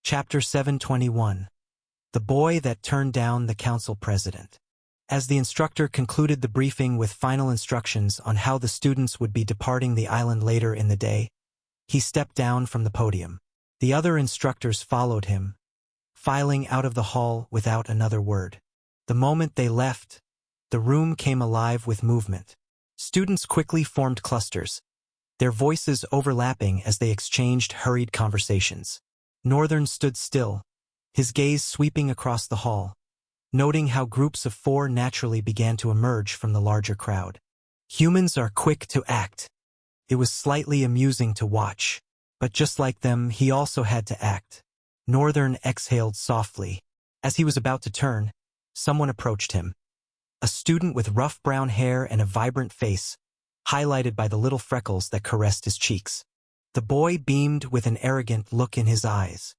Chapter 721. The Boy That Turned Down the Council President. As the instructor concluded the briefing with final instructions on how the students would be departing the island later in the day, he stepped down from the podium. The other instructors followed him, filing out of the hall without another word. The moment they left, the room came alive with movement. Students quickly formed clusters, their voices overlapping as they exchanged hurried conversations. Northern stood still, his gaze sweeping across the hall, noting how groups of four naturally began to emerge from the larger crowd. Humans are quick to act. It was slightly amusing to watch, but just like them, he also had to act. Northern exhaled softly. As he was about to turn, someone approached him. A student with rough brown hair and a vibrant face, highlighted by the little freckles that caressed his cheeks. The boy beamed with an arrogant look in his eyes.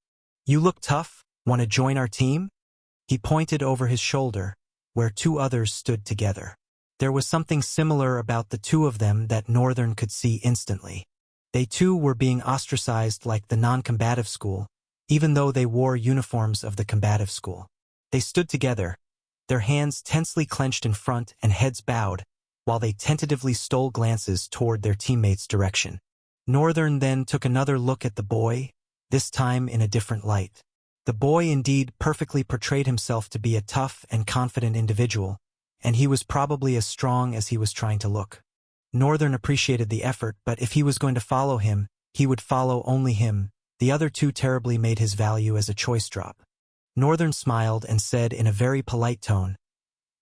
"You look tough. Want to join our team?" He pointed over his shoulder, where two others stood together. There was something similar about the two of them that Northern could see instantly. They too were being ostracized like the non-combative school, even though they wore uniforms of the combative school. They stood together, their hands tensely clenched in front and heads bowed, while they tentatively stole glances toward their teammates' direction. Northern then took another look at the boy, this time in a different light. The boy indeed perfectly portrayed himself to be a tough and confident individual, and he was probably as strong as he was trying to look. Northern appreciated the effort, but if he was going to follow him, he would follow only him. The other two terribly made his value as a choice drop. Northern smiled and said in a very polite tone,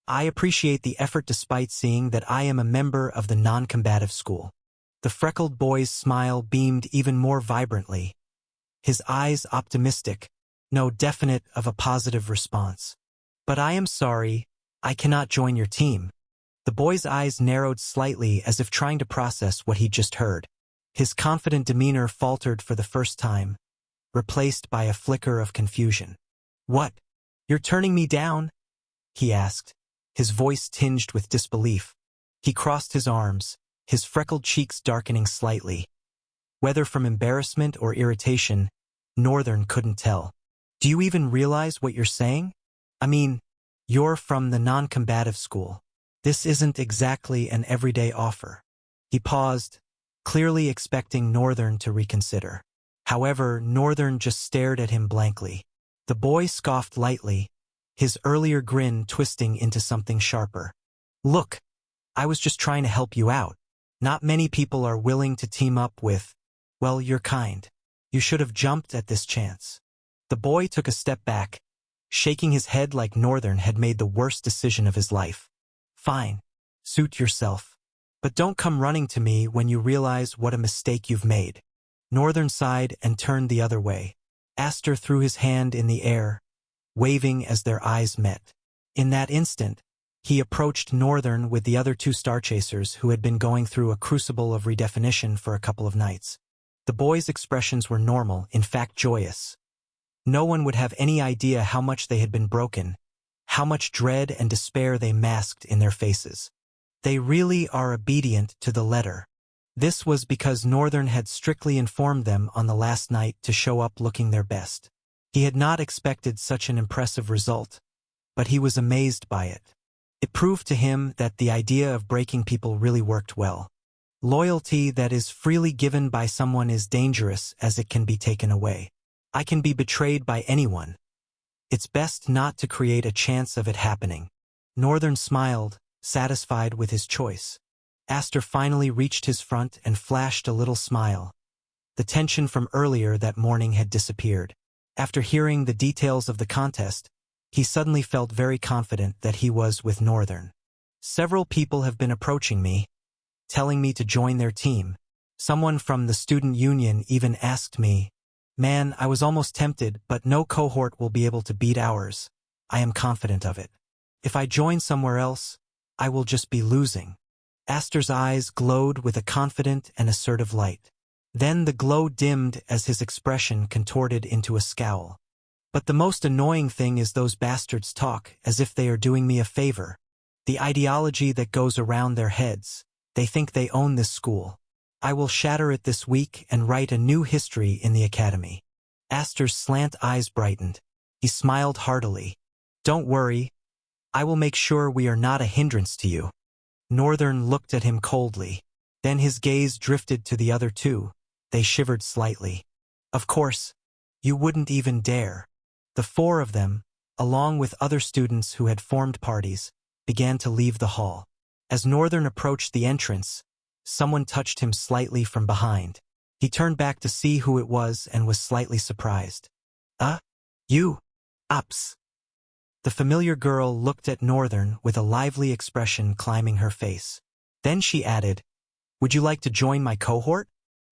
"I appreciate the effort despite seeing that I am a member of the non-combative school." The freckled boy's smile beamed even more vibrantly, his eyes optimistic, no definite of a positive response. "But I am sorry, I cannot join your team." The boy's eyes narrowed slightly as if trying to process what he'd just heard. His confident demeanor faltered for the first time, replaced by a flicker of confusion. "What? You're turning me down?" he asked, his voice tinged with disbelief. He crossed his arms, his freckled cheeks darkening slightly. Whether from embarrassment or irritation, Northern couldn't tell. "Do you even realize what you're saying? I mean, you're from the non-combative school. This isn't exactly an everyday offer." He paused, clearly expecting Northern to reconsider. However, Northern just stared at him blankly. The boy scoffed lightly, his earlier grin twisting into something sharper. "Look, I was just trying to help you out. Not many people are willing to team up with, well, your kind. You should have jumped at this chance." The boy took a step back, shaking his head like Northern had made the worst decision of his life. "Fine, suit yourself. But don't come running to me when you realize what a mistake you've made." Northern sighed and turned the other way. Astor threw his hand in the air, waving as their eyes met. In that instant, he approached Northern with the other two Starchasers who had been going through a crucible of redefinition for a couple of nights. The boys' expressions were normal, in fact joyous. No one would have any idea how much they had been broken, how much dread and despair they masked in their faces. They really are obedient to the letter. This was because Northern had strictly informed them on the last night to show up looking their best. He had not expected such an impressive result, but he was amazed by it. It proved to him that the idea of breaking people really worked well. Loyalty that is freely given by someone is dangerous as it can be taken away. I can be betrayed by anyone. It's best not to create a chance of it happening. Northern smiled, satisfied with his choice. Astor finally reached his front and flashed a little smile. The tension from earlier that morning had disappeared. After hearing the details of the contest, he suddenly felt very confident that he was with Northern. "Several people have been approaching me, telling me to join their team. Someone from the student union even asked me. Man, I was almost tempted, but no cohort will be able to beat ours. I am confident of it. If I join somewhere else, I will just be losing." Astor's eyes glowed with a confident and assertive light. Then the glow dimmed as his expression contorted into a scowl. "But the most annoying thing is those bastards talk as if they are doing me a favor. The ideology that goes around their heads. They think they own this school. I will shatter it this week and write a new history in the academy." Aster's slant eyes brightened. He smiled heartily. Don't worry. I will make sure we are not a hindrance to you. Northern looked at him coldly. Then his gaze drifted to the other two. They shivered slightly. Of course, you wouldn't even dare. The four of them, along with other students who had formed parties, began to leave the hall. As Northern approached the entrance, someone touched him slightly from behind. He turned back to see who it was and was slightly surprised. You? Ups. The familiar girl looked at Northern with a lively expression climbing her face. Then she added, Would you like to join my cohort?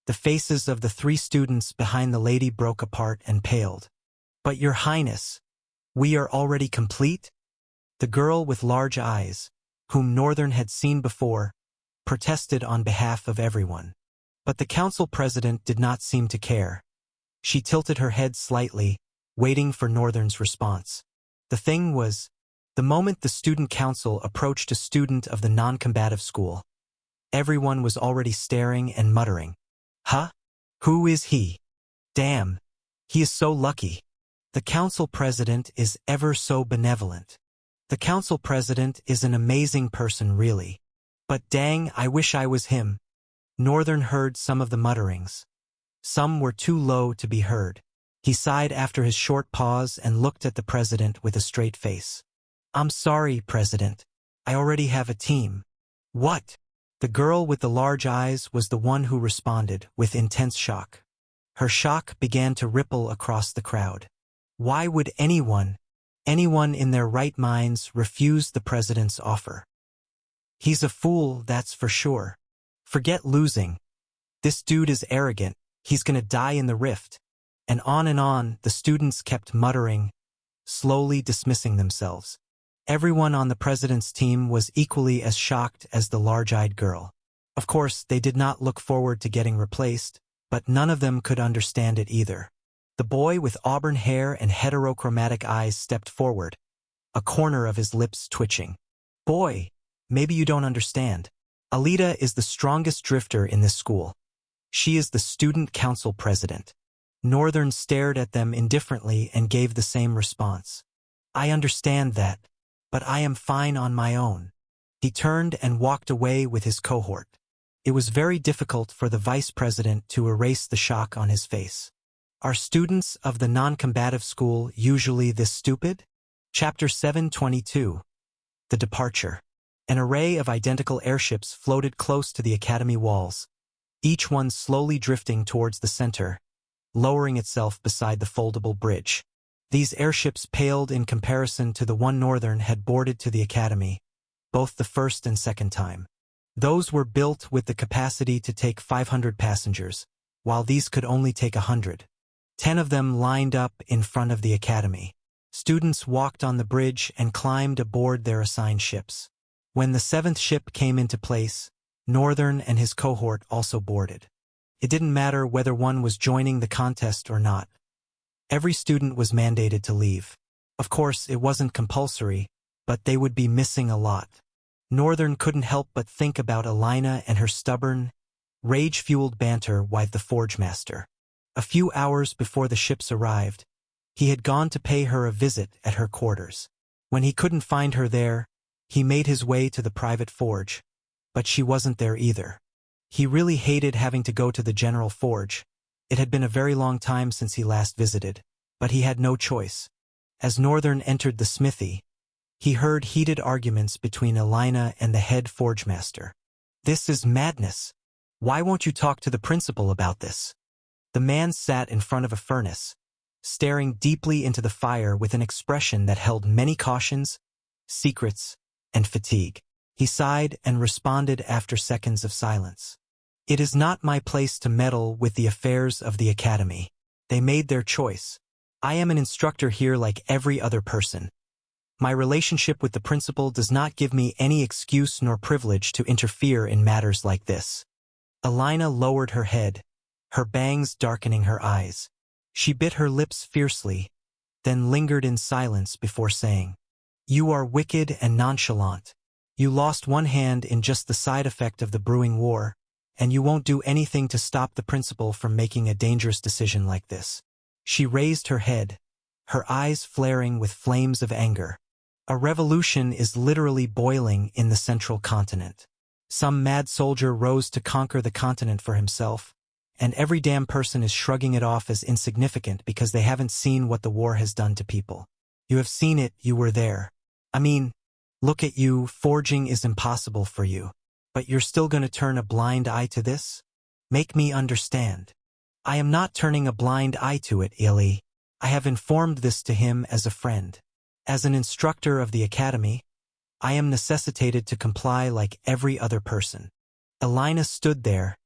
The faces of the three students behind the lady broke apart and paled. But Your Highness, we are already complete? The girl with large eyes, whom Northern had seen before, protested on behalf of everyone. But the council president did not seem to care. She tilted her head slightly, waiting for Northern's response. The thing was, the moment the student council approached a student of the non-combative school, everyone was already staring and muttering. Huh? Who is he? Damn, he is so lucky. The council president is ever so benevolent. The council president is an amazing person, really. But dang, I wish I was him. Northern heard some of the mutterings. Some were too low to be heard. He sighed after his short pause and looked at the president with a straight face. I'm sorry, President. I already have a team. What? The girl with the large eyes was the one who responded with intense shock. Her shock began to ripple across the crowd. Why would anyone in their right minds refuse the president's offer? He's a fool, that's for sure. Forget losing. This dude is arrogant. He's gonna die in the rift. And on the students kept muttering, slowly dismissing themselves. Everyone on the president's team was equally as shocked as the large-eyed girl. Of course, they did not look forward to getting replaced, but none of them could understand it either. The boy with auburn hair and heterochromatic eyes stepped forward, a corner of his lips twitching. Boy, maybe you don't understand. Alita is the strongest drifter in this school. She is the student council president. Northern stared at them indifferently and gave the same response. I understand that, but I am fine on my own. He turned and walked away with his cohort. It was very difficult for the vice president to erase the shock on his face. Are students of the non-combative school usually this stupid? Chapter 722. The Departure. An array of identical airships floated close to the academy walls, each one slowly drifting towards the center, lowering itself beside the foldable bridge. These airships paled in comparison to the one Northern had boarded to the academy, both the first and second time. Those were built with the capacity to take 500 passengers, while these could only take 100. 10 of them lined up in front of the academy. Students walked on the bridge and climbed aboard their assigned ships. When the seventh ship came into place, Northern and his cohort also boarded. It didn't matter whether one was joining the contest or not. Every student was mandated to leave. Of course, it wasn't compulsory, but they would be missing a lot. Northern couldn't help but think about Alina and her stubborn, rage-fueled banter with the Forge Master. A few hours before the ships arrived, he had gone to pay her a visit at her quarters. When he couldn't find her there, he made his way to the private forge, but she wasn't there either. He really hated having to go to the general forge. It had been a very long time since he last visited, but he had no choice. As Northern entered the smithy, he heard heated arguments between Alina and the head forge master. This is madness. Why won't you talk to the principal about this? The man sat in front of a furnace, staring deeply into the fire with an expression that held many cautions, secrets, and fatigue. He sighed and responded after seconds of silence. It is not my place to meddle with the affairs of the academy. They made their choice. I am an instructor here like every other person. My relationship with the principal does not give me any excuse nor privilege to interfere in matters like this. Alina lowered her head, her bangs darkening her eyes. She bit her lips fiercely, then lingered in silence before saying, You are wicked and nonchalant. You lost one hand in just the side effect of the brewing war, and you won't do anything to stop the principal from making a dangerous decision like this. She raised her head, her eyes flaring with flames of anger. A revolution is literally boiling in the central continent. Some mad soldier rose to conquer the continent for himself, and every damn person is shrugging it off as insignificant because they haven't seen what the war has done to people. You have seen it, you were there. I mean, look at you, forging is impossible for you. But you're still going to turn a blind eye to this? Make me understand. I am not turning a blind eye to it, Illy. I have informed this to him as a friend. As an instructor of the academy, I am necessitated to comply like every other person. Elena stood there,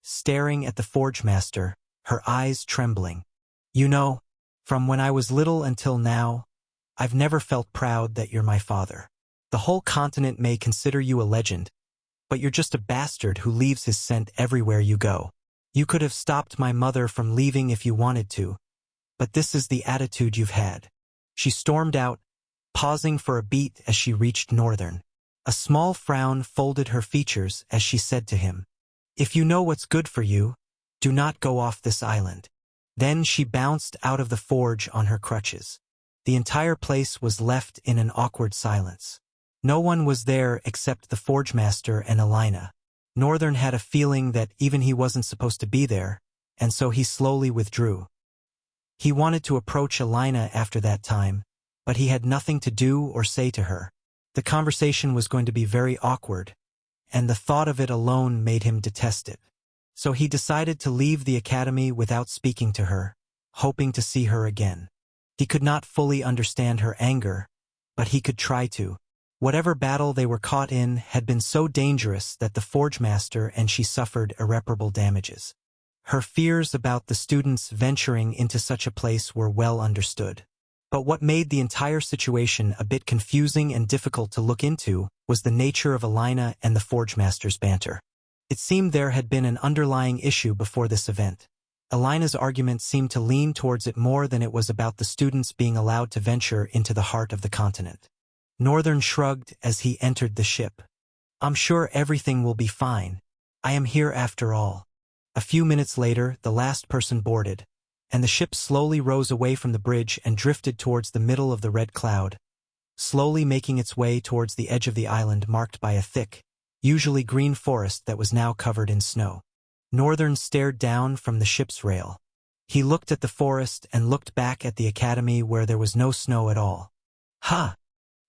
staring at the forge master, her eyes trembling. You know, from when I was little until now, I've never felt proud that you're my father. The whole continent may consider you a legend, but you're just a bastard who leaves his scent everywhere you go. You could have stopped my mother from leaving if you wanted to, but this is the attitude you've had. She stormed out, pausing for a beat as she reached Northern. A small frown folded her features as she said to him, "If you know what's good for you, do not go off this island." Then she bounced out of the forge on her crutches. The entire place was left in an awkward silence. No one was there except the forge master and Elena. Northern had a feeling that even he wasn't supposed to be there, and so he slowly withdrew. He wanted to approach Elena after that time, but he had nothing to do or say to her. The conversation was going to be very awkward, and the thought of it alone made him detest it. So he decided to leave the academy without speaking to her, hoping to see her again. He could not fully understand her anger, but he could try to. Whatever battle they were caught in had been so dangerous that the forge master and she suffered irreparable damages. Her fears about the students venturing into such a place were well understood. But what made the entire situation a bit confusing and difficult to look into was the nature of Elena and the forge master's banter. It seemed there had been an underlying issue before this event. Elena's argument seemed to lean towards it more than it was about the students being allowed to venture into the heart of the continent. Northern shrugged as he entered the ship. "I'm sure everything will be fine. I am here after all." A few minutes later, the last person boarded, and the ship slowly rose away from the bridge and drifted towards the middle of the red cloud, slowly making its way towards the edge of the island marked by a thick, usually green forest that was now covered in snow. Northern stared down from the ship's rail. He looked at the forest and looked back at the academy where there was no snow at all. Ha!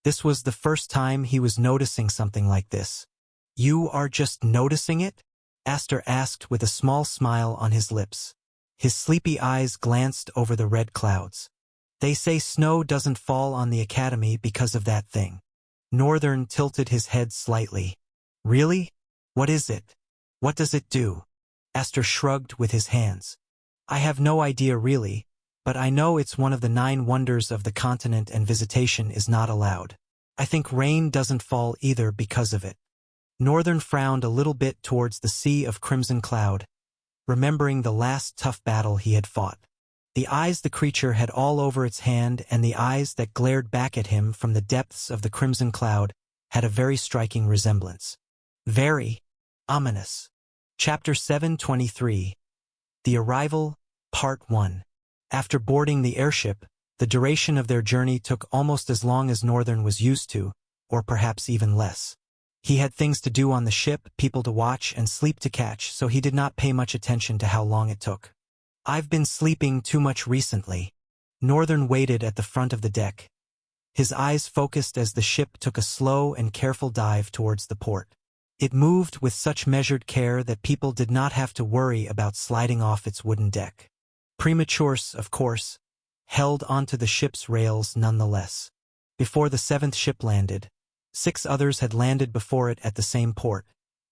This was the first time he was noticing something like this. "You are just noticing it?" Astor asked with a small smile on his lips. His sleepy eyes glanced over the red clouds. "They say snow doesn't fall on the academy because of that thing." Northern tilted his head slightly. "Really? What is it? What does it do?" Astor shrugged with his hands. "I have no idea really, but I know it's one of the 9 wonders of the continent and visitation is not allowed. I think rain doesn't fall either because of it." Northern frowned a little bit towards the sea of crimson cloud, remembering the last tough battle he had fought. The eyes the creature had all over its hand and the eyes that glared back at him from the depths of the crimson cloud had a very striking resemblance. Very ominous. Chapter 723. The Arrival, Part 1. After boarding the airship, the duration of their journey took almost as long as Northern was used to, or perhaps even less. He had things to do on the ship, people to watch, and sleep to catch, so he did not pay much attention to how long it took. "I've been sleeping too much recently." Northern waited at the front of the deck. His eyes focused as the ship took a slow and careful dive towards the port. It moved with such measured care that people did not have to worry about sliding off its wooden deck. Prematurus, of course, held onto the ship's rails nonetheless. Before the 7th ship landed, 6 others had landed before it at the same port,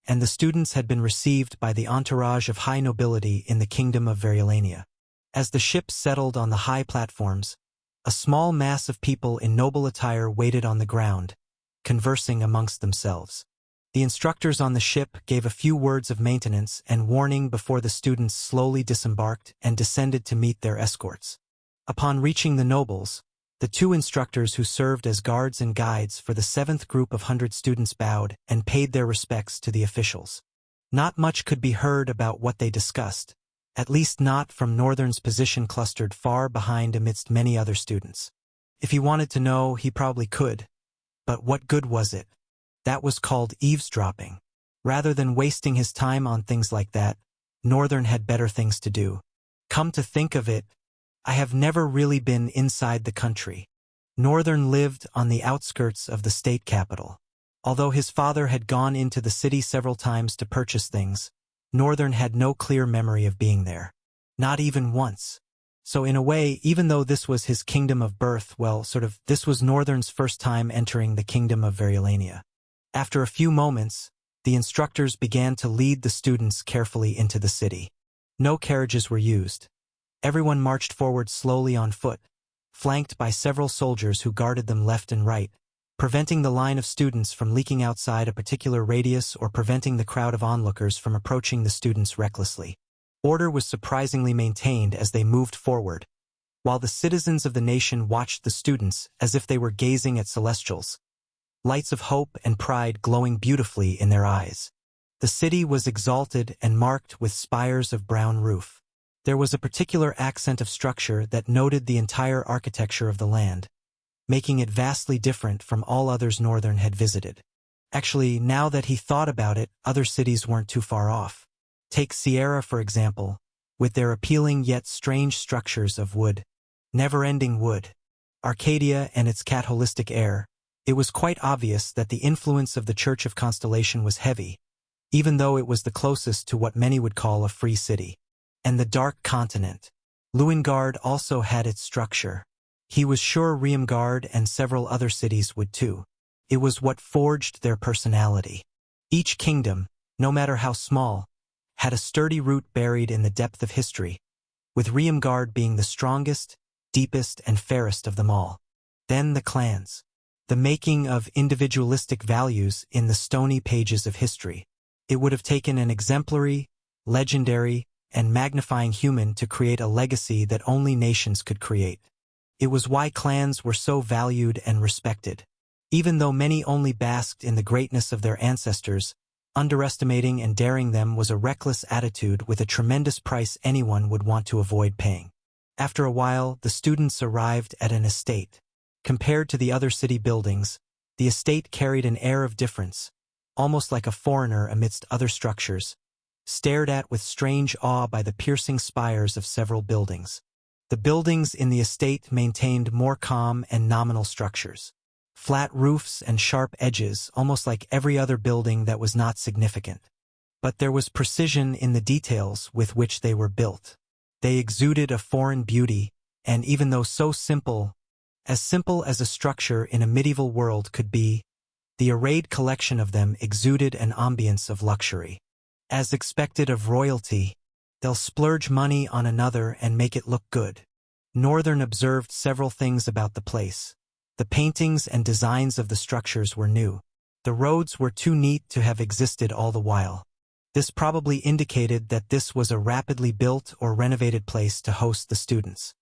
and the students had been received by the entourage of high nobility in the kingdom of Variolania. As the ship settled on the high platforms, a small mass of people in noble attire waited on the ground, conversing amongst themselves. The instructors on the ship gave a few words of maintenance and warning before the students slowly disembarked and descended to meet their escorts. Upon reaching the nobles, the 2 instructors who served as guards and guides for the 7th group of 100 students bowed and paid their respects to the officials. Not much could be heard about what they discussed, at least not from Northern's position clustered far behind amidst many other students. If he wanted to know, he probably could. But what good was it? That was called eavesdropping. Rather than wasting his time on things like that, Northern had better things to do. Come to think of it, I have never really been inside the country. Northern lived on the outskirts of the state capital. Although his father had gone into the city several times to purchase things, Northern had no clear memory of being there. Not even once. So in a way, even though this was his kingdom of birth, well, this was Northern's first time entering the kingdom of Variolania. After a few moments, the instructors began to lead the students carefully into the city. No carriages were used. Everyone marched forward slowly on foot, flanked by several soldiers who guarded them left and right, preventing the line of students from leaking outside a particular radius or preventing the crowd of onlookers from approaching the students recklessly. Order was surprisingly maintained as they moved forward, while the citizens of the nation watched the students as if they were gazing at celestials, lights of hope and pride glowing beautifully in their eyes. The city was exalted and marked with spires of brown roof. There was a particular accent of structure that noted the entire architecture of the land, making it vastly different from all others Northern had visited. Actually, now that he thought about it, other cities weren't too far off. Take Sierra, for example, with their appealing yet strange structures of wood. Never-ending wood. Arcadia and its cat-holistic air. It was quite obvious that the influence of the Church of Constellation was heavy, even though it was the closest to what many would call a free city. And the Dark Continent. Lewengard also had its structure. He was sure Riemgard and several other cities would too. It was what forged their personality. Each kingdom, no matter how small, had a sturdy root buried in the depth of history, with Riemgard being the strongest, deepest, and fairest of them all. Then the clans. The making of individualistic values in the stony pages of history. It would have taken an exemplary, legendary, and magnifying human to create a legacy that only nations could create. It was why clans were so valued and respected. Even though many only basked in the greatness of their ancestors, underestimating and daring them was a reckless attitude with a tremendous price anyone would want to avoid paying. After a while, the students arrived at an estate. Compared to the other city buildings, the estate carried an air of difference, almost like a foreigner amidst other structures, stared at with strange awe by the piercing spires of several buildings. The buildings in the estate maintained more calm and nominal structures. Flat roofs and sharp edges, almost like every other building that was not significant. But there was precision in the details with which they were built. They exuded a foreign beauty, and even though so simple as a structure in a medieval world could be, the arrayed collection of them exuded an ambience of luxury. As expected of royalty, they'll splurge money on another and make it look good. Northern observed several things about the place. The paintings and designs of the structures were new. The roads were too neat to have existed all the while. This probably indicated that this was a rapidly built or renovated place to host the students.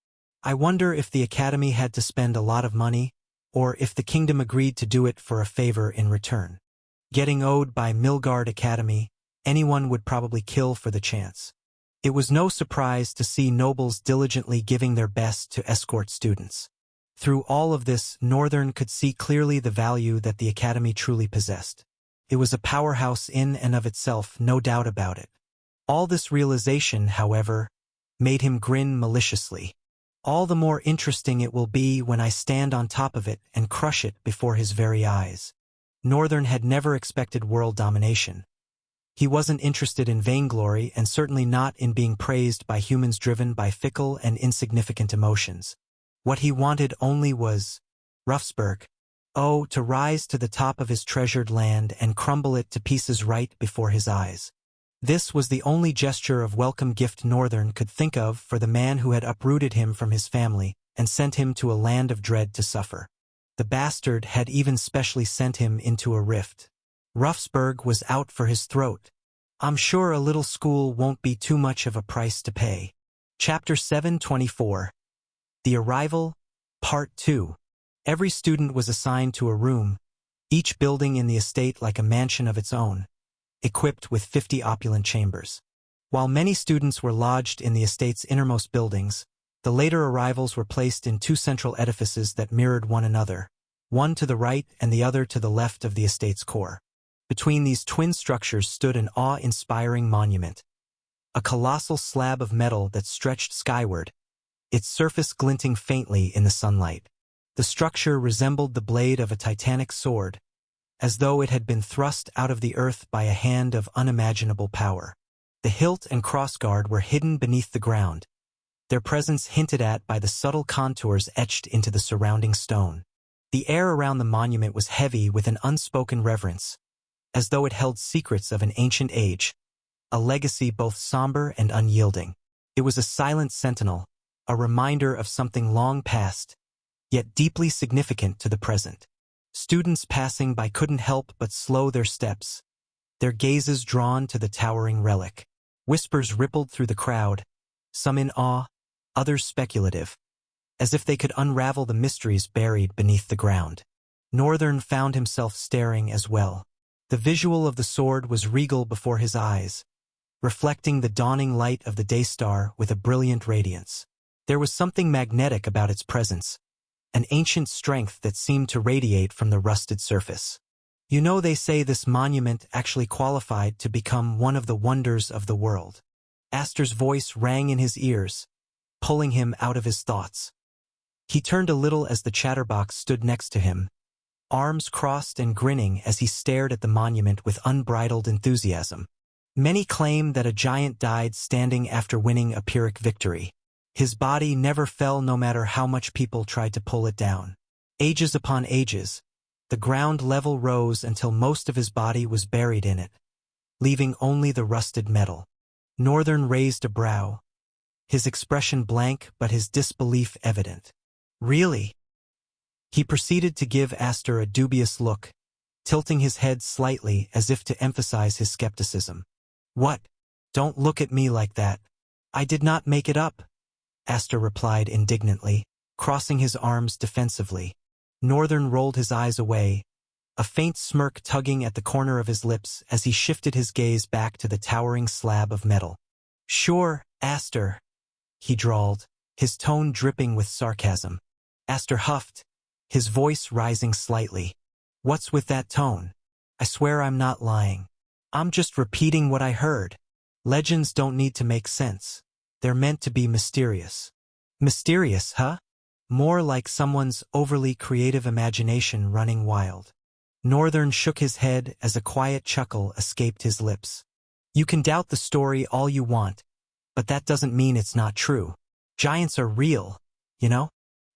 I wonder if the academy had to spend a lot of money, or if the kingdom agreed to do it for a favor in return. Getting owed by Milgard Academy, anyone would probably kill for the chance. It was no surprise to see nobles diligently giving their best to escort students. Through all of this, Northern could see clearly the value that the academy truly possessed. It was a powerhouse in and of itself, no doubt about it. All this realization, however, made him grin maliciously. All the more interesting it will be when I stand on top of it and crush it before his very eyes. Northern had never expected world domination. He wasn't interested in vainglory and certainly not in being praised by humans driven by fickle and insignificant emotions. What he wanted only was Ruffsburg. Oh, to rise to the top of his treasured land and crumble it to pieces right before his eyes. This was the only gesture of welcome gift Northern could think of for the man who had uprooted him from his family and sent him to a land of dread to suffer. The bastard had even specially sent him into a rift. Ruffsburg was out for his throat. I'm sure a little school won't be too much of a price to pay. Chapter 724. The Arrival, Part 2. Every student was assigned to a room, each building in the estate like a mansion of its own, equipped with 50 opulent chambers. While many students were lodged in the estate's innermost buildings, the later arrivals were placed in two central edifices that mirrored one another, one to the right and the other to the left of the estate's core. Between these twin structures stood an awe-inspiring monument, a colossal slab of metal that stretched skyward, its surface glinting faintly in the sunlight. The structure resembled the blade of a titanic sword, as though it had been thrust out of the earth by a hand of unimaginable power. The hilt and crossguard were hidden beneath the ground, their presence hinted at by the subtle contours etched into the surrounding stone. The air around the monument was heavy with an unspoken reverence, as though it held secrets of an ancient age, a legacy both somber and unyielding. It was a silent sentinel, a reminder of something long past, yet deeply significant to the present. Students passing by couldn't help but slow their steps, their gazes drawn to the towering relic. Whispers rippled through the crowd, some in awe, others speculative, as if they could unravel the mysteries buried beneath the ground. Northern found himself staring as well. The visual of the sword was regal before his eyes, reflecting the dawning light of the Daystar with a brilliant radiance. There was something magnetic about its presence, an ancient strength that seemed to radiate from the rusted surface. You know, they say this monument actually qualified to become one of the wonders of the world. Astor's voice rang in his ears, pulling him out of his thoughts. He turned a little as the chatterbox stood next to him, arms crossed and grinning as he stared at the monument with unbridled enthusiasm. Many claim that a giant died standing after winning a Pyrrhic victory. His body never fell no matter how much people tried to pull it down. Ages upon ages, the ground level rose until most of his body was buried in it, leaving only the rusted metal. Northern raised a brow, his expression blank but his disbelief evident. Really? He proceeded to give Astor a dubious look, tilting his head slightly as if to emphasize his skepticism. What? Don't look at me like that. I did not make it up, Astor replied indignantly, crossing his arms defensively. Northern rolled his eyes away, a faint smirk tugging at the corner of his lips as he shifted his gaze back to the towering slab of metal. Sure, Astor, he drawled, his tone dripping with sarcasm. Astor huffed, his voice rising slightly. What's with that tone? I swear I'm not lying. I'm just repeating what I heard. Legends don't need to make sense. They're meant to be mysterious. Mysterious, huh? More like someone's overly creative imagination running wild. Northern shook his head as a quiet chuckle escaped his lips. You can doubt the story all you want, but that doesn't mean it's not true. Giants are real, you know?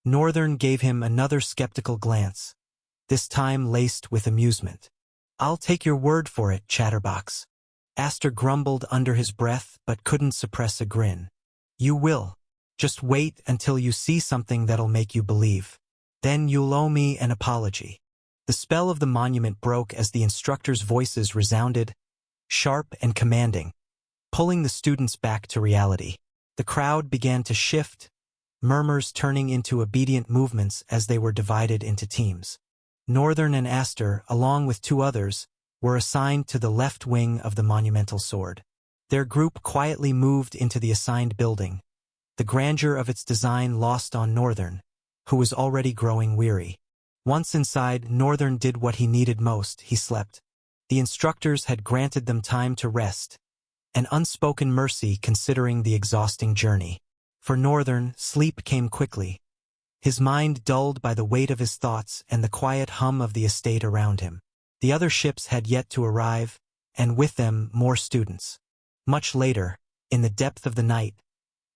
Northern gave him another skeptical glance, this time laced with amusement. I'll take your word for it, Chatterbox. Astor grumbled under his breath but couldn't suppress a grin. You will. Just wait until you see something that'll make you believe. Then you'll owe me an apology. The spell of the monument broke as the instructors' voices resounded, sharp and commanding, pulling the students back to reality. The crowd began to shift, murmurs turning into obedient movements as they were divided into teams. Northern and Astor, along with two others, were assigned to the left wing of the monumental sword. Their group quietly moved into the assigned building, the grandeur of its design lost on Northern, who was already growing weary. Once inside, Northern did what he needed most. He slept. The instructors had granted them time to rest, an unspoken mercy considering the exhausting journey. For Northern, sleep came quickly, his mind dulled by the weight of his thoughts and the quiet hum of the estate around him. The other ships had yet to arrive, and with them more students. Much later, in the depth of the night,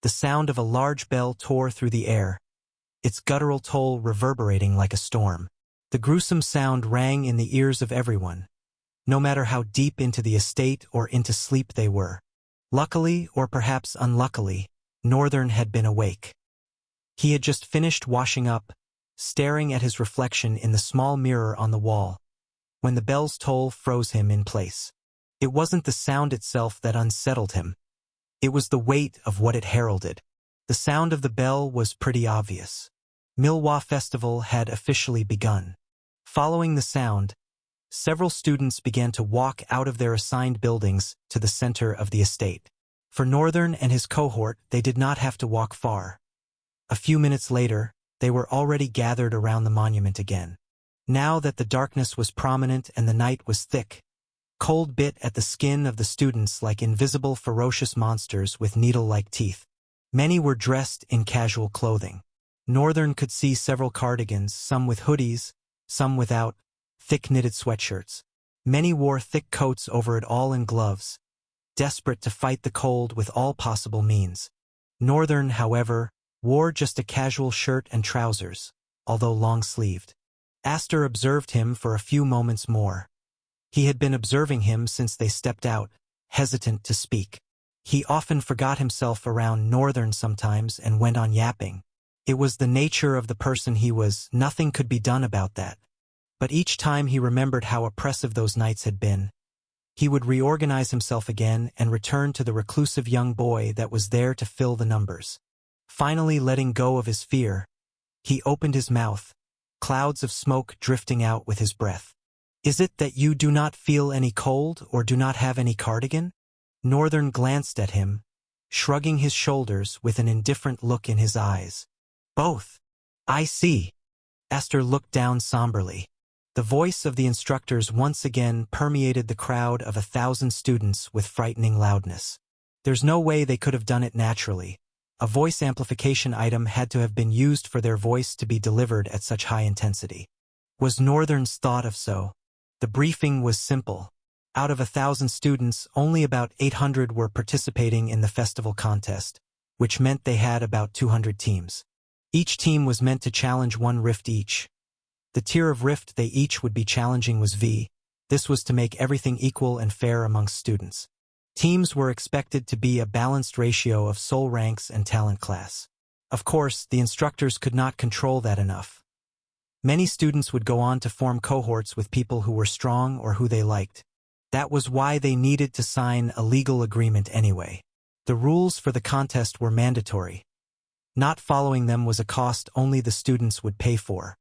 the sound of a large bell tore through the air, its guttural toll reverberating like a storm. The gruesome sound rang in the ears of everyone, no matter how deep into the estate or into sleep they were. Luckily, or perhaps unluckily, Northern had been awake. He had just finished washing up, staring at his reflection in the small mirror on the wall, when the bell's toll froze him in place. It wasn't the sound itself that unsettled him. It was the weight of what it heralded. The sound of the bell was pretty obvious. Milwa Festival had officially begun. Following the sound, several students began to walk out of their assigned buildings to the center of the estate. For Northern and his cohort, they did not have to walk far. A few minutes later, they were already gathered around the monument again. Now that the darkness was prominent and the night was thick, cold bit at the skin of the students like invisible ferocious monsters with needle-like teeth. Many were dressed in casual clothing. Northern could see several cardigans, some with hoodies, some without, thick knitted sweatshirts. Many wore thick coats over it all and gloves, desperate to fight the cold with all possible means. Northern, however, wore just a casual shirt and trousers, although long-sleeved. Aster observed him for a few moments more. He had been observing him since they stepped out, hesitant to speak. He often forgot himself around Northern sometimes and went on yapping. It was the nature of the person he was, nothing could be done about that. But each time he remembered how oppressive those nights had been, he would reorganize himself again and return to the reclusive young boy that was there to fill the numbers. Finally letting go of his fear, he opened his mouth, clouds of smoke drifting out with his breath. "Is it that you do not feel any cold or do not have any cardigan?" Northern glanced at him, shrugging his shoulders with an indifferent look in his eyes. "Both. I see." Aster looked down somberly. The voice of the instructors once again permeated the crowd of 1,000 students with frightening loudness. There's no way they could have done it naturally. A voice amplification item had to have been used for their voice to be delivered at such high intensity. Was Northern's thought of so? The briefing was simple. Out of 1,000 students, only about 800 were participating in the festival contest, which meant they had about 200 teams. Each team was meant to challenge one rift each. The tier of rift they each would be challenging was V. This was to make everything equal and fair amongst students. Teams were expected to be a balanced ratio of soul ranks and talent class. Of course, the instructors could not control that enough. Many students would go on to form cohorts with people who were strong or who they liked. That was why they needed to sign a legal agreement anyway. The rules for the contest were mandatory. Not following them was a cost only the students would pay for.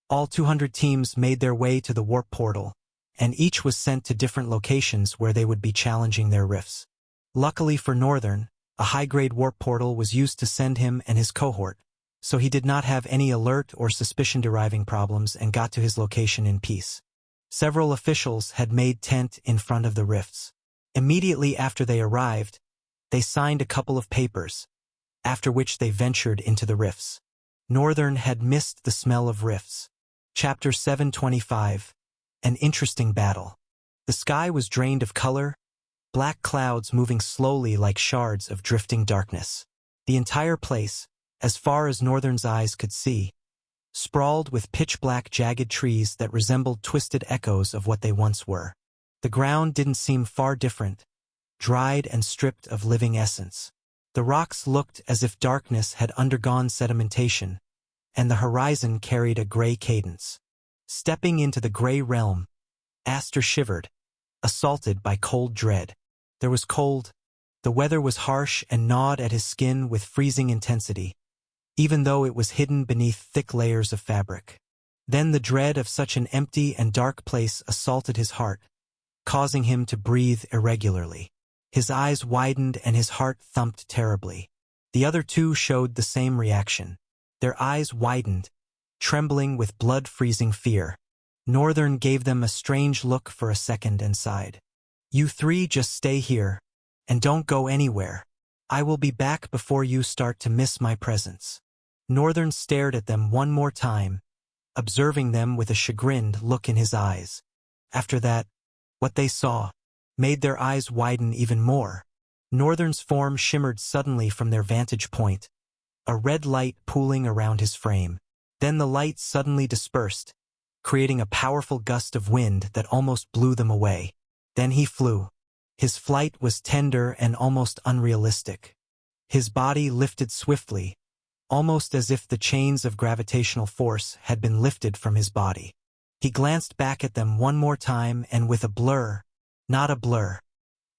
All 200 teams made their way to the warp portal, and each was sent to different locations where they would be challenging their rifts. Luckily for Northern, a high-grade warp portal was used to send him and his cohort, so he did not have any alert or suspicion-deriving problems and got to his location in peace. Several officials had made tent in front of the rifts. Immediately after they arrived, they signed a couple of papers, after which they ventured into the rifts. Northern had missed the smell of rifts. Chapter 725. An interesting battle. The sky was drained of color, black clouds moving slowly like shards of drifting darkness. The entire place, as far as Northern's eyes could see, sprawled with pitch-black jagged trees that resembled twisted echoes of what they once were. The ground didn't seem far different, dried and stripped of living essence. The rocks looked as if darkness had undergone sedimentation, and the horizon carried a gray cadence. Stepping into the gray realm, Aster shivered, assaulted by cold dread. There was cold. The weather was harsh and gnawed at his skin with freezing intensity, even though it was hidden beneath thick layers of fabric. Then the dread of such an empty and dark place assaulted his heart, causing him to breathe irregularly. His eyes widened and his heart thumped terribly. The other two showed the same reaction. Their eyes widened, trembling with blood-freezing fear. Northern gave them a strange look for a second and sighed. "You three just stay here, and don't go anywhere. I will be back before you start to miss my presence." Northern stared at them one more time, observing them with a chagrined look in his eyes. After that, what they saw made their eyes widen even more. Northern's form shimmered suddenly from their vantage point, a red light pooling around his frame. Then the light suddenly dispersed, creating a powerful gust of wind that almost blew them away. Then he flew. His flight was tender and almost unrealistic. His body lifted swiftly, almost as if the chains of gravitational force had been lifted from his body. He glanced back at them one more time and with a blur, not a blur,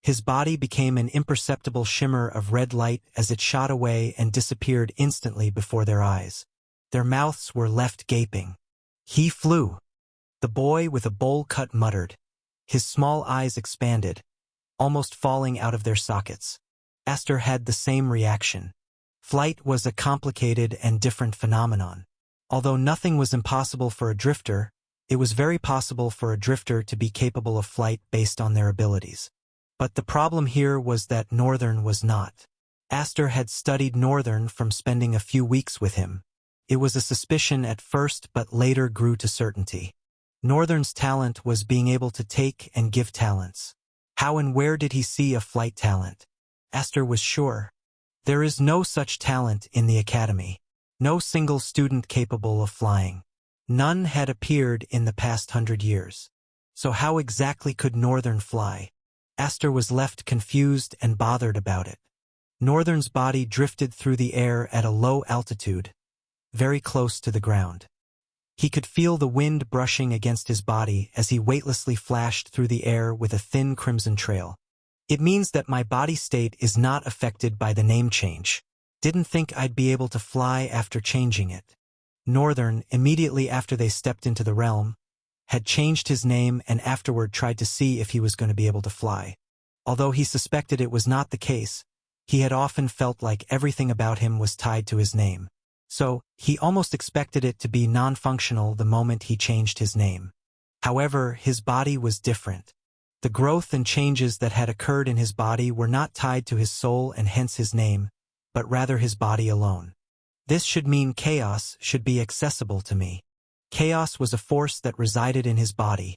his body became an imperceptible shimmer of red light as it shot away and disappeared instantly before their eyes. Their mouths were left gaping. He flew. The boy with a bowl cut muttered. His small eyes expanded, almost falling out of their sockets. Aster had the same reaction. Flight was a complicated and different phenomenon. Although nothing was impossible for a drifter, it was very possible for a drifter to be capable of flight based on their abilities. But the problem here was that Northern was not. Aster had studied Northern from spending a few weeks with him. It was a suspicion at first but later grew to certainty. Northern's talent was being able to take and give talents. How and where did he see a flight talent? Aster was sure. There is no such talent in the academy. No single student capable of flying. None had appeared in the past 100 years. So how exactly could Northern fly? Aster was left confused and bothered about it. Northern's body drifted through the air at a low altitude, very close to the ground. He could feel the wind brushing against his body as he weightlessly flashed through the air with a thin crimson trail. It means that my body state is not affected by the name change. Didn't think I'd be able to fly after changing it. Northern, immediately after they stepped into the realm, had changed his name and afterward tried to see if he was going to be able to fly. Although he suspected it was not the case, he had often felt like everything about him was tied to his name. So, he almost expected it to be non-functional the moment he changed his name. However, his body was different. The growth and changes that had occurred in his body were not tied to his soul and hence his name, but rather his body alone. This should mean chaos should be accessible to me. Chaos was a force that resided in his body,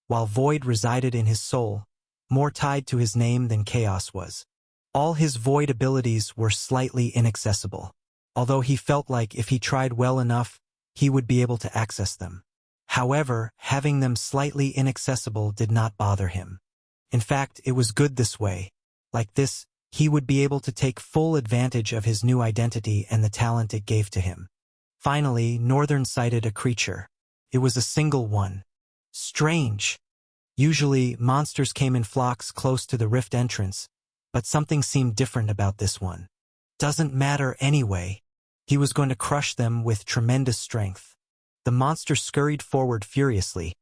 while void resided in his soul, more tied to his name than chaos was. All his void abilities were slightly inaccessible, although he felt like if he tried well enough, he would be able to access them. However, having them slightly inaccessible did not bother him. In fact, it was good this way. Like this, he would be able to take full advantage of his new identity and the talent it gave to him. Finally, Northern sighted a creature. It was a single one. Strange. Usually, monsters came in flocks close to the rift entrance, but something seemed different about this one. Doesn't matter anyway. He was going to crush them with tremendous strength. The monster scurried forward furiously,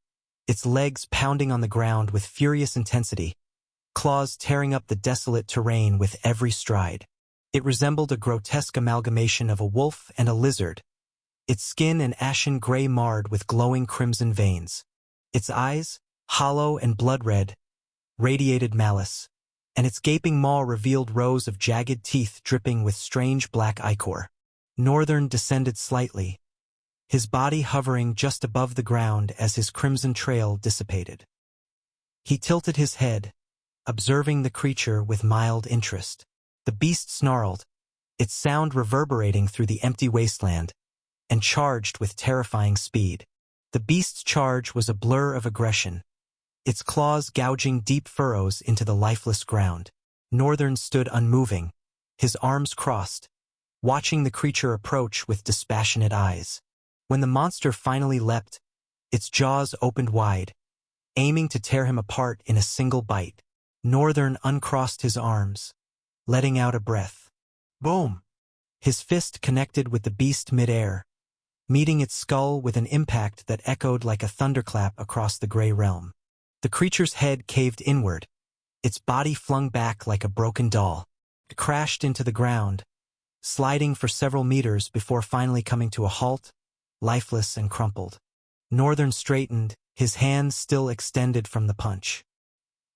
its legs pounding on the ground with furious intensity, claws tearing up the desolate terrain with every stride. It resembled a grotesque amalgamation of a wolf and a lizard, its skin an ashen gray marred with glowing crimson veins. Its eyes, hollow and blood-red, radiated malice, and its gaping maw revealed rows of jagged teeth dripping with strange black ichor. Northern descended slightly, his body hovering just above the ground as his crimson trail dissipated. He tilted his head, observing the creature with mild interest. The beast snarled, its sound reverberating through the empty wasteland, and charged with terrifying speed. The beast's charge was a blur of aggression, its claws gouging deep furrows into the lifeless ground. Northern stood unmoving, his arms crossed, watching the creature approach with dispassionate eyes. When the monster finally leapt, its jaws opened wide, aiming to tear him apart in a single bite. Northern uncrossed his arms, letting out a breath. Boom! His fist connected with the beast mid-air, meeting its skull with an impact that echoed like a thunderclap across the gray realm. The creature's head caved inward, its body flung back like a broken doll. It crashed into the ground, sliding for several meters before finally coming to a halt, lifeless and crumpled. Northern straightened, his hands still extended from the punch.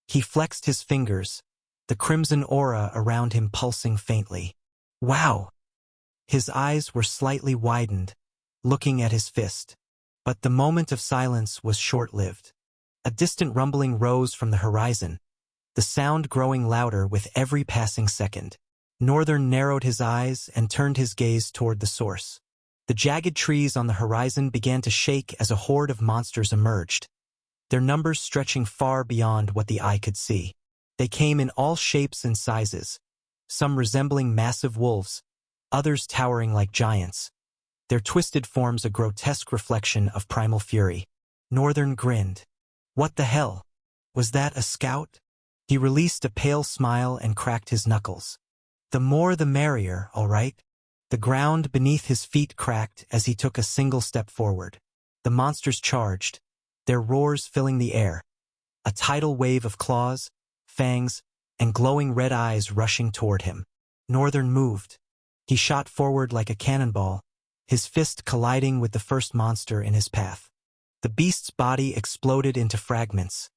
He flexed his fingers, the crimson aura around him pulsing faintly. Wow! His eyes were slightly widened, looking at his fist. But the moment of silence was short-lived. A distant rumbling rose from the horizon, the sound growing louder with every passing second. Northern narrowed his eyes and turned his gaze toward the source. The jagged trees on the horizon began to shake as a horde of monsters emerged, their numbers stretching far beyond what the eye could see. They came in all shapes and sizes, some resembling massive wolves, others towering like giants, their twisted forms a grotesque reflection of primal fury. Northern grinned. What the hell? Was that a scout? He released a pale smile and cracked his knuckles. The more the merrier, all right? The ground beneath his feet cracked as he took a single step forward. The monsters charged, their roars filling the air. A tidal wave of claws, fangs, and glowing red eyes rushing toward him. Northern moved. He shot forward like a cannonball, his fist colliding with the first monster in his path. The beast's body exploded into fragments,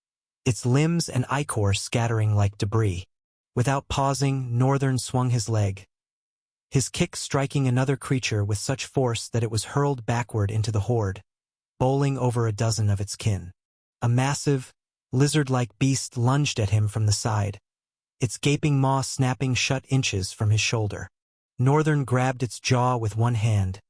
its limbs and ichor scattering like debris. Without pausing, Northern swung his leg, his kick striking another creature with such force that it was hurled backward into the horde, bowling over a dozen of its kin. A massive, lizard-like beast lunged at him from the side, its gaping maw snapping shut inches from his shoulder. Northern grabbed its jaw with one hand,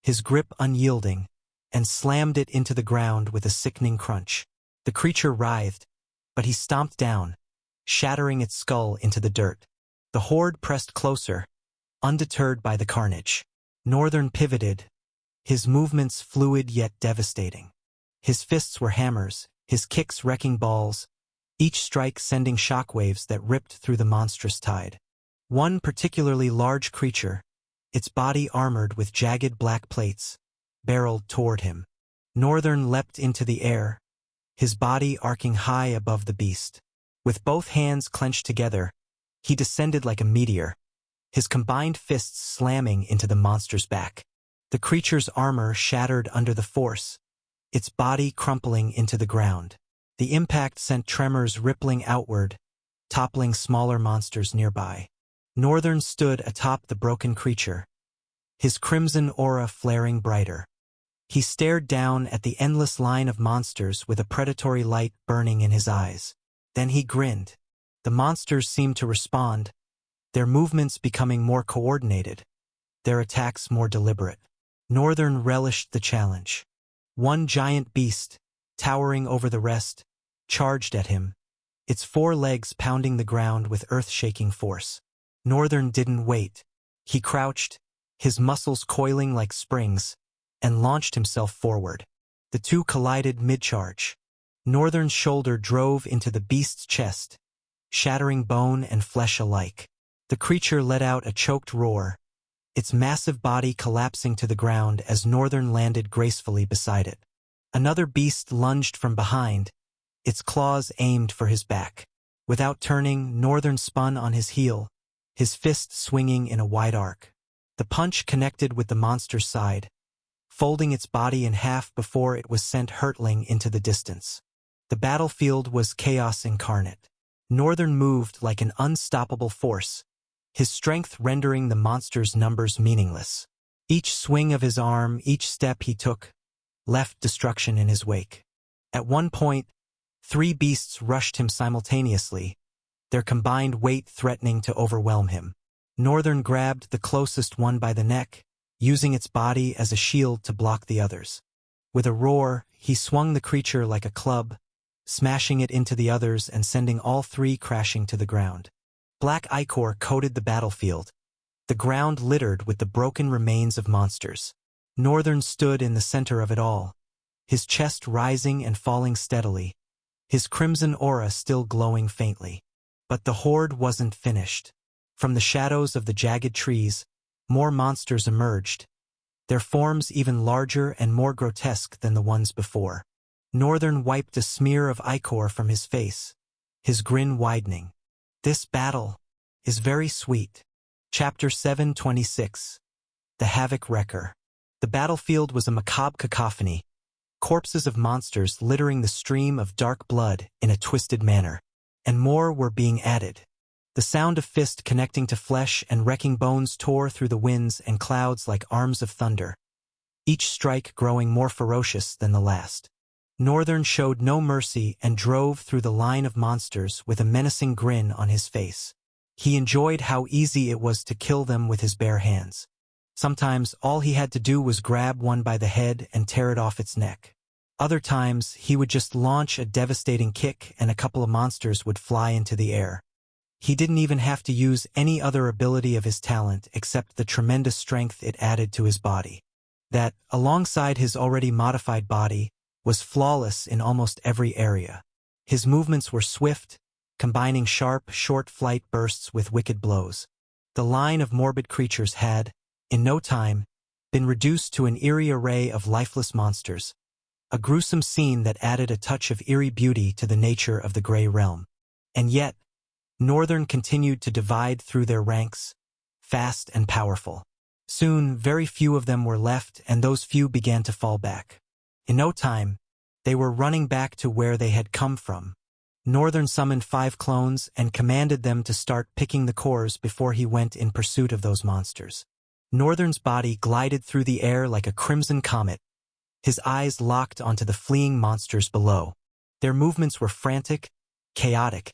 his grip unyielding, and slammed it into the ground with a sickening crunch. The creature writhed, but he stomped down, shattering its skull into the dirt. The horde pressed closer, undeterred by the carnage. Northern pivoted, his movements fluid yet devastating. His fists were hammers, his kicks wrecking balls, each strike sending shockwaves that ripped through the monstrous tide. One particularly large creature, its body armored with jagged black plates, barreled toward him. Northern leapt into the air, his body arcing high above the beast. With both hands clenched together, he descended like a meteor, his combined fists slamming into the monster's back. The creature's armor shattered under the force, its body crumpling into the ground. The impact sent tremors rippling outward, toppling smaller monsters nearby. Northern stood atop the broken creature, his crimson aura flaring brighter. He stared down at the endless line of monsters with a predatory light burning in his eyes. Then he grinned. The monsters seemed to respond, their movements becoming more coordinated, their attacks more deliberate. Northern relished the challenge. One giant beast, towering over the rest, charged at him, its 4 legs pounding the ground with earth-shaking force. Northern didn't wait. He crouched, his muscles coiling like springs, and launched himself forward. The two collided mid-charge. Northern's shoulder drove into the beast's chest, shattering bone and flesh alike. The creature let out a choked roar, its massive body collapsing to the ground as Northern landed gracefully beside it. Another beast lunged from behind, its claws aimed for his back. Without turning, Northern spun on his heel, his fist swinging in a wide arc. The punch connected with the monster's side, folding its body in half before it was sent hurtling into the distance. The battlefield was chaos incarnate. Northern moved like an unstoppable force, his strength rendering the monster's numbers meaningless. Each swing of his arm, each step he took, left destruction in his wake. At one point, 3 beasts rushed him simultaneously, their combined weight threatening to overwhelm him. Northern grabbed the closest one by the neck, using its body as a shield to block the others. With a roar, he swung the creature like a club, smashing it into the others and sending all 3 crashing to the ground. Black ichor coated the battlefield, the ground littered with the broken remains of monsters. Northern stood in the center of it all, his chest rising and falling steadily, his crimson aura still glowing faintly. But the horde wasn't finished. From the shadows of the jagged trees, more monsters emerged, their forms even larger and more grotesque than the ones before. Northern wiped a smear of ichor from his face, his grin widening. This battle is very sweet. Chapter 726. The Havoc Wrecker. The battlefield was a macabre cacophony, corpses of monsters littering the stream of dark blood in a twisted manner. And more were being added. The sound of fist connecting to flesh and wrecking bones tore through the winds and clouds like arms of thunder, each strike growing more ferocious than the last. Northern showed no mercy and drove through the line of monsters with a menacing grin on his face. He enjoyed how easy it was to kill them with his bare hands. Sometimes all he had to do was grab one by the head and tear it off its neck. Other times, he would just launch a devastating kick and a couple of monsters would fly into the air. He didn't even have to use any other ability of his talent except the tremendous strength it added to his body. That, alongside his already modified body, was flawless in almost every area. His movements were swift, combining sharp, short flight bursts with wicked blows. The line of morbid creatures had, in no time, been reduced to an eerie array of lifeless monsters, a gruesome scene that added a touch of eerie beauty to the nature of the Grey Realm. And yet, Northern continued to divide through their ranks, fast and powerful. Soon, very few of them were left, and those few began to fall back. In no time, they were running back to where they had come from. Northern summoned 5 clones and commanded them to start picking the cores before he went in pursuit of those monsters. Northern's body glided through the air like a crimson comet, his eyes locked onto the fleeing monsters below. Their movements were frantic, chaotic,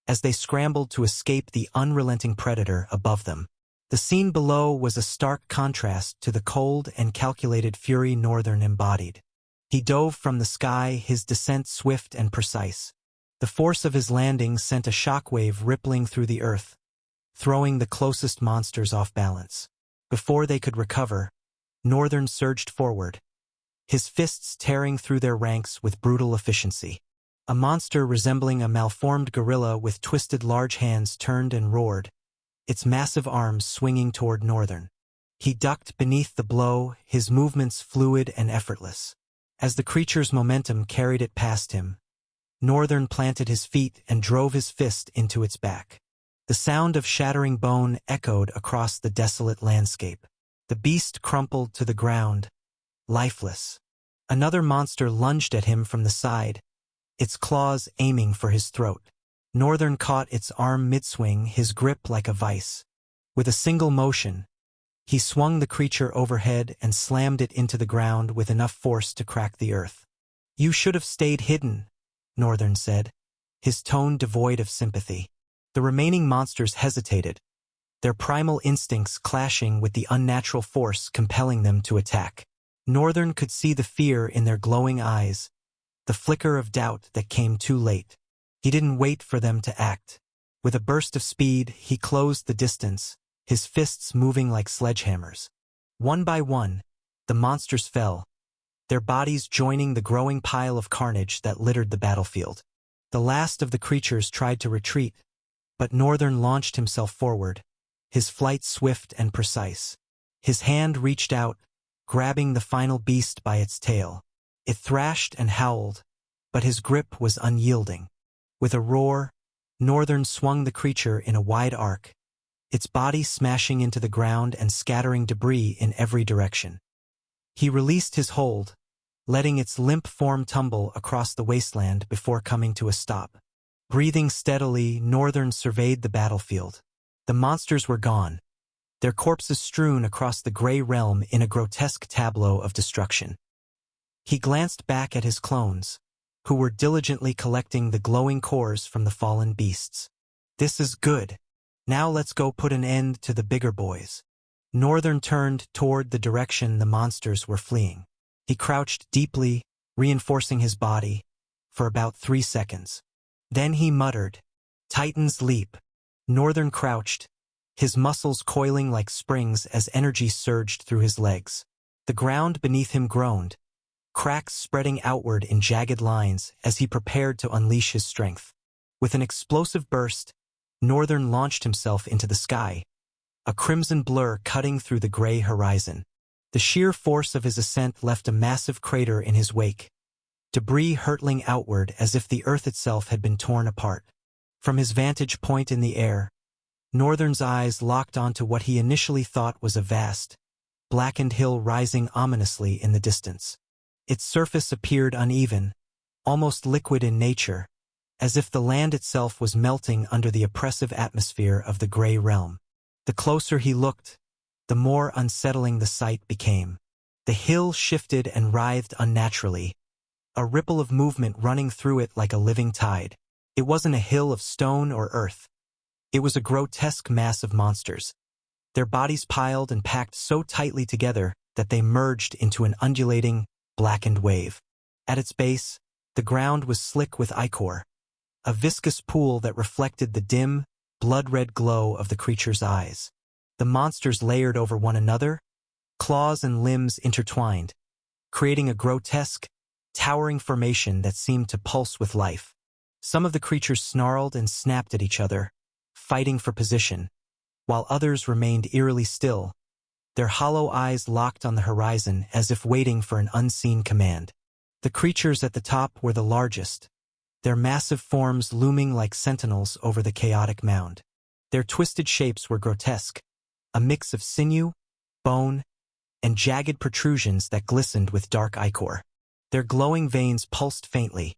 as they scrambled to escape the unrelenting predator above them. The scene below was a stark contrast to the cold and calculated fury Northern embodied. He dove from the sky, his descent swift and precise. The force of his landing sent a shockwave rippling through the earth, throwing the closest monsters off balance. Before they could recover, Northern surged forward, his fists tearing through their ranks with brutal efficiency. A monster resembling a malformed gorilla with twisted large hands turned and roared, its massive arms swinging toward Northern. He ducked beneath the blow, his movements fluid and effortless. As the creature's momentum carried it past him, Northern planted his feet and drove his fist into its back. The sound of shattering bone echoed across the desolate landscape. The beast crumpled to the ground, lifeless. Another monster lunged at him from the side, its claws aiming for his throat. Northern caught its arm mid-swing, his grip like a vice. With a single motion, he swung the creature overhead and slammed it into the ground with enough force to crack the earth. "You should have stayed hidden," Northern said, his tone devoid of sympathy. The remaining monsters hesitated, their primal instincts clashing with the unnatural force compelling them to attack. Northern could see the fear in their glowing eyes, the flicker of doubt that came too late. He didn't wait for them to act. With a burst of speed, he closed the distance, his fists moving like sledgehammers. One by one, the monsters fell, their bodies joining the growing pile of carnage that littered the battlefield. The last of the creatures tried to retreat, but Northern launched himself forward, his flight swift and precise. His hand reached out, grabbing the final beast by its tail. It thrashed and howled, but his grip was unyielding. With a roar, Northern swung the creature in a wide arc, its body smashing into the ground and scattering debris in every direction. He released his hold, letting its limp form tumble across the wasteland before coming to a stop. Breathing steadily, Northern surveyed the battlefield. The monsters were gone, their corpses strewn across the gray realm in a grotesque tableau of destruction. He glanced back at his clones, who were diligently collecting the glowing cores from the fallen beasts. "This is good. Now let's go put an end to the bigger boys." Northern turned toward the direction the monsters were fleeing. He crouched deeply, reinforcing his body, for about 3 seconds. Then he muttered, "Titan's leap." Northern crouched, his muscles coiling like springs as energy surged through his legs. The ground beneath him groaned, cracks spreading outward in jagged lines as he prepared to unleash his strength. With an explosive burst, Northern launched himself into the sky, a crimson blur cutting through the gray horizon. The sheer force of his ascent left a massive crater in his wake, debris hurtling outward as if the earth itself had been torn apart. From his vantage point in the air, Northern's eyes locked onto what he initially thought was a vast, blackened hill rising ominously in the distance. Its surface appeared uneven, almost liquid in nature, as if the land itself was melting under the oppressive atmosphere of the gray realm. The closer he looked, the more unsettling the sight became. The hill shifted and writhed unnaturally, a ripple of movement running through it like a living tide. It wasn't a hill of stone or earth. It was a grotesque mass of monsters, their bodies piled and packed so tightly together that they merged into an undulating, blackened wave. At its base, the ground was slick with ichor, a viscous pool that reflected the dim, blood-red glow of the creature's eyes. The monsters layered over one another, claws and limbs intertwined, creating a grotesque, towering formation that seemed to pulse with life. Some of the creatures snarled and snapped at each other, fighting for position, while others remained eerily still, their hollow eyes locked on the horizon as if waiting for an unseen command. The creatures at the top were the largest, their massive forms looming like sentinels over the chaotic mound. Their twisted shapes were grotesque, a mix of sinew, bone, and jagged protrusions that glistened with dark ichor. Their glowing veins pulsed faintly,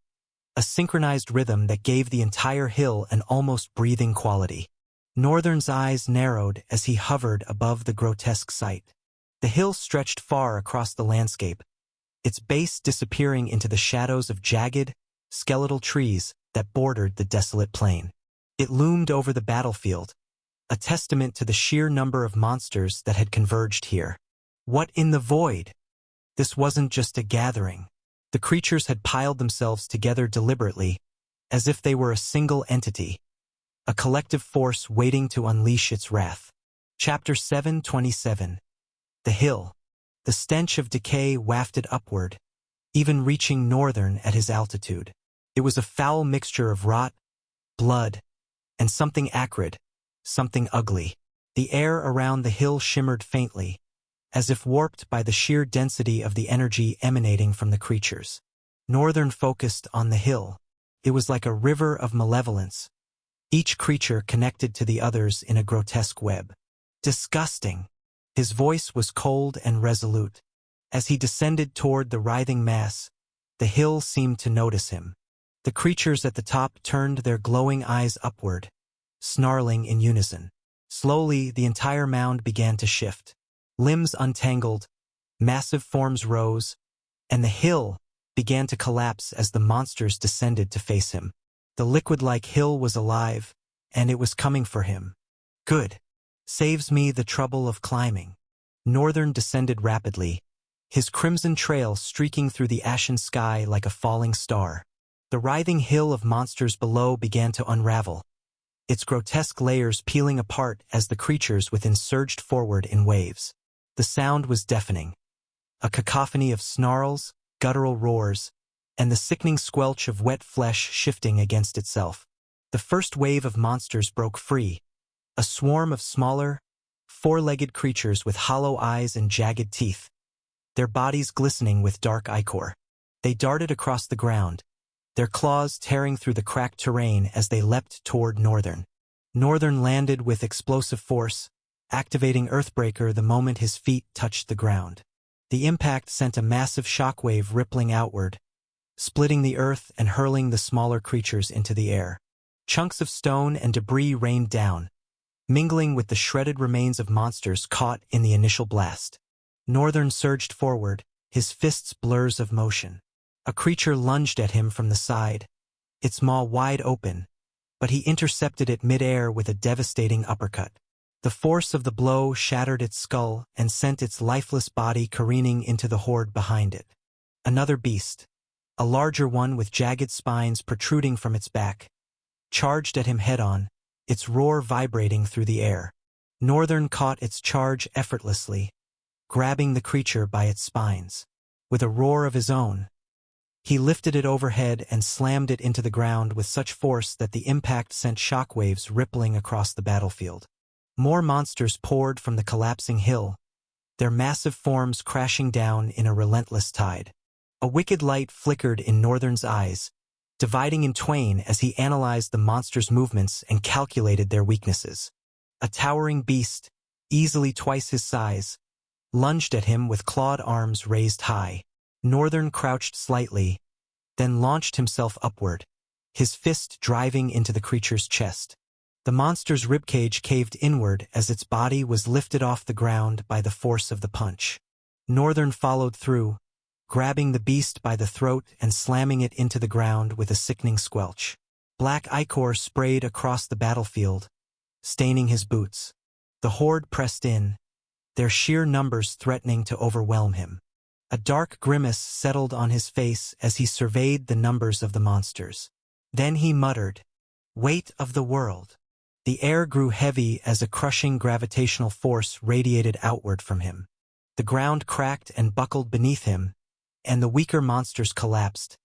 a synchronized rhythm that gave the entire hill an almost breathing quality. Northern's eyes narrowed as he hovered above the grotesque sight. The hill stretched far across the landscape, its base disappearing into the shadows of jagged, skeletal trees that bordered the desolate plain. It loomed over the battlefield, a testament to the sheer number of monsters that had converged here. What in the void? This wasn't just a gathering. The creatures had piled themselves together deliberately, as if they were a single entity, a collective force waiting to unleash its wrath. Chapter 7:27. The Hill. The stench of decay wafted upward, even reaching Northern at his altitude. It was a foul mixture of rot, blood, and something acrid, something ugly. The air around the hill shimmered faintly, as if warped by the sheer density of the energy emanating from the creatures. Northern focused on the hill. It was like a river of malevolence, each creature connected to the others in a grotesque web. Disgusting! His voice was cold and resolute. As he descended toward the writhing mass, the hill seemed to notice him. The creatures at the top turned their glowing eyes upward, snarling in unison. Slowly, the entire mound began to shift. Limbs untangled, massive forms rose, and the hill began to collapse as the monsters descended to face him. The liquid-like hill was alive, and it was coming for him. Good. Saves me the trouble of climbing. Northern descended rapidly, his crimson trail streaking through the ashen sky like a falling star. The writhing hill of monsters below began to unravel, its grotesque layers peeling apart as the creatures within surged forward in waves. The sound was deafening, a cacophony of snarls, guttural roars, and the sickening squelch of wet flesh shifting against itself. The first wave of monsters broke free, a swarm of smaller, four-legged creatures with hollow eyes and jagged teeth, their bodies glistening with dark ichor. They darted across the ground, their claws tearing through the cracked terrain as they leapt toward Northern. Northern landed with explosive force, activating Earthbreaker the moment his feet touched the ground. The impact sent a massive shockwave rippling outward, splitting the earth and hurling the smaller creatures into the air. Chunks of stone and debris rained down, mingling with the shredded remains of monsters caught in the initial blast. Northern surged forward, his fists blurs of motion. A creature lunged at him from the side, its maw wide open, but he intercepted it mid-air with a devastating uppercut. The force of the blow shattered its skull and sent its lifeless body careening into the horde behind it. Another beast, a larger one with jagged spines protruding from its back, charged at him head-on, its roar vibrating through the air. Northern caught its charge effortlessly, grabbing the creature by its spines. With a roar of his own, he lifted it overhead and slammed it into the ground with such force that the impact sent shockwaves rippling across the battlefield. More monsters poured from the collapsing hill, their massive forms crashing down in a relentless tide. A wicked light flickered in Northern's eyes, dividing in twain as he analyzed the monsters' movements and calculated their weaknesses. A towering beast, easily twice his size, lunged at him with clawed arms raised high. Northern crouched slightly, then launched himself upward, his fist driving into the creature's chest. The monster's ribcage caved inward as its body was lifted off the ground by the force of the punch. Northern followed through, grabbing the beast by the throat and slamming it into the ground with a sickening squelch. Black ichor sprayed across the battlefield, staining his boots. The horde pressed in, their sheer numbers threatening to overwhelm him. A dark grimace settled on his face as he surveyed the numbers of the monsters. Then he muttered, "Weight of the world." The air grew heavy as a crushing gravitational force radiated outward from him. The ground cracked and buckled beneath him, and the weaker monsters collapsed,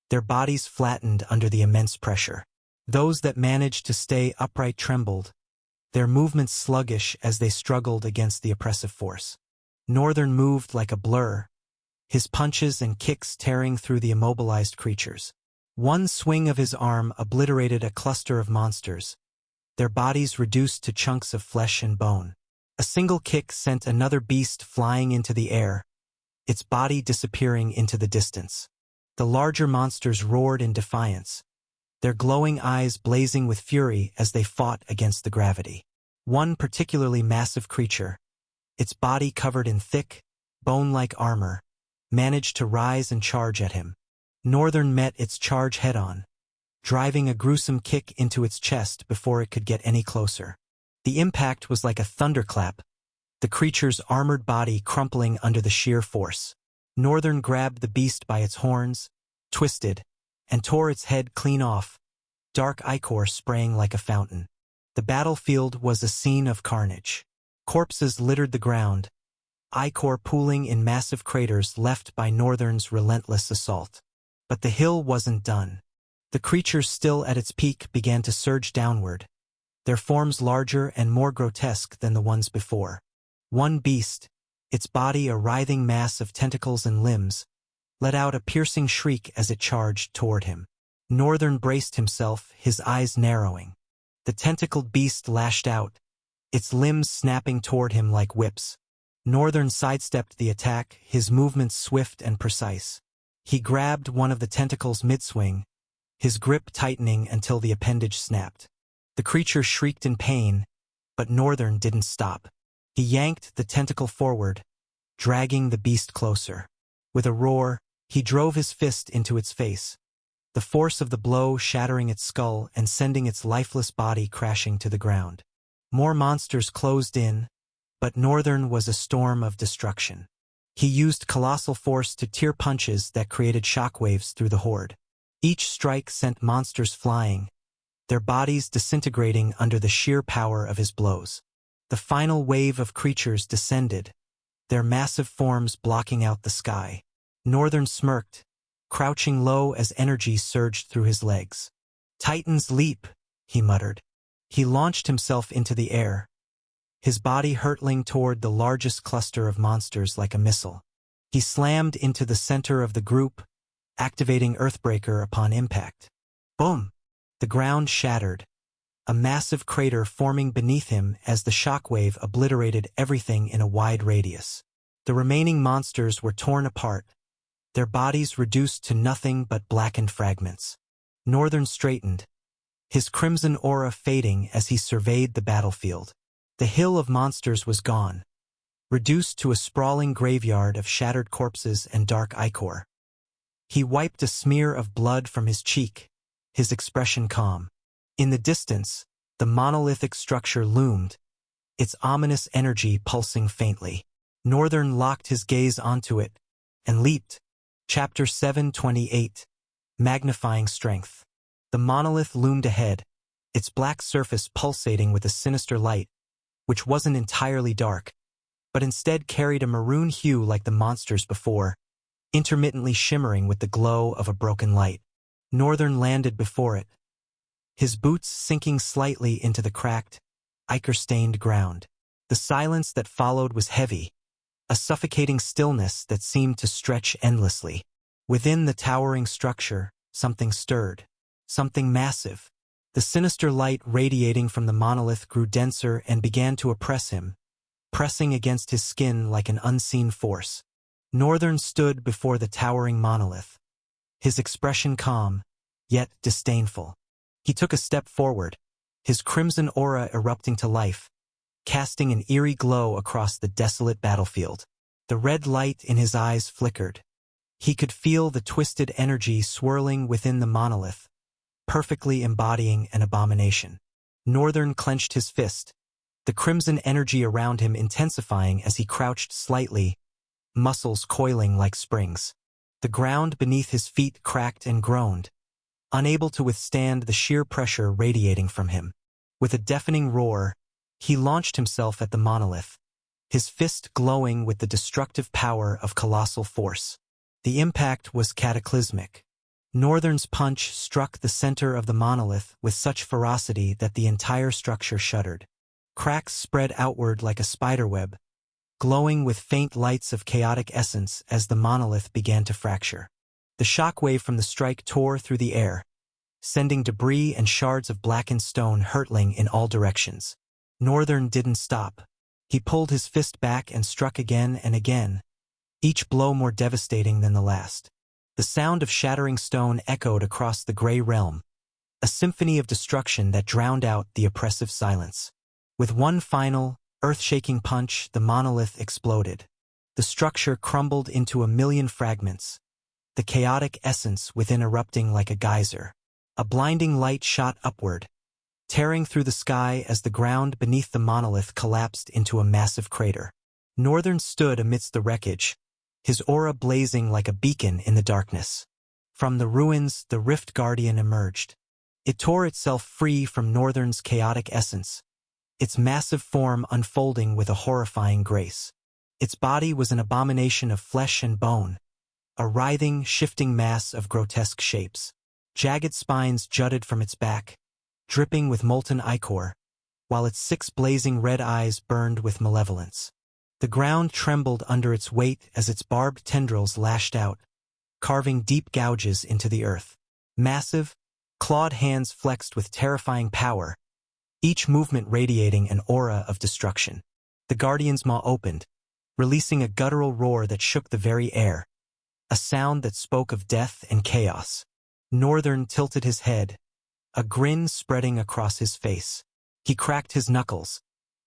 their bodies flattened under the immense pressure. Those that managed to stay upright trembled, their movements sluggish as they struggled against the oppressive force. Northern moved like a blur, his punches and kicks tearing through the immobilized creatures. One swing of his arm obliterated a cluster of monsters, their bodies reduced to chunks of flesh and bone. A single kick sent another beast flying into the air, its body disappearing into the distance. The larger monsters roared in defiance, their glowing eyes blazing with fury as they fought against the gravity. One particularly massive creature, its body covered in thick, bone-like armor, managed to rise and charge at him. Northern met its charge head-on, driving a gruesome kick into its chest before it could get any closer. The impact was like a thunderclap, the creature's armored body crumpling under the sheer force. Northern grabbed the beast by its horns, twisted, and tore its head clean off, dark ichor spraying like a fountain. The battlefield was a scene of carnage. Corpses littered the ground, ichor pooling in massive craters left by Northern's relentless assault. But the hill wasn't done. The creatures still at its peak began to surge downward, their forms larger and more grotesque than the ones before. One beast, its body a writhing mass of tentacles and limbs, let out a piercing shriek as it charged toward him. Northern braced himself, his eyes narrowing. The tentacled beast lashed out, its limbs snapping toward him like whips. Northern sidestepped the attack, his movements swift and precise. He grabbed one of the tentacles mid-swing, his grip tightening until the appendage snapped. The creature shrieked in pain, but Northern didn't stop. He yanked the tentacle forward, dragging the beast closer. With a roar, he drove his fist into its face, the force of the blow shattering its skull and sending its lifeless body crashing to the ground. More monsters closed in, but Northern was a storm of destruction. He used colossal force to tear punches that created shockwaves through the horde. Each strike sent monsters flying, their bodies disintegrating under the sheer power of his blows. The final wave of creatures descended, their massive forms blocking out the sky. Northern smirked, crouching low as energy surged through his legs. "Titan's leap," he muttered. He launched himself into the air, his body hurtling toward the largest cluster of monsters like a missile. He slammed into the center of the group, activating Earthbreaker upon impact. Boom! The ground shattered, a massive crater forming beneath him as the shockwave obliterated everything in a wide radius. The remaining monsters were torn apart, their bodies reduced to nothing but blackened fragments. Northern straightened, his crimson aura fading as he surveyed the battlefield. The hill of monsters was gone, reduced to a sprawling graveyard of shattered corpses and dark ichor. He wiped a smear of blood from his cheek, his expression calm. In the distance, the monolithic structure loomed, its ominous energy pulsing faintly. Northern locked his gaze onto it and leaped. Chapter 728. Magnifying Strength. The monolith loomed ahead, its black surface pulsating with a sinister light, which wasn't entirely dark, but instead carried a maroon hue like the monsters before, intermittently shimmering with the glow of a broken light. Northern landed before it, his boots sinking slightly into the cracked, ichor-stained ground. The silence that followed was heavy, a suffocating stillness that seemed to stretch endlessly. Within the towering structure, something stirred, something massive. The sinister light radiating from the monolith grew denser and began to oppress him, pressing against his skin like an unseen force. Northern stood before the towering monolith, his expression calm, yet disdainful. He took a step forward, his crimson aura erupting to life, casting an eerie glow across the desolate battlefield. The red light in his eyes flickered. He could feel the twisted energy swirling within the monolith, perfectly embodying an abomination. Northern clenched his fist, the crimson energy around him intensifying as he crouched slightly, muscles coiling like springs. The ground beneath his feet cracked and groaned, unable to withstand the sheer pressure radiating from him. With a deafening roar, he launched himself at the monolith, his fist glowing with the destructive power of colossal force. The impact was cataclysmic. Northern's punch struck the center of the monolith with such ferocity that the entire structure shuddered. Cracks spread outward like a spiderweb, glowing with faint lights of chaotic essence as the monolith began to fracture. The shockwave from the strike tore through the air, sending debris and shards of blackened stone hurtling in all directions. Northern didn't stop. He pulled his fist back and struck again and again, each blow more devastating than the last. The sound of shattering stone echoed across the gray realm, a symphony of destruction that drowned out the oppressive silence. With one final, earth-shaking punch, the monolith exploded. The structure crumbled into a million fragments, the chaotic essence within erupting like a geyser. A blinding light shot upward, tearing through the sky as the ground beneath the monolith collapsed into a massive crater. Northern stood amidst the wreckage, his aura blazing like a beacon in the darkness. From the ruins, the Rift Guardian emerged. It tore itself free from Northern's chaotic essence, its massive form unfolding with a horrifying grace. Its body was an abomination of flesh and bone, a writhing, shifting mass of grotesque shapes. Jagged spines jutted from its back, dripping with molten ichor, while its 6 blazing red eyes burned with malevolence. The ground trembled under its weight as its barbed tendrils lashed out, carving deep gouges into the earth. Massive, clawed hands flexed with terrifying power, each movement radiating an aura of destruction. The Guardian's maw opened, releasing a guttural roar that shook the very air, a sound that spoke of death and chaos. Northern tilted his head, a grin spreading across his face. He cracked his knuckles,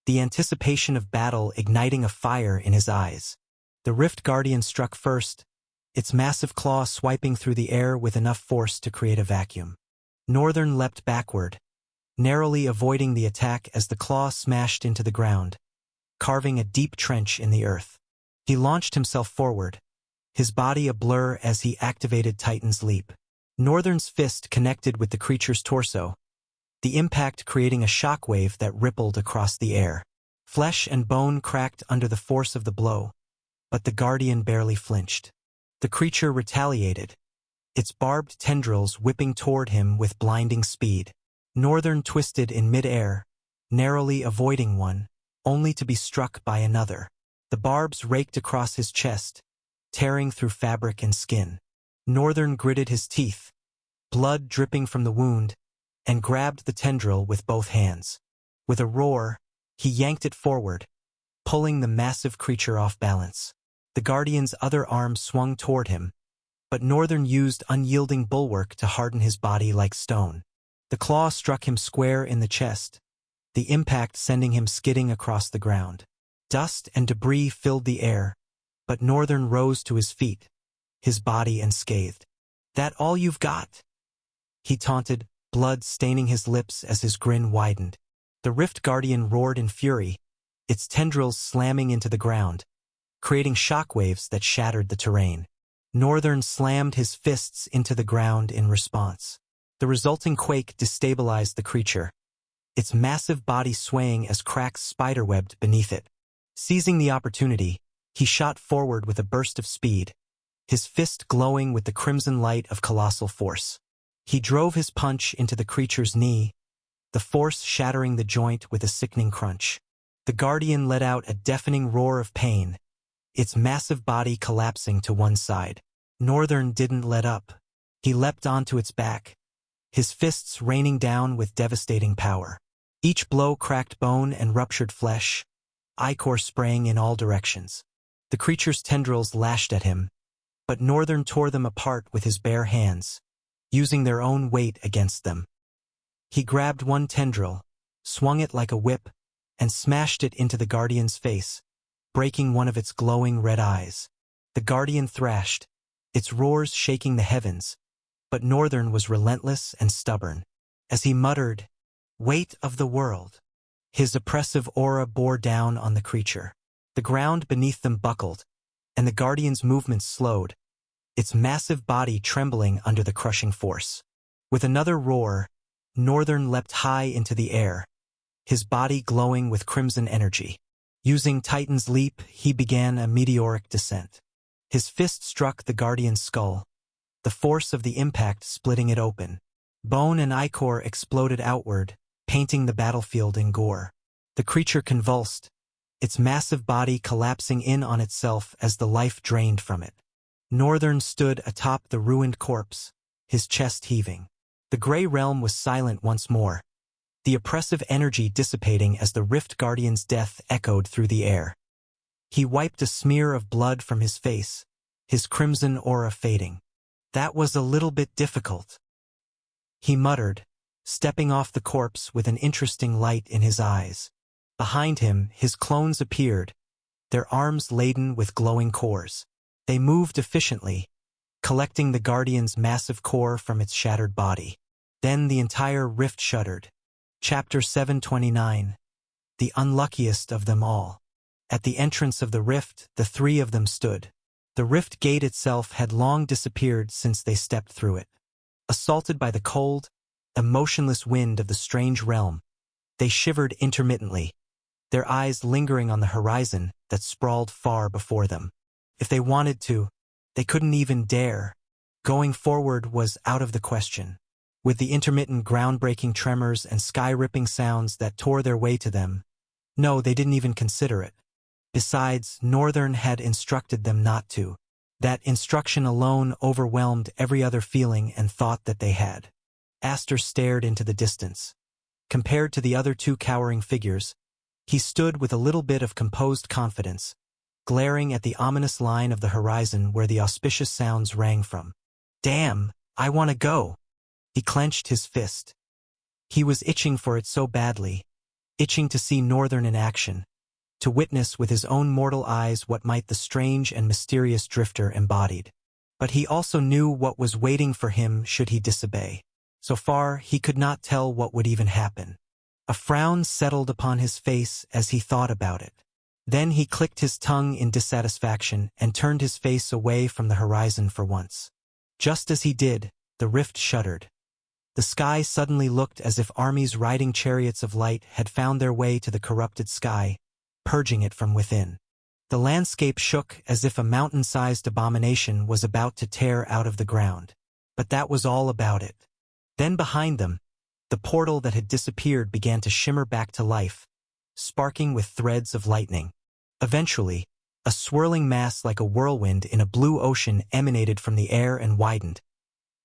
the anticipation of battle igniting a fire in his eyes. The Rift Guardian struck first, its massive claw swiping through the air with enough force to create a vacuum. Northern leapt backward, narrowly avoiding the attack as the claw smashed into the ground, carving a deep trench in the earth. He launched himself forward, his body a blur as he activated Titan's Leap. Northern's fist connected with the creature's torso, the impact creating a shockwave that rippled across the air. Flesh and bone cracked under the force of the blow, but the Guardian barely flinched. The creature retaliated, its barbed tendrils whipping toward him with blinding speed. Northern twisted in mid-air, narrowly avoiding one, only to be struck by another. The barbs raked across his chest, tearing through fabric and skin. Northern gritted his teeth, blood dripping from the wound, and grabbed the tendril with both hands. With a roar, he yanked it forward, pulling the massive creature off balance. The Guardian's other arm swung toward him, but Northern used unyielding bulwark to harden his body like stone. The claw struck him square in the chest, the impact sending him skidding across the ground. Dust and debris filled the air, but Northern rose to his feet, his body unscathed. "That all you've got?" he taunted, blood staining his lips as his grin widened. The Rift Guardian roared in fury, its tendrils slamming into the ground, creating shockwaves that shattered the terrain. Northern slammed his fists into the ground in response. The resulting quake destabilized the creature, its massive body swaying as cracks spiderwebbed beneath it. Seizing the opportunity, he shot forward with a burst of speed, his fist glowing with the crimson light of colossal force. He drove his punch into the creature's knee, the force shattering the joint with a sickening crunch. The Guardian let out a deafening roar of pain, its massive body collapsing to one side. Northern didn't let up. He leapt onto its back, his fists raining down with devastating power. Each blow cracked bone and ruptured flesh, ichor spraying in all directions. The creature's tendrils lashed at him, but Northern tore them apart with his bare hands, using their own weight against them. He grabbed one tendril, swung it like a whip, and smashed it into the Guardian's face, breaking one of its glowing red eyes. The Guardian thrashed, its roars shaking the heavens, but Northern was relentless and stubborn. As he muttered, "Weight of the world," his oppressive aura bore down on the creature. The ground beneath them buckled, and the Guardian's movements slowed, its massive body trembling under the crushing force. With another roar, Northern leapt high into the air, his body glowing with crimson energy. Using Titan's Leap, he began a meteoric descent. His fist struck the Guardian's skull, the force of the impact splitting it open. Bone and ichor exploded outward, painting the battlefield in gore. The creature convulsed, its massive body collapsing in on itself as the life drained from it. Northern stood atop the ruined corpse, his chest heaving. The gray realm was silent once more, the oppressive energy dissipating as the Rift Guardian's death echoed through the air. He wiped a smear of blood from his face, his crimson aura fading. That was a little bit difficult, he muttered, stepping off the corpse with an interesting light in his eyes. Behind him, his clones appeared, their arms laden with glowing cores. They moved efficiently, collecting the Guardian's massive core from its shattered body. Then the entire rift shuddered. Chapter 729. The unluckiest of them all. At the entrance of the rift, the three of them stood. The rift gate itself had long disappeared since they stepped through it. Assaulted by the cold, emotionless wind of the strange realm, they shivered intermittently, their eyes lingering on the horizon that sprawled far before them. If they wanted to, they couldn't even dare. Going forward was out of the question. With the intermittent ground-breaking tremors and sky-ripping sounds that tore their way to them, no, they didn't even consider it. Besides, Northern had instructed them not to. That instruction alone overwhelmed every other feeling and thought that they had. Aster stared into the distance. Compared to the other two cowering figures, he stood with a little bit of composed confidence, glaring at the ominous line of the horizon where the auspicious sounds rang from. Damn, I want to go. He clenched his fist. He was itching for it so badly, itching to see Northern in action, to witness with his own mortal eyes what might the strange and mysterious drifter embodied. But he also knew what was waiting for him should he disobey. So far, he could not tell what would even happen. A frown settled upon his face as he thought about it. Then he clicked his tongue in dissatisfaction and turned his face away from the horizon for once. Just as he did, the rift shuddered. The sky suddenly looked as if armies riding chariots of light had found their way to the corrupted sky, purging it from within. The landscape shook as if a mountain-sized abomination was about to tear out of the ground. But that was all about it. Then behind them, the portal that had disappeared began to shimmer back to life, sparking with threads of lightning. Eventually, a swirling mass like a whirlwind in a blue ocean emanated from the air and widened,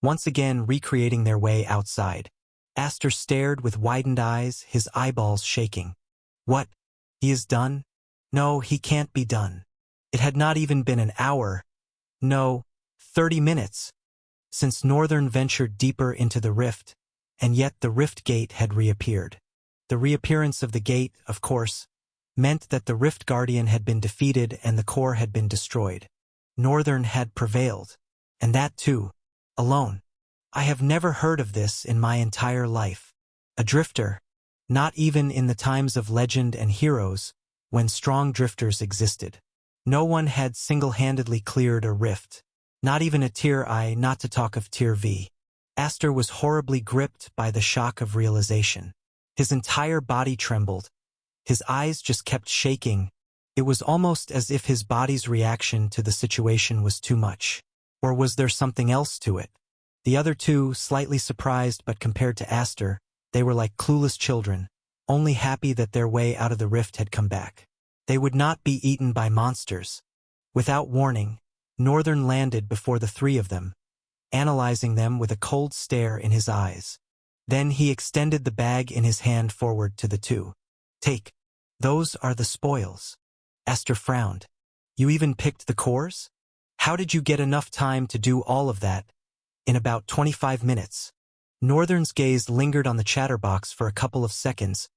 once again recreating their way outside. Aster stared with widened eyes, his eyeballs shaking. What? He is done? No, he can't be done. It had not even been an hour. No, 30 minutes. Since Northern ventured deeper into the rift, and yet the rift gate had reappeared. The reappearance of the gate, of course, meant that the Rift Guardian had been defeated and the core had been destroyed. Northern had prevailed, and that too, alone. I have never heard of this in my entire life. A drifter, not even in the times of legend and heroes, when strong drifters existed. No one had single-handedly cleared a rift, not even a Tier I, not to talk of Tier V. Aster was horribly gripped by the shock of realization. His entire body trembled. His eyes just kept shaking. It was almost as if his body's reaction to the situation was too much. Or was there something else to it? The other two, slightly surprised but compared to Aster, they were like clueless children, only happy that their way out of the rift had come back. They would not be eaten by monsters. Without warning, Northern landed before the three of them, analyzing them with a cold stare in his eyes. Then he extended the bag in his hand forward to the two. Take. Those are the spoils. Aster frowned. You even picked the cores? How did you get enough time to do all of that in about 25 minutes? Northern's gaze lingered on the chatterbox for a couple of seconds,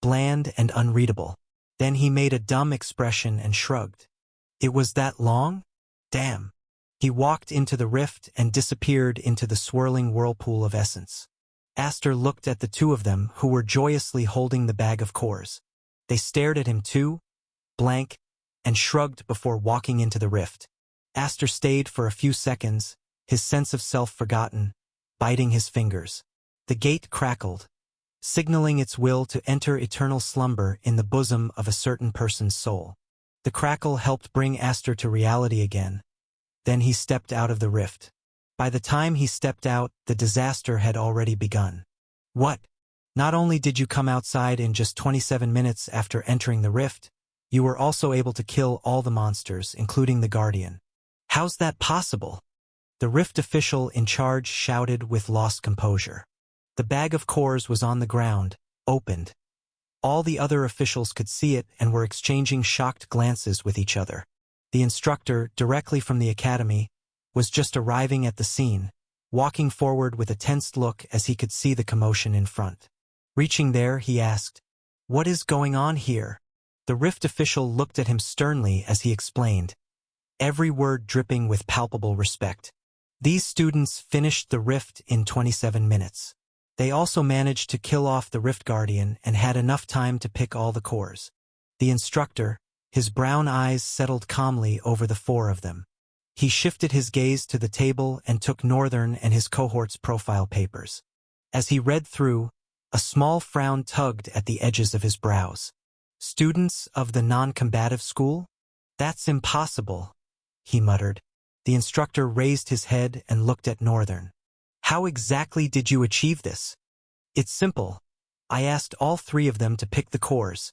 bland and unreadable. Then he made a dumb expression and shrugged. It was that long? Damn. He walked into the rift and disappeared into the swirling whirlpool of essence. Aster looked at the two of them who were joyously holding the bag of cores. They stared at him too, blank, and shrugged before walking into the rift. Aster stayed for a few seconds, his sense of self forgotten, biting his fingers. The gate crackled, signaling its will to enter eternal slumber in the bosom of a certain person's soul. The crackle helped bring Aster to reality again. Then he stepped out of the rift. By the time he stepped out, the disaster had already begun. What? Not only did you come outside in just 27 minutes after entering the rift, you were also able to kill all the monsters, including the Guardian. How's that possible? The Rift official in charge shouted with lost composure. The bag of cores was on the ground, opened. All the other officials could see it and were exchanging shocked glances with each other. The instructor, directly from the academy, was just arriving at the scene, walking forward with a tensed look as he could see the commotion in front. Reaching there, he asked, "What is going on here?" The Rift official looked at him sternly as he explained, every word dripping with palpable respect. These students finished the Rift in 27 minutes. They also managed to kill off the Rift Guardian and had enough time to pick all the cores. The instructor, his brown eyes settled calmly over the four of them. He shifted his gaze to the table and took Northern and his cohort's profile papers. As he read through, a small frown tugged at the edges of his brows. Students of the non-combative school? That's impossible, he muttered. The instructor raised his head and looked at Northern. How exactly did you achieve this? It's simple. I asked all three of them to pick the cores,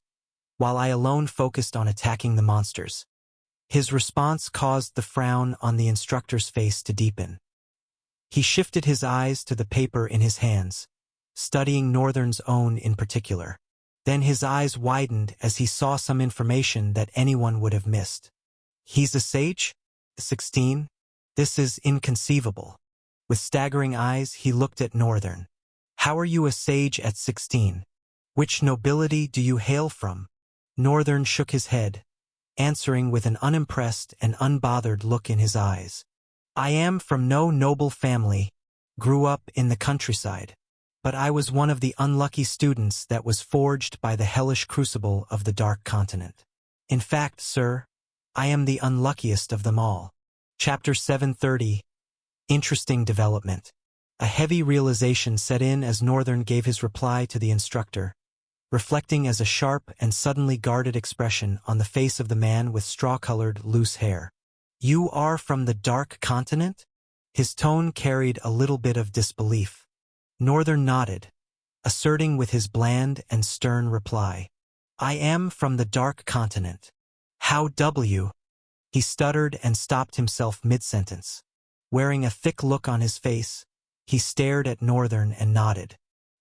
while I alone focused on attacking the monsters. His response caused the frown on the instructor's face to deepen. He shifted his eyes to the paper in his hands, studying Northern's own in particular. Then his eyes widened as he saw some information that anyone would have missed. He's a sage? 16? This is inconceivable. With staggering eyes, he looked at Northern. How are you a sage at 16? Which nobility do you hail from? Northern shook his head, answering with an unimpressed and unbothered look in his eyes. I am from no noble family, grew up in the countryside, but I was one of the unlucky students that was forged by the hellish crucible of the Dark Continent. In fact, sir, I am the unluckiest of them all. Chapter 730. Interesting development. A heavy realization set in as Northern gave his reply to the instructor, reflecting as a sharp and suddenly guarded expression on the face of the man with straw-colored, loose hair. You are from the Dark Continent? His tone carried a little bit of disbelief. Northern nodded, asserting with his bland and stern reply, I am from the Dark Continent. How W? He stuttered and stopped himself mid-sentence. Wearing a thick look on his face, he stared at Northern and nodded.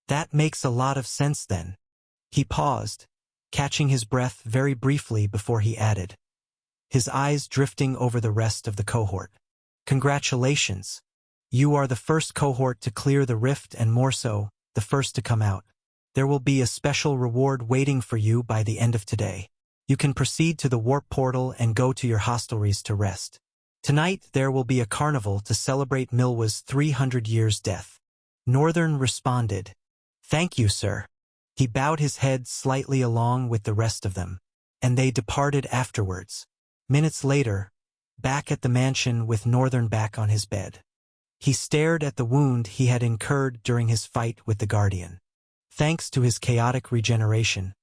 That makes a lot of sense then. He paused, catching his breath very briefly before he added, his eyes drifting over the rest of the cohort. Congratulations. You are the first cohort to clear the rift and more so, the first to come out. There will be a special reward waiting for you by the end of today. You can proceed to the warp portal and go to your hostelries to rest. Tonight there will be a carnival to celebrate Milwa's 300 years' death. Northern responded, Thank you, sir. He bowed his head slightly along with the rest of them, and they departed afterwards. Minutes later, back at the mansion with Northern back on his bed. He stared at the wound he had incurred during his fight with the Guardian. Thanks to his chaotic regeneration,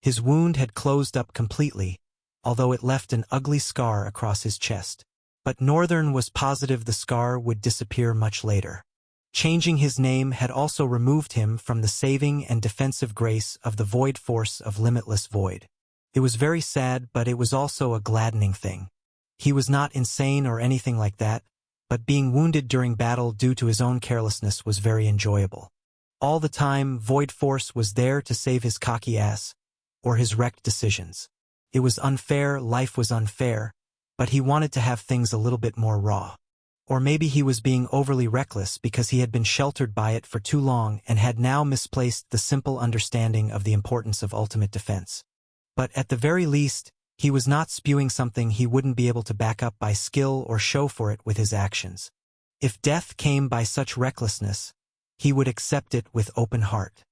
his wound had closed up completely, although it left an ugly scar across his chest. But Northern was positive the scar would disappear much later. Changing his name had also removed him from the saving and defensive grace of the void force of Limitless Void. It was very sad, but it was also a gladdening thing. He was not insane or anything like that, but being wounded during battle due to his own carelessness was very enjoyable. All the time, Void Force was there to save his cocky ass, or his wrecked decisions. It was unfair, life was unfair, but he wanted to have things a little bit more raw. Or maybe he was being overly reckless because he had been sheltered by it for too long and had now misplaced the simple understanding of the importance of ultimate defense. But at the very least, he was not spewing something he wouldn't be able to back up by skill or show for it with his actions. If death came by such recklessness, he would accept it with open heart.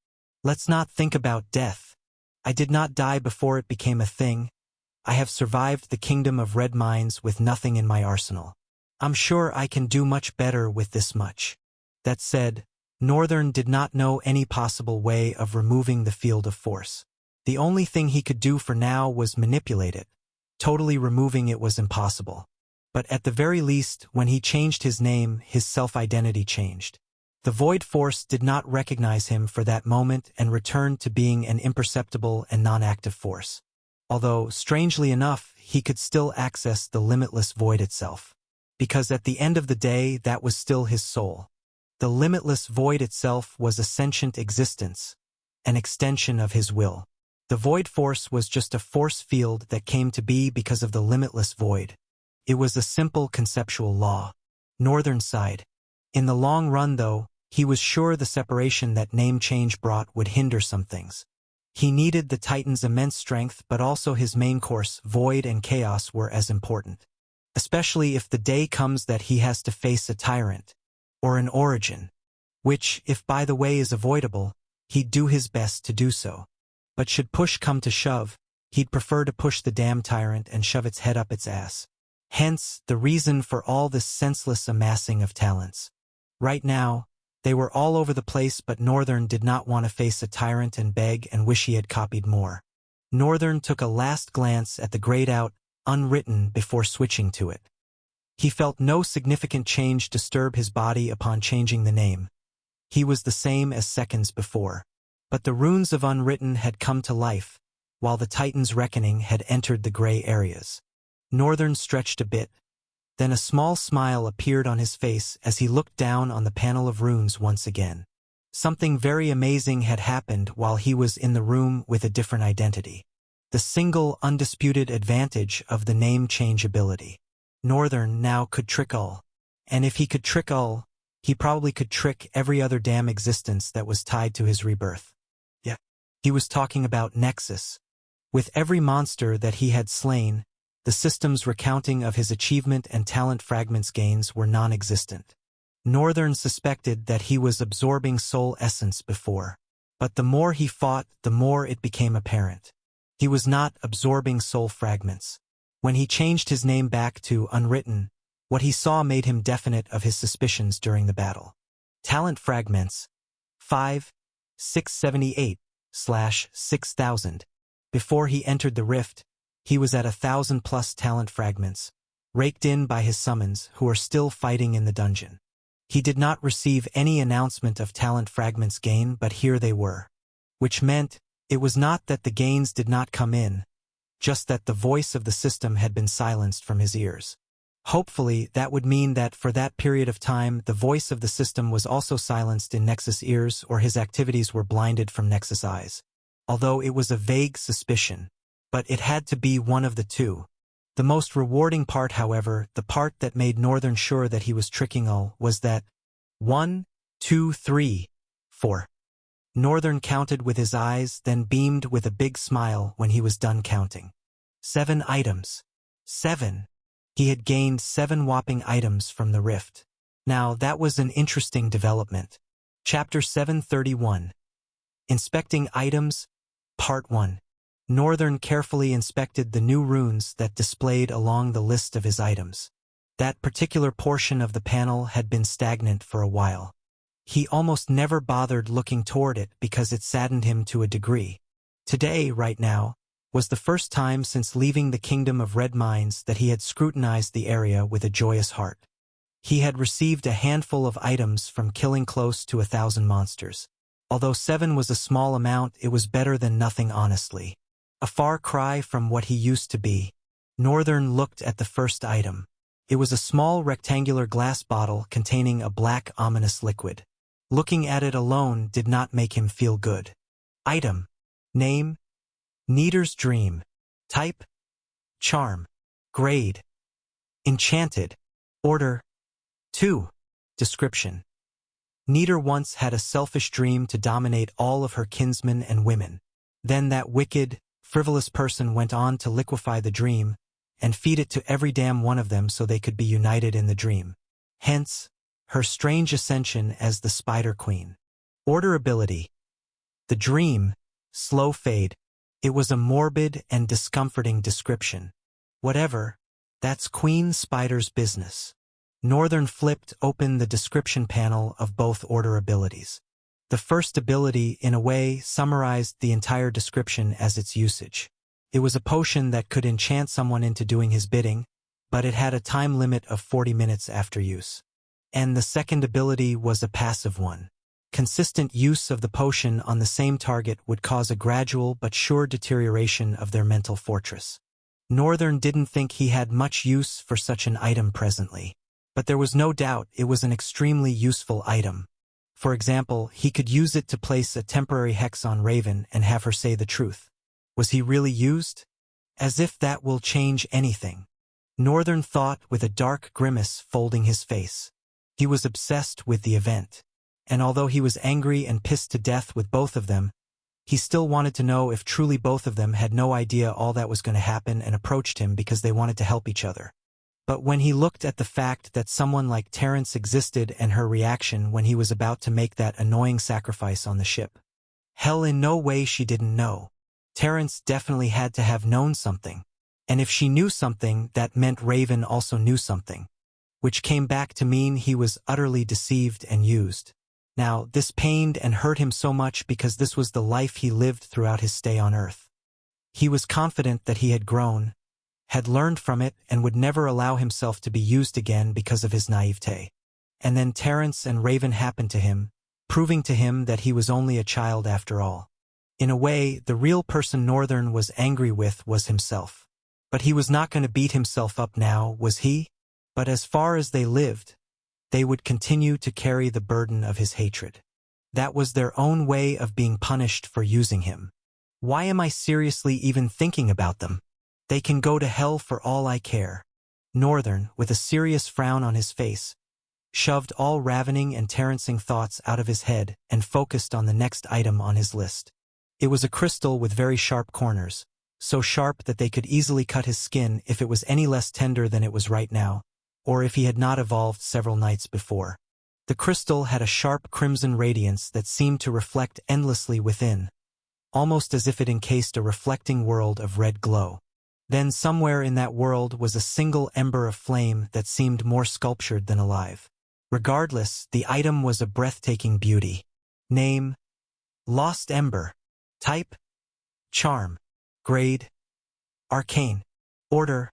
Let's not think about death. I did not die before it became a thing. I have survived the kingdom of red mines with nothing in my arsenal. I'm sure I can do much better with this much. That said, Northern did not know any possible way of removing the field of force. The only thing he could do for now was manipulate it. Totally removing it was impossible. But at the very least, when he changed his name, his self-identity changed. The Void Force did not recognize him for that moment and returned to being an imperceptible and non-active force. Although, strangely enough, he could still access the limitless void itself. because at the end of the day that was still his soul. The limitless void itself was a sentient existence, an extension of his will. The void force was just a force field that came to be because of the limitless void. It was a simple conceptual law. Northern sighed. In the long run, though, he was sure the separation that name change brought would hinder some things. He needed the Titan's immense strength, but also his main course, void and chaos, were as important. Especially if the day comes that he has to face a tyrant, or an origin, which, if by the way is avoidable, he'd do his best to do so. But should push come to shove, he'd prefer to push the damn tyrant and shove its head up its ass. Hence, the reason for all this senseless amassing of talents. Right now, they were all over the place, but Northern did not want to face a tyrant and beg and wish he had copied more. Northern took a last glance at the grayed out, unwritten before switching to it. He felt no significant change disturb his body upon changing the name. He was the same as seconds before. But the runes of unwritten had come to life, while the Titan's reckoning had entered the gray areas. Northern stretched a bit. Then a small smile appeared on his face as he looked down on the panel of runes once again. Something very amazing had happened while he was in the room with a different identity. The single undisputed advantage of the name change ability. Northern now could trick all. And if he could trick all, he probably could trick every other damn existence that was tied to his rebirth. Yeah. He was talking about Nexus. With every monster that he had slain, the system's recounting of his achievement and talent fragments gains were non-existent. Northern suspected that he was absorbing soul essence before, but the more he fought, the more it became apparent. He was not absorbing soul fragments. When he changed his name back to Unwritten, what he saw made him definite of his suspicions during the battle. Talent fragments 5,678/6,000. Before he entered the rift, he was at 1,000+ talent fragments, raked in by his summons, who are still fighting in the dungeon. He did not receive any announcement of talent fragments gain, but here they were. Which meant, it was not that the gains did not come in, just that the voice of the system had been silenced from his ears. Hopefully, that would mean that for that period of time, the voice of the system was also silenced in Nexus ears, or his activities were blinded from Nexus eyes. Although it was a vague suspicion, but it had to be one of the two. The most rewarding part, however, the part that made Northern sure that he was tricking all, was that 1, 2, 3, 4. Northern counted with his eyes, then beamed with a big smile when he was done counting. 7 items. 7. He had gained 7 whopping items from the rift. Now that was an interesting development. Chapter 731. Inspecting Items, Part 1. Northern carefully inspected the new runes that displayed along the list of his items. That particular portion of the panel had been stagnant for a while. He almost never bothered looking toward it because it saddened him to a degree. Today, right now, was the first time since leaving the Kingdom of Red Mines that he had scrutinized the area with a joyous heart. He had received a handful of items from killing close to 1,000 monsters. Although 7 was a small amount, it was better than nothing, honestly. A far cry from what he used to be. Northern looked at the first item. It was a small rectangular glass bottle containing a black ominous liquid. Looking at it alone did not make him feel good. Item. Name. Nidor's Dream. Type. Charm. Grade. Enchanted. Order. 2. Description. Nidor once had a selfish dream to dominate all of her kinsmen and women. Then that wicked, frivolous person went on to liquefy the dream and feed it to every damn one of them so they could be united in the dream. Hence, her strange ascension as the Spider Queen. Order ability. The dream, slow fade. It was a morbid and discomforting description. Whatever, that's Queen Spider's business. Northern flipped open the description panel of both order abilities. The first ability, in a way, summarized the entire description as its usage. It was a potion that could enchant someone into doing his bidding, but it had a time limit of 40 minutes after use. And the second ability was a passive one. Consistent use of the potion on the same target would cause a gradual but sure deterioration of their mental fortress. Northern didn't think he had much use for such an item presently. But there was no doubt it was an extremely useful item. For example, he could use it to place a temporary hex on Raven and have her say the truth. Was he really used? As if that will change anything. Northern thought with a dark grimace folding his face. He was obsessed with the event. And although he was angry and pissed to death with both of them, he still wanted to know if truly both of them had no idea all that was going to happen and approached him because they wanted to help each other. But when he looked at the fact that someone like Terrence existed and her reaction when he was about to make that annoying sacrifice on the ship. Hell, in no way she didn't know. Terrence definitely had to have known something. And if she knew something, that meant Raven also knew something. Which came back to mean he was utterly deceived and used. Now, this pained and hurt him so much because this was the life he lived throughout his stay on Earth. He was confident that he had grown, had learned from it, and would never allow himself to be used again because of his naivete. And then Terrence and Raven happened to him, proving to him that he was only a child after all. In a way, the real person Northern was angry with was himself. But he was not going to beat himself up now, was he? But as far as they lived, they would continue to carry the burden of his hatred. That was their own way of being punished for using him. Why am I seriously even thinking about them? They can go to hell for all I care. Northern, with a serious frown on his face, shoved all ravening and Terrencing thoughts out of his head and focused on the next item on his list. It was a crystal with very sharp corners, so sharp that they could easily cut his skin if it was any less tender than it was right now, or if he had not evolved several nights before. The crystal had a sharp crimson radiance that seemed to reflect endlessly within, almost as if it encased a reflecting world of red glow. Then somewhere in that world was a single ember of flame that seemed more sculptured than alive. Regardless, the item was a breathtaking beauty. Name: Lost Ember. Type: Charm. Grade: Arcane. Order: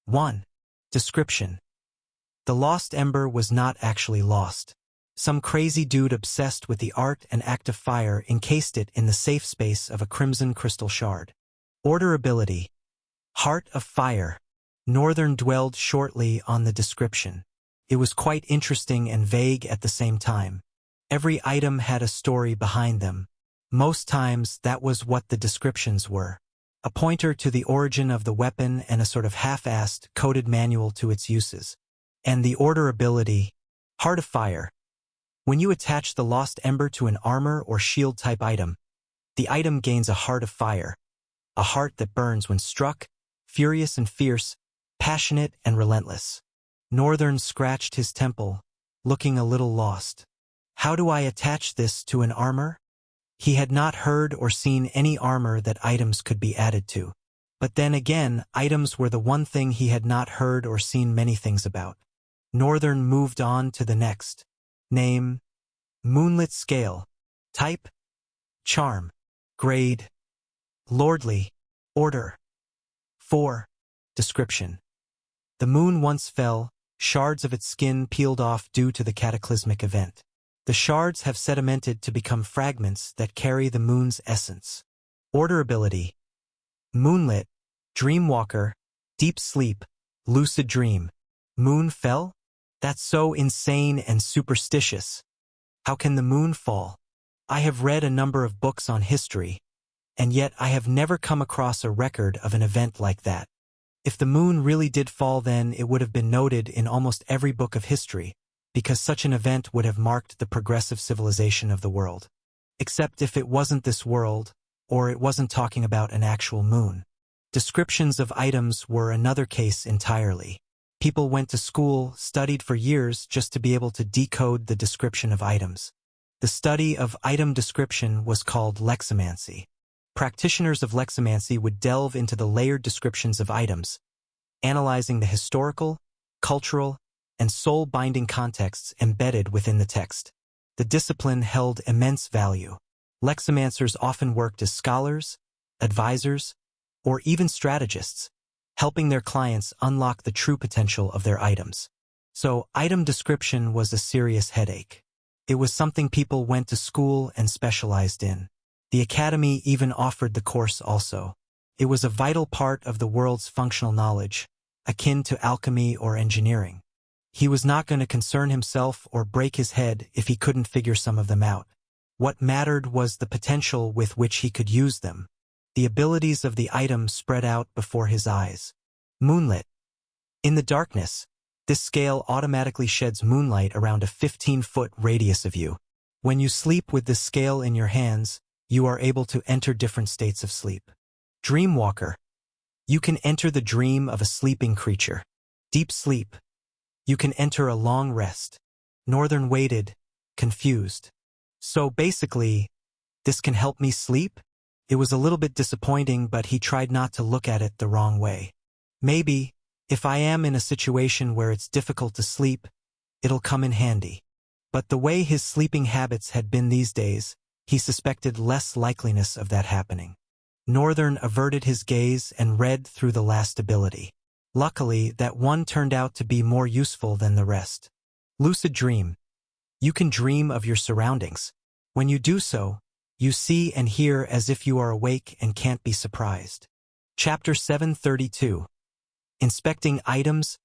1. Description: The Lost Ember was not actually lost. Some crazy dude obsessed with the art and act of fire encased it in the safe space of a crimson crystal shard. Order ability: Heart of Fire. Northern dwelled shortly on the description. It was quite interesting and vague at the same time. Every item had a story behind them. Most times that was what the descriptions were. A pointer to the origin of the weapon and a sort of half-assed, coded manual to its uses. And the order ability: Heart of Fire. When you attach the Lost Ember to an armor or shield type item, the item gains a Heart of Fire. A heart that burns when struck, furious and fierce, passionate and relentless. Northern scratched his temple, looking a little lost. How do I attach this to an armor? He had not heard or seen any armor that items could be added to. But then again, items were the one thing he had not heard or seen many things about. Northern moved on to the next. Name: Moonlit Scale. Type: Charm. Grade: Lordly. Order: 4. Description: The moon once fell, shards of its skin peeled off due to the cataclysmic event. The shards have sedimented to become fragments that carry the moon's essence. Order ability: Moonlit, Dreamwalker, Deep Sleep, Lucid Dream. Moon fell? That's so insane and superstitious. How can the moon fall? I have read a number of books on history, and yet I have never come across a record of an event like that. If the moon really did fall, then it would have been noted in almost every book of history, because such an event would have marked the progressive civilization of the world. Except if it wasn't this world, or it wasn't talking about an actual moon. Descriptions of items were another case entirely. People went to school, studied for years just to be able to decode the description of items. The study of item description was called leximancy. Practitioners of leximancy would delve into the layered descriptions of items, analyzing the historical, cultural, and soul-binding contexts embedded within the text. The discipline held immense value. Leximancers often worked as scholars, advisors, or even strategists, helping their clients unlock the true potential of their items. So, item description was a serious headache. It was something people went to school and specialized in. The academy even offered the course also. It was a vital part of the world's functional knowledge, akin to alchemy or engineering. He was not going to concern himself or break his head if he couldn't figure some of them out. What mattered was the potential with which he could use them. The abilities of the item spread out before his eyes. Moonlit. In the darkness, this scale automatically sheds moonlight around a 15-foot radius of you. When you sleep with this scale in your hands, you are able to enter different states of sleep. Dreamwalker. You can enter the dream of a sleeping creature. Deep sleep. You can enter a long rest. Northern waited, confused. So basically, this can help me sleep? It was a little bit disappointing, but he tried not to look at it the wrong way. Maybe, if I am in a situation where it's difficult to sleep, it'll come in handy. But the way his sleeping habits had been these days, he suspected less likeliness of that happening. Northern averted his gaze and read through the last ability. Luckily, that one turned out to be more useful than the rest. Lucid dream. You can dream of your surroundings. When you do so, you see and hear as if you are awake and can't be surprised. Chapter 732. Inspecting Items,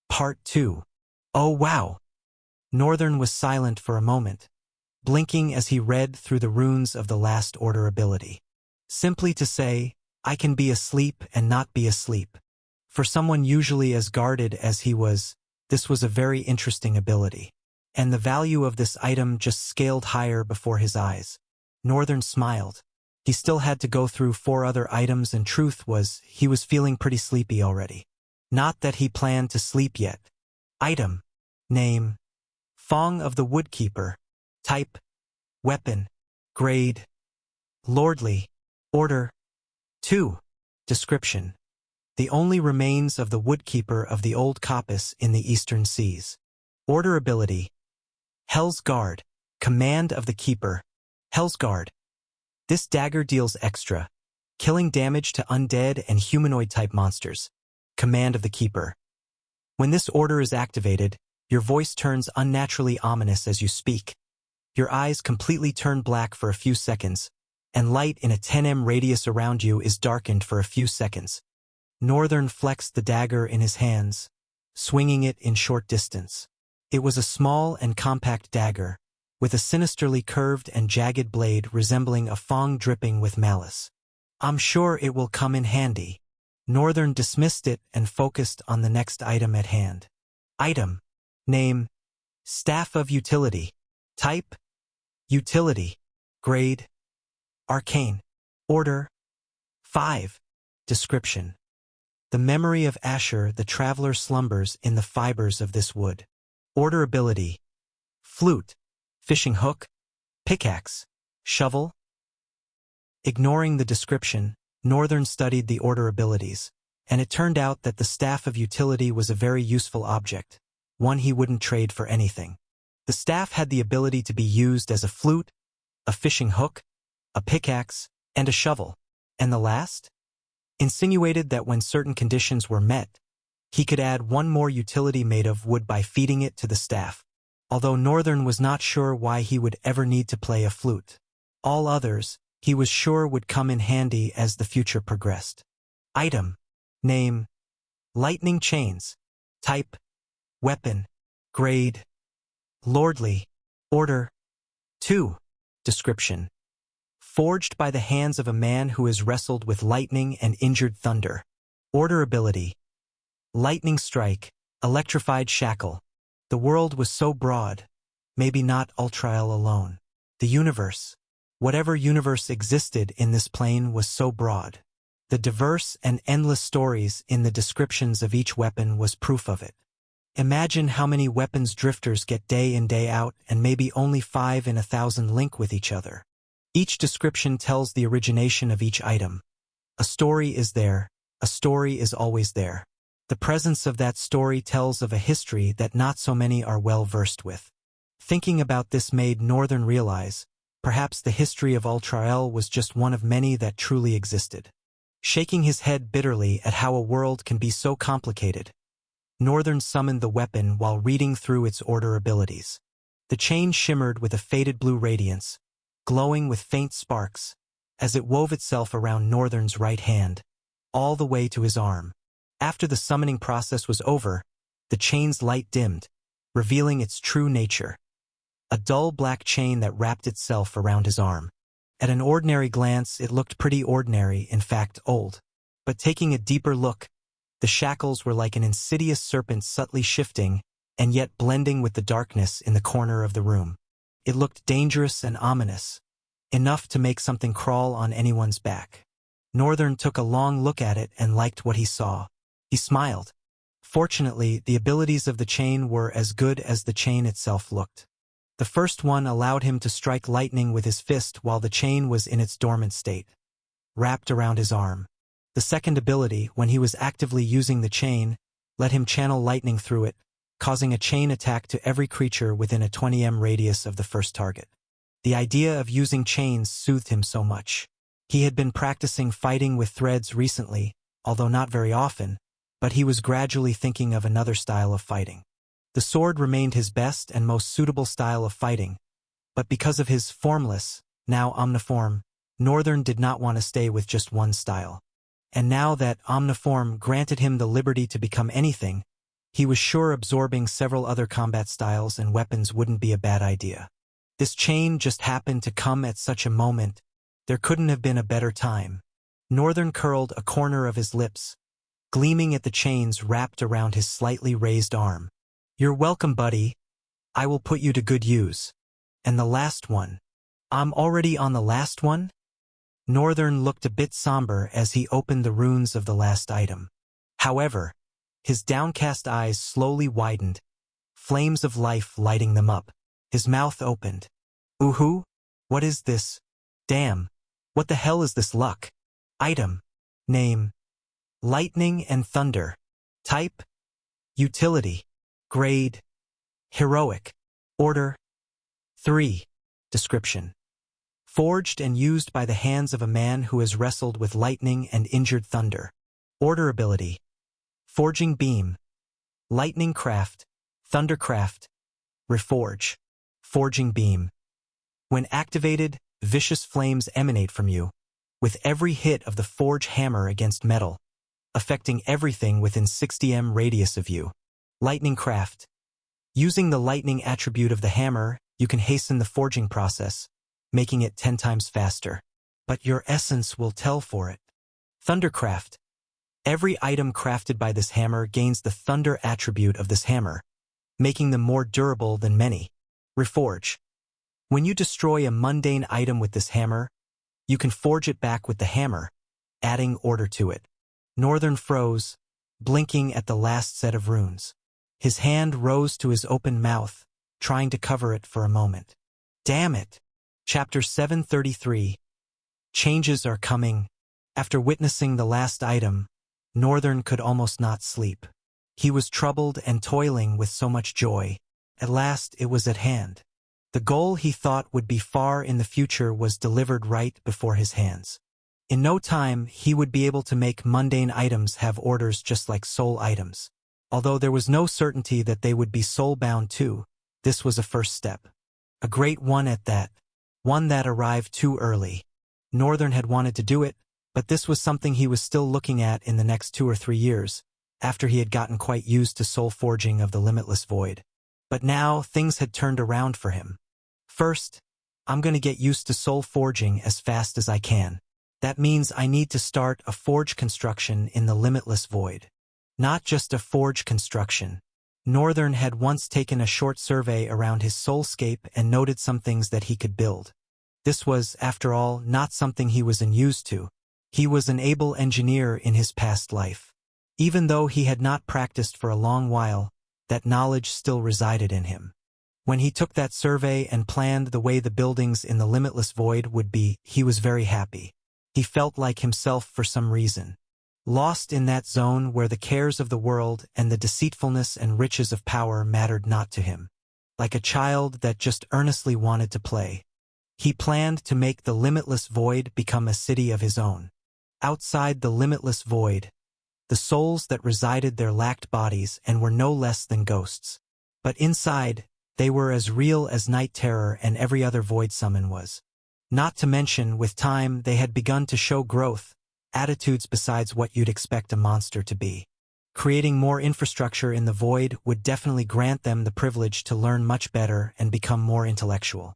Part 2. Oh wow! Northern was silent for a moment, blinking as he read through the runes of the last order ability. Simply to say, I can be asleep and not be asleep. For someone usually as guarded as he was, this was a very interesting ability. And the value of this item just scaled higher before his eyes. Northern smiled. He still had to go through 4 other items, and truth was, he was feeling pretty sleepy already. Not that he planned to sleep yet. Item. Name. Fong of the Woodkeeper. Type. Weapon. Grade. Lordly. Order. 2. Description. The only remains of the Woodkeeper of the Old Coppice in the Eastern Seas. Order ability. Hell's Guard. Command of the Keeper. Hell's Guard. This dagger deals extra, killing damage to undead and humanoid-type monsters. Command of the Keeper. When this order is activated, your voice turns unnaturally ominous as you speak. Your eyes completely turn black for a few seconds, and light in a 10 m radius around you is darkened for a few seconds. Northern flexed the dagger in his hands, swinging it in short distance. It was a small and compact dagger, with a sinisterly curved and jagged blade resembling a fong dripping with malice. I'm sure it will come in handy. Northern dismissed it and focused on the next item at hand. Item. Name. Staff of Utility. Type. Utility. Grade. Arcane. Order. 5. Description. The memory of Asher the Traveler slumbers in the fibers of this wood. Order ability. Flute. Fishing hook. Pickaxe. Shovel. Ignoring the description, Northern studied the order abilities, and it turned out that the Staff of Utility was a very useful object, one he wouldn't trade for anything. The staff had the ability to be used as a flute, a fishing hook, a pickaxe, and a shovel. And the last? Insinuated that when certain conditions were met, he could add one more utility made of wood by feeding it to the staff, although Northern was not sure why he would ever need to play a flute. All others, he was sure would come in handy as the future progressed. Item. Name. Lightning Chains. Type. Weapon. Grade. Lordly. Order. 2. Description. Forged by the hands of a man who has wrestled with lightning and injured thunder. Order ability. Lightning Strike. Electrified Shackle. The world was so broad. Maybe not Ultrael alone. The universe. Whatever universe existed in this plane was so broad. The diverse and endless stories in the descriptions of each weapon was proof of it. Imagine how many weapons drifters get day in day out, and maybe only 5 in 1,000 link with each other. Each description tells the origination of each item. A story is there, a story is always there. The presence of that story tells of a history that not so many are well versed with. Thinking about this made Northern realize, perhaps the history of Ultrael was just one of many that truly existed. Shaking his head bitterly at how a world can be so complicated, Northern summoned the weapon while reading through its order abilities. The chain shimmered with a faded blue radiance, glowing with faint sparks, as it wove itself around Northern's right hand, all the way to his arm. After the summoning process was over, the chain's light dimmed, revealing its true nature. A dull black chain that wrapped itself around his arm. At an ordinary glance, it looked pretty ordinary, in fact old. But taking a deeper look, the shackles were like an insidious serpent subtly shifting and yet blending with the darkness in the corner of the room. It looked dangerous and ominous, enough to make something crawl on anyone's back. Northern took a long look at it and liked what he saw. He smiled. Fortunately, the abilities of the chain were as good as the chain itself looked. The first one allowed him to strike lightning with his fist while the chain was in its dormant state, wrapped around his arm. The second ability, when he was actively using the chain, let him channel lightning through it, causing a chain attack to every creature within a 20 m radius of the first target. The idea of using chains soothed him so much. He had been practicing fighting with threads recently, although not very often, but he was gradually thinking of another style of fighting. The sword remained his best and most suitable style of fighting, but because of his formless, now omniform, Northern did not want to stay with just one style. And now that omniform granted him the liberty to become anything, he was sure absorbing several other combat styles and weapons wouldn't be a bad idea. This chain just happened to come at such a moment. There couldn't have been a better time. Northern curled a corner of his lips, gleaming at the chains wrapped around his slightly raised arm. "You're welcome, buddy. I will put you to good use. And the last one. I'm already on the last one?" Northern looked a bit somber as he opened the runes of the last item. However, his downcast eyes slowly widened, flames of life lighting them up. His mouth opened. "Ooh-hoo? What is this? Damn. What the hell is this luck? Item. Name. Lightning and Thunder. Type. Utility. Grade. Heroic. Order. 3. Description. Forged and used by the hands of a man who has wrestled with lightning and injured thunder. Order ability. Forging Beam. Lightning Craft. Thundercraft. Reforge. Forging Beam. When activated, vicious flames emanate from you, with every hit of the forge hammer against metal, affecting everything within 60 m radius of you. Lightning Craft. Using the lightning attribute of the hammer, you can hasten the forging process, making it 10 times faster. But your essence will tell for it. Thundercraft. Every item crafted by this hammer gains the thunder attribute of this hammer, making them more durable than many. Reforge. When you destroy a mundane item with this hammer, you can forge it back with the hammer, adding order to it. Northern froze, blinking at the last set of runes. His hand rose to his open mouth, trying to cover it for a moment. Damn it! Chapter 733. Changes are coming. After witnessing the last item, Northern could almost not sleep. He was troubled and toiling with so much joy. At last it was at hand. The goal he thought would be far in the future was delivered right before his hands. In no time, he would be able to make mundane items have orders just like soul items. Although there was no certainty that they would be soul-bound too, this was a first step. A great one at that. One that arrived too early. Northern had wanted to do it, but this was something he was still looking at in the next 2 or 3 years, after he had gotten quite used to soul forging of the limitless void. But now, things had turned around for him. First, I'm going to get used to soul forging as fast as I can. That means I need to start a forge construction in the limitless void. Not just a forge construction. Northern had once taken a short survey around his soulscape and noted some things that he could build. This was, after all, not something he was unused to. He was an able engineer in his past life. Even though he had not practiced for a long while, that knowledge still resided in him. When he took that survey and planned the way the buildings in the limitless void would be, he was very happy. He felt like himself for some reason. Lost in that zone where the cares of the world and the deceitfulness and riches of power mattered not to him. Like a child that just earnestly wanted to play. He planned to make the limitless void become a city of his own. Outside the limitless void, the souls that resided there lacked bodies and were no less than ghosts. But inside, they were as real as Night Terror and every other void summon was. Not to mention, with time, they had begun to show growth, attitudes besides what you'd expect a monster to be. Creating more infrastructure in the void would definitely grant them the privilege to learn much better and become more intellectual.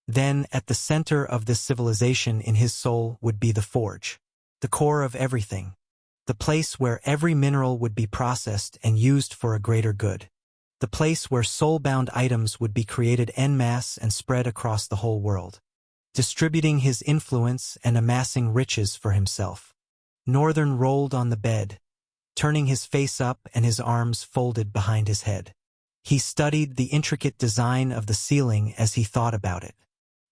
Then, at the center of this civilization in his soul would be the forge, the core of everything, the place where every mineral would be processed and used for a greater good, the place where soul-bound items would be created en masse and spread across the whole world, distributing his influence and amassing riches for himself. Northern rolled on the bed, turning his face up and his arms folded behind his head. He studied the intricate design of the ceiling as he thought about it.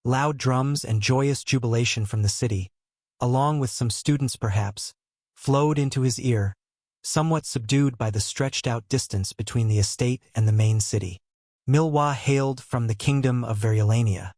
Loud drums and joyous jubilation from the city, along with some students perhaps, flowed into his ear, somewhat subdued by the stretched-out distance between the estate and the main city. Milwa hailed from the kingdom of Variolania.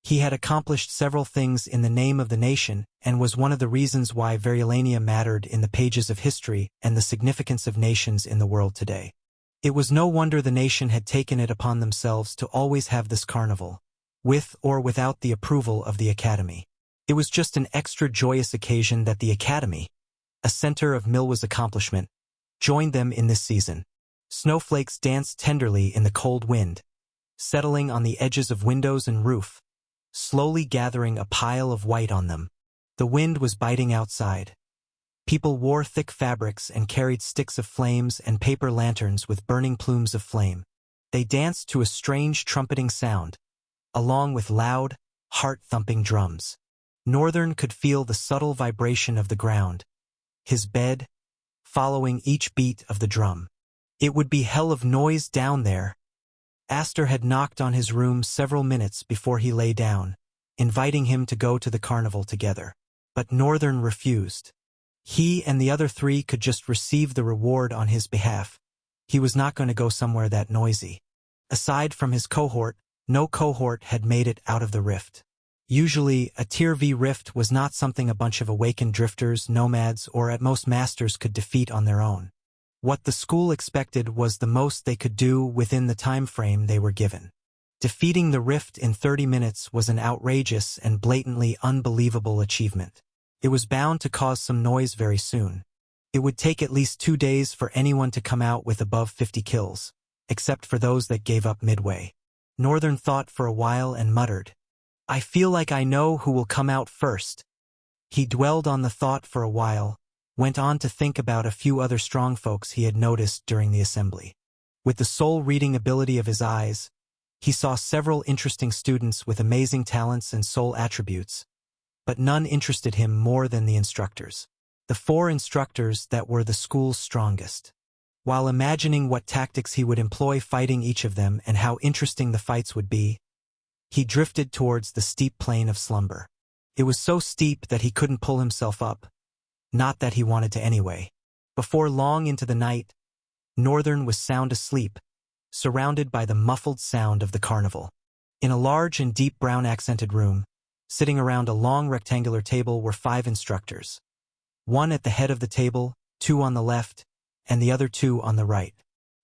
He had accomplished several things in the name of the nation and was one of the reasons why Variolania mattered in the pages of history and the significance of nations in the world today. It was no wonder the nation had taken it upon themselves to always have this carnival, with or without the approval of the Academy. It was just an extra joyous occasion that the Academy, a center of Milwa's accomplishment, joined them in this season. Snowflakes danced tenderly in the cold wind, settling on the edges of windows and roof, slowly gathering a pile of white on them. The wind was biting outside. People wore thick fabrics and carried sticks of flames and paper lanterns with burning plumes of flame. They danced to a strange trumpeting sound, along with loud, heart-thumping drums. Northern could feel the subtle vibration of the ground, his bed, following each beat of the drum. It would be hell of noise down there. Astor had knocked on his room several minutes before he lay down, inviting him to go to the carnival together. But Northern refused. He and the other three could just receive the reward on his behalf. He was not going to go somewhere that noisy. Aside from his cohort, no cohort had made it out of the rift. Usually, a Tier V rift was not something a bunch of awakened drifters, nomads, or at most masters could defeat on their own. What the school expected was the most they could do within the time frame they were given. Defeating the rift in 30 minutes was an outrageous and blatantly unbelievable achievement. It was bound to cause some noise very soon. It would take at least 2 days for anyone to come out with above 50 kills, except for those that gave up midway. Northern thought for a while and muttered, "I feel like I know who will come out first." He dwelled on the thought for a while, went on to think about a few other strong folks he had noticed during the assembly. With the soul-reading ability of his eyes, he saw several interesting students with amazing talents and soul attributes, but none interested him more than the instructors. The 4 instructors that were the school's strongest. While imagining what tactics he would employ fighting each of them and how interesting the fights would be, he drifted towards the steep plane of slumber. It was so steep that he couldn't pull himself up. Not that he wanted to anyway. Before long into the night, Northern was sound asleep, surrounded by the muffled sound of the carnival. In a large and deep brown-accented room, sitting around a long rectangular table were 5 instructors. 1 at the head of the table, 2 on the left, and the other 2 on the right.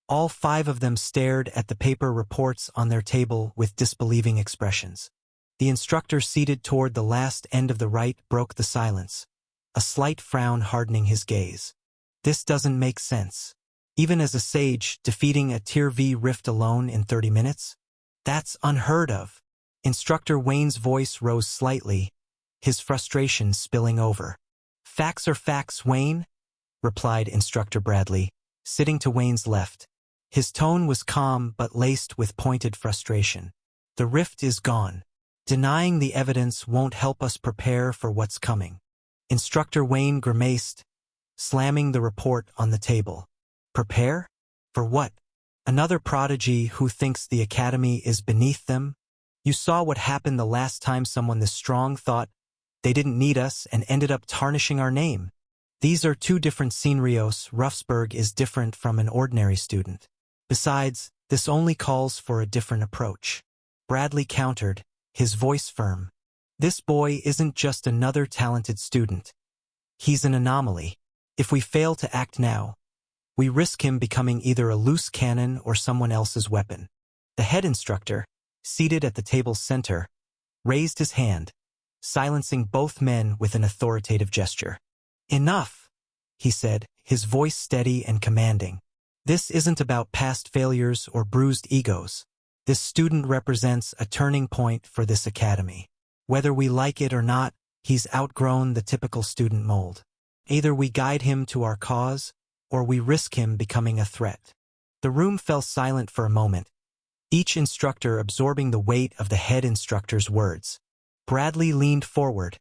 All 5 of them stared at the paper reports on their table with disbelieving expressions. The instructor seated toward the last end of the right broke the silence, a slight frown hardening his gaze. "This doesn't make sense. Even as a sage, defeating a Tier V rift alone in 30 minutes? That's unheard of." Instructor Wayne's voice rose slightly, his frustration spilling over. "Facts are facts, Wayne," replied Instructor Bradley, sitting to Wayne's left. His tone was calm but laced with pointed frustration. "The rift is gone. Denying the evidence won't help us prepare for what's coming." Instructor Wayne grimaced, slamming the report on the table. "Prepare? For what? Another prodigy who thinks the Academy is beneath them? You saw what happened the last time someone this strong thought they didn't need us and ended up tarnishing our name. These are 2 different scenarios. Ruffsburg is different from an ordinary student. Besides, this only calls for a different approach." Bradley countered, his voice firm. "This boy isn't just another talented student. He's an anomaly. If we fail to act now, we risk him becoming either a loose cannon or someone else's weapon." The head instructor, seated at the table's center, raised his hand, silencing both men with an authoritative gesture. "Enough! he said, his voice steady and commanding. This isn't about past failures or bruised egos. This student represents a turning point for this academy. Whether we like it or not, he's outgrown the typical student mold. Either we guide him to our cause, or we risk him becoming a threat. The room fell silent for a moment, each instructor absorbing the weight of the head instructor's words. Bradley leaned forward,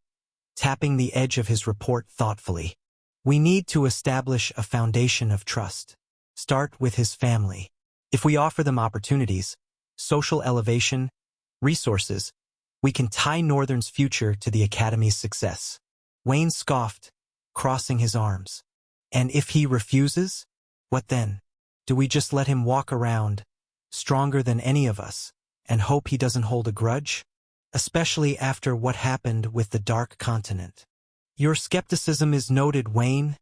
tapping the edge of his report thoughtfully. We need to establish a foundation of trust. Start with his family. If we offer them opportunities, social elevation, resources, we can tie Northern's future to the Academy's success. Wayne scoffed, crossing his arms. And if he refuses, what then? Do we just let him walk around, stronger than any of us, and hope he doesn't hold a grudge? Especially after what happened with the Dark Continent. Your skepticism is noted, Wayne,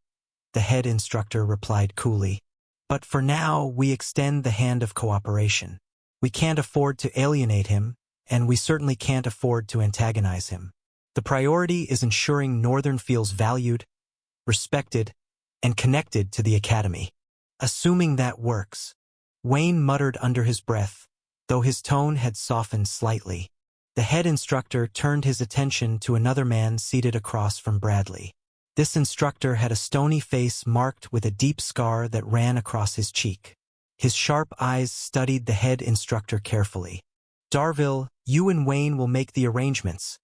the head instructor replied coolly. But for now, we extend the hand of cooperation. We can't afford to alienate him, and we certainly can't afford to antagonize him. The priority is ensuring Northern feels valued, respected, and connected to the Academy. Assuming that works, Wayne muttered under his breath, though his tone had softened slightly. The head instructor turned his attention to another man seated across from Bradley. This instructor had a stony face marked with a deep scar that ran across his cheek. His sharp eyes studied the head instructor carefully. Darville, you and Wayne will make the arrangements,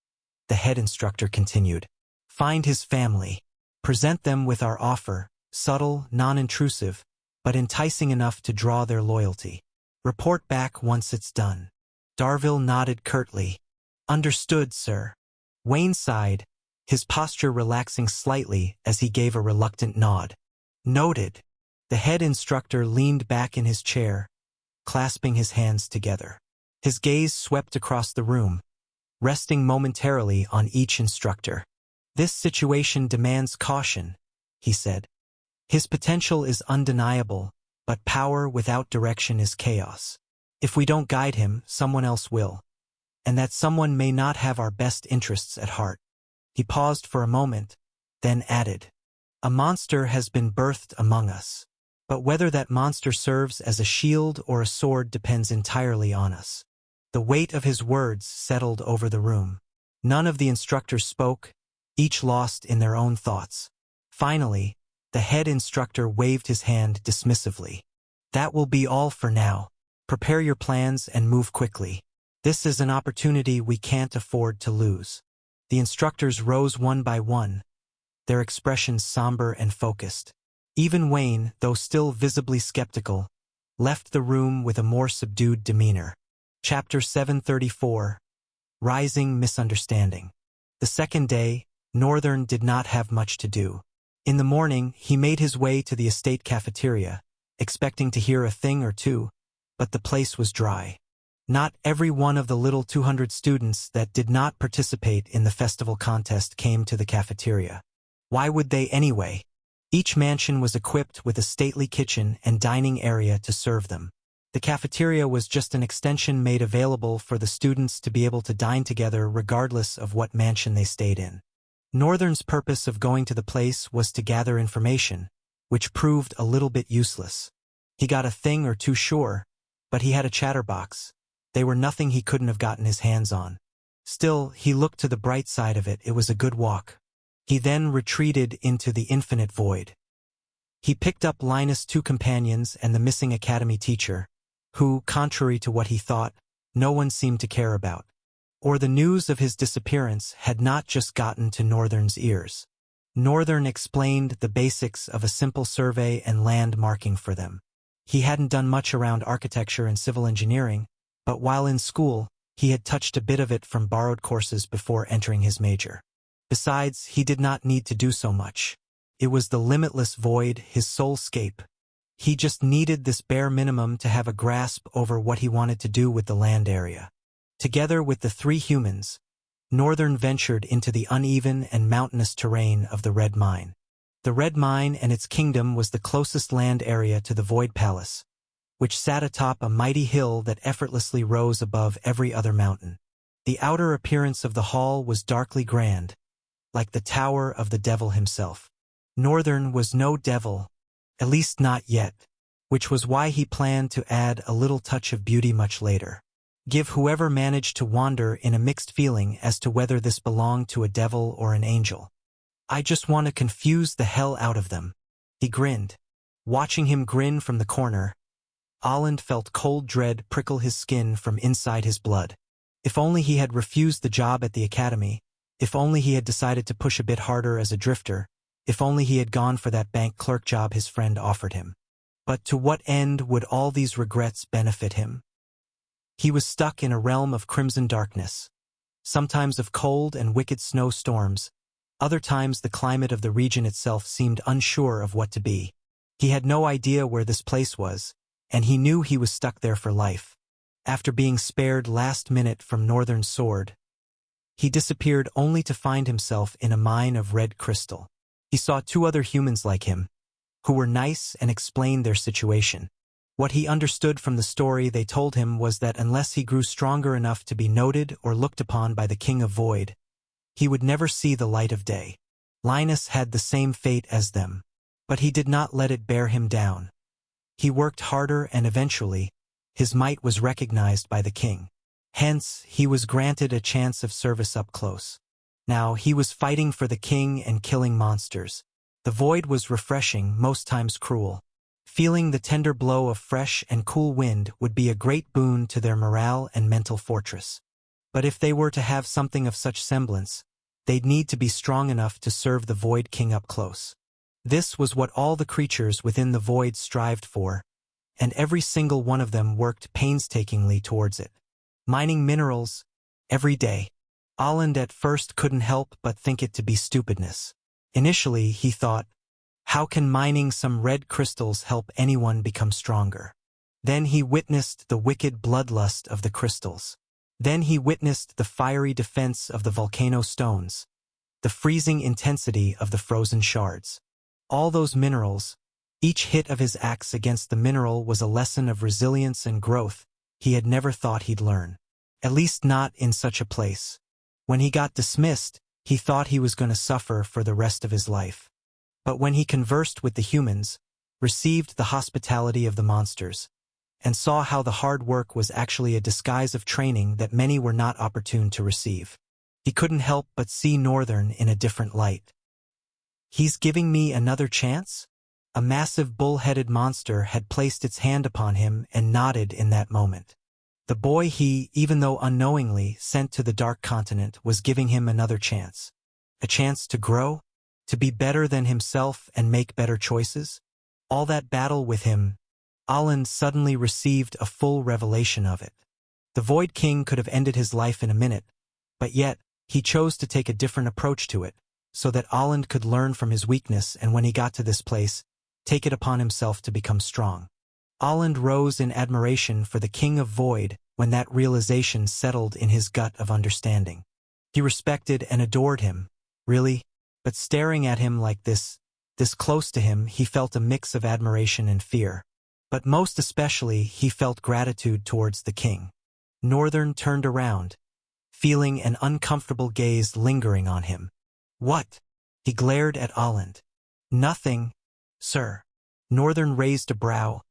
the head instructor continued. Find his family. Present them with our offer, subtle, non-intrusive, but enticing enough to draw their loyalty. Report back once it's done. Darville nodded curtly. Understood, sir. Wayne sighed, his posture relaxing slightly as he gave a reluctant nod. Noted. The head instructor leaned back in his chair, clasping his hands together. His gaze swept across the room, resting momentarily on each instructor. This situation demands caution, he said. His potential is undeniable, but power without direction is chaos. If we don't guide him, someone else will. And that someone may not have our best interests at heart. He paused for a moment, then added, a monster has been birthed among us. But whether that monster serves as a shield or a sword depends entirely on us. The weight of his words settled over the room. None of the instructors spoke, each lost in their own thoughts. Finally, the head instructor waved his hand dismissively. That will be all for now. Prepare your plans and move quickly. This is an opportunity we can't afford to lose. The instructors rose one by one, their expressions somber and focused. Even Wayne, though still visibly skeptical, left the room with a more subdued demeanor. Chapter 734. Rising Misunderstanding. The second day, Northern did not have much to do. In the morning, he made his way to the estate cafeteria, expecting to hear a thing or two, but the place was dry. Not every one of the little 200 students that did not participate in the festival contest came to the cafeteria. Why would they anyway? Each mansion was equipped with a stately kitchen and dining area to serve them. The cafeteria was just an extension made available for the students to be able to dine together regardless of what mansion they stayed in. Northern's purpose of going to the place was to gather information, which proved a little bit useless. He got a thing or two sure, but he had a chatterbox. They were nothing he couldn't have gotten his hands on. Still, he looked to the bright side of it. It was a good walk. He then retreated into the infinite void. He picked up Linus' two companions and the missing academy teacher, who, contrary to what he thought, no one seemed to care about. Or the news of his disappearance had not just gotten to Northern's ears. Northern explained the basics of a simple survey and land marking for them. He hadn't done much around architecture and civil engineering, but while in school, he had touched a bit of it from borrowed courses before entering his major. Besides, he did not need to do so much. It was the limitless void, his soulscape. He just needed this bare minimum to have a grasp over what he wanted to do with the land area. Together with the three humans, Northern ventured into the uneven and mountainous terrain of the Red Mine. The Red Mine and its kingdom was the closest land area to the Void Palace, which sat atop a mighty hill that effortlessly rose above every other mountain. The outer appearance of the hall was darkly grand, like the Tower of the Devil himself. Northern was no devil, at least not yet, which was why he planned to add a little touch of beauty much later. Give whoever managed to wander in a mixed feeling as to whether this belonged to a devil or an angel. I just want to confuse the hell out of them. He grinned. Watching him grin from the corner, Aland felt cold dread prickle his skin from inside his blood. If only he had refused the job at the academy, if only he had decided to push a bit harder as a drifter, if only he had gone for that bank clerk job his friend offered him. But to what end would all these regrets benefit him? He was stuck in a realm of crimson darkness, sometimes of cold and wicked snowstorms, other times the climate of the region itself seemed unsure of what to be. He had no idea where this place was, and he knew he was stuck there for life. After being spared last minute from Northern's sword, he disappeared only to find himself in a mine of red crystal. He saw two other humans like him, who were nice and explained their situation. What he understood from the story they told him was that unless he grew stronger enough to be noted or looked upon by the King of Void, he would never see the light of day. Linus had the same fate as them, but he did not let it bear him down. He worked harder and eventually, his might was recognized by the king. Hence, he was granted a chance of service up close. Now, he was fighting for the king and killing monsters. The void was refreshing, most times cruel. Feeling the tender blow of fresh and cool wind would be a great boon to their morale and mental fortress. But if they were to have something of such semblance, they'd need to be strong enough to serve the Void King up close. This was what all the creatures within the void strived for, and every single one of them worked painstakingly towards it. Mining minerals, every day. Aland at first couldn't help but think it to be stupidness. Initially, he thought, how can mining some red crystals help anyone become stronger? Then he witnessed the wicked bloodlust of the crystals. Then he witnessed the fiery defense of the volcano stones, the freezing intensity of the frozen shards. All those minerals, each hit of his axe against the mineral was a lesson of resilience and growth he had never thought he'd learn. At least not in such a place. When he got dismissed, he thought he was going to suffer for the rest of his life. But when he conversed with the humans, received the hospitality of the monsters, and saw how the hard work was actually a disguise of training that many were not opportune to receive, he couldn't help but see Northern in a different light. He's giving me another chance? A massive bull-headed monster had placed its hand upon him and nodded in that moment. The boy he, even though unknowingly, sent to the Dark Continent was giving him another chance. A chance to grow, to be better than himself and make better choices. All that battle with him, Aland suddenly received a full revelation of it. The Void King could have ended his life in a minute, but yet, he chose to take a different approach to it, so that Aland could learn from his weakness and when he got to this place, take it upon himself to become strong. Aland rose in admiration for the King of Void when that realization settled in his gut of understanding. He respected and adored him, really, but staring at him like this close to him, he felt a mix of admiration and fear. But most especially, he felt gratitude towards the king. Northern turned around, feeling an uncomfortable gaze lingering on him. What? He glared at Aland. Nothing, sir. Northern raised a brow,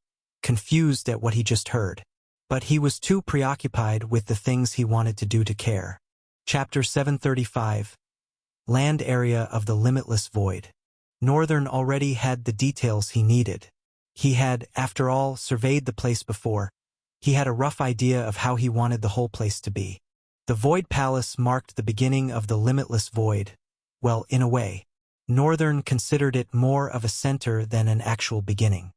confused at what he just heard. But he was too preoccupied with the things he wanted to do to care. Chapter 735. Land Area of the Limitless Void. Northern already had the details he needed. He had, after all, surveyed the place before. He had a rough idea of how he wanted the whole place to be. The Void Palace marked the beginning of the Limitless Void. Well, in a way. Northern considered it more of a center than an actual beginning.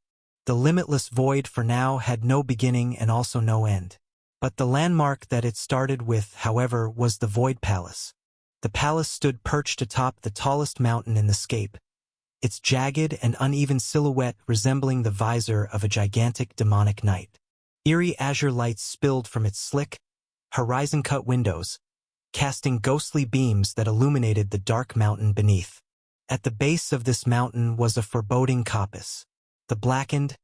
The Limitless Void for now had no beginning and also no end. But the landmark that it started with, however, was the Void Palace. The palace stood perched atop the tallest mountain in the scape, its jagged and uneven silhouette resembling the visor of a gigantic demonic knight. Eerie azure lights spilled from its slick, horizon-cut windows, casting ghostly beams that illuminated the dark mountain beneath. At the base of this mountain was a foreboding coppice. The blackened,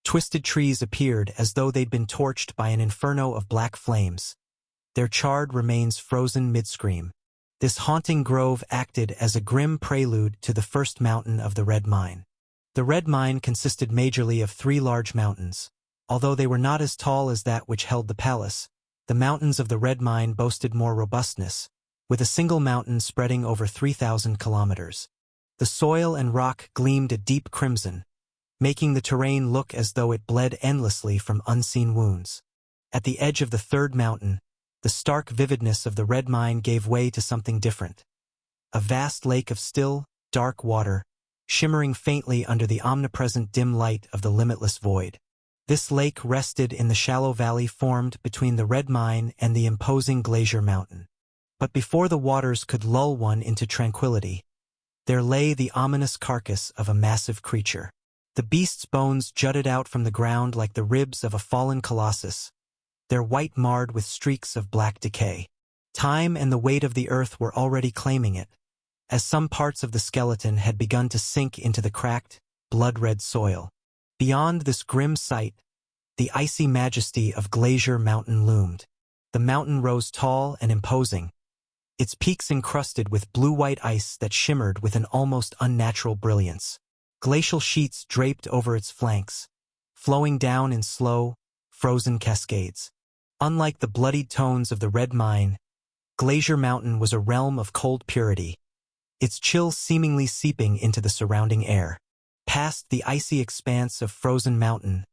twisted trees appeared as though they'd been torched by an inferno of black flames, their charred remains frozen mid-scream. This haunting grove acted as a grim prelude to the first mountain of the Red Mine. The Red Mine consisted majorly of 3 large mountains. Although they were not as tall as that which held the palace, the mountains of the Red Mine boasted more robustness, with a single mountain spreading over 3,000 kilometers. The soil and rock gleamed a deep crimson, making the terrain look as though it bled endlessly from unseen wounds. At the edge of the 3rd mountain, the stark vividness of the Red Mine gave way to something different. A vast lake of still, dark water, shimmering faintly under the omnipresent dim light of the limitless void. This lake rested in the shallow valley formed between the Red Mine and the imposing Glacier Mountain. But before the waters could lull one into tranquility, there lay the ominous carcass of a massive creature. The beast's bones jutted out from the ground like the ribs of a fallen colossus, their white marred with streaks of black decay. Time and the weight of the earth were already claiming it, as some parts of the skeleton had begun to sink into the cracked, blood-red soil. Beyond this grim sight, the icy majesty of Glacier Mountain loomed. The mountain rose tall and imposing, its peaks encrusted with blue-white ice that shimmered with an almost unnatural brilliance. Glacial sheets draped over its flanks, flowing down in slow, frozen cascades. Unlike the bloodied tones of the Red Mine, Glacier Mountain was a realm of cold purity, its chill seemingly seeping into the surrounding air. Past the icy expanse of frozen mountain,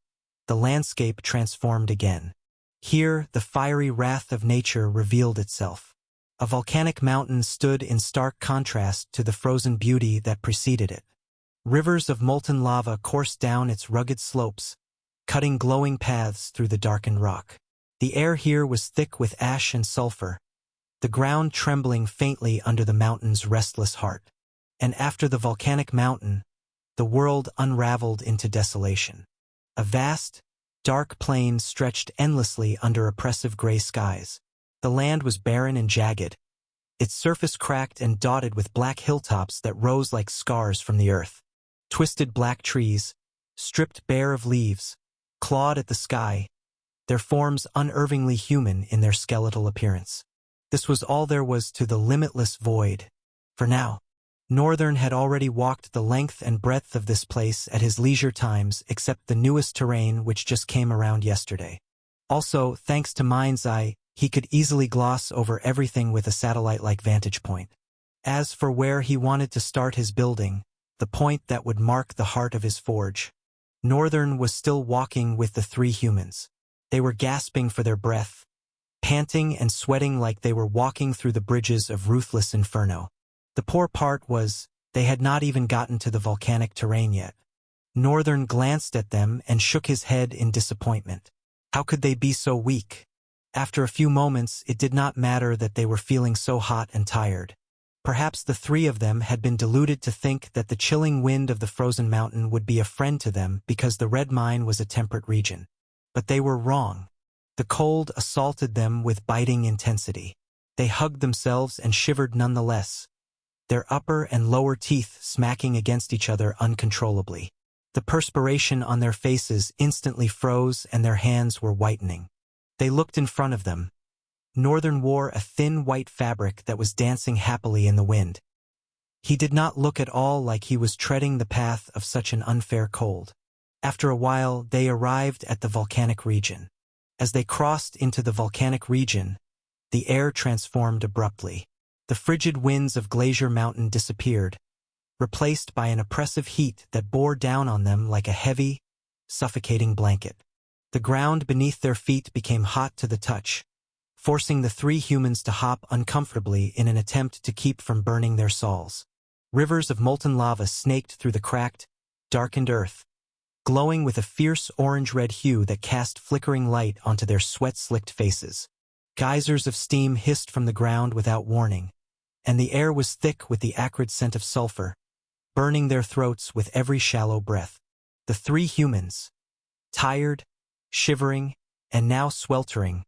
the landscape transformed again. Here, the fiery wrath of nature revealed itself. A volcanic mountain stood in stark contrast to the frozen beauty that preceded it. Rivers of molten lava coursed down its rugged slopes, cutting glowing paths through the darkened rock. The air here was thick with ash and sulfur, the ground trembling faintly under the mountain's restless heart. And after the volcanic mountain, the world unraveled into desolation. A vast, dark plain stretched endlessly under oppressive gray skies. The land was barren and jagged, its surface cracked and dotted with black hilltops that rose like scars from the earth. Twisted black trees, stripped bare of leaves, clawed at the sky, their forms unervingly human in their skeletal appearance. This was all there was to the limitless void. For now, Northern had already walked the length and breadth of this place at his leisure times except the newest terrain which just came around yesterday. Also, thanks to Mind's Eye, he could easily gloss over everything with a satellite-like vantage point. As for where he wanted to start his building, the point that would mark the heart of his forge, Northern was still walking with the 3 humans. They were gasping for their breath, panting and sweating like they were walking through the bridges of ruthless inferno. The poor part was, they had not even gotten to the volcanic terrain yet. Northern glanced at them and shook his head in disappointment. How could they be so weak? After a few moments, it did not matter that they were feeling so hot and tired. Perhaps the 3 of them had been deluded to think that the chilling wind of the frozen mountain would be a friend to them because the Red Mine was a temperate region. But they were wrong. The cold assaulted them with biting intensity. They hugged themselves and shivered nonetheless, their upper and lower teeth smacking against each other uncontrollably. The perspiration on their faces instantly froze and their hands were whitening. They looked in front of them. Northern wore a thin white fabric that was dancing happily in the wind. He did not look at all like he was treading the path of such an unfair cold. After a while, they arrived at the volcanic region. As they crossed into the volcanic region, the air transformed abruptly. The frigid winds of Glacier Mountain disappeared, replaced by an oppressive heat that bore down on them like a heavy, suffocating blanket. The ground beneath their feet became hot to the touch, forcing the 3 humans to hop uncomfortably in an attempt to keep from burning their soles. Rivers of molten lava snaked through the cracked, darkened earth, glowing with a fierce orange-red hue that cast flickering light onto their sweat-slicked faces. Geysers of steam hissed from the ground without warning, and the air was thick with the acrid scent of sulfur, burning their throats with every shallow breath. The 3 humans, tired, shivering, and now sweltering,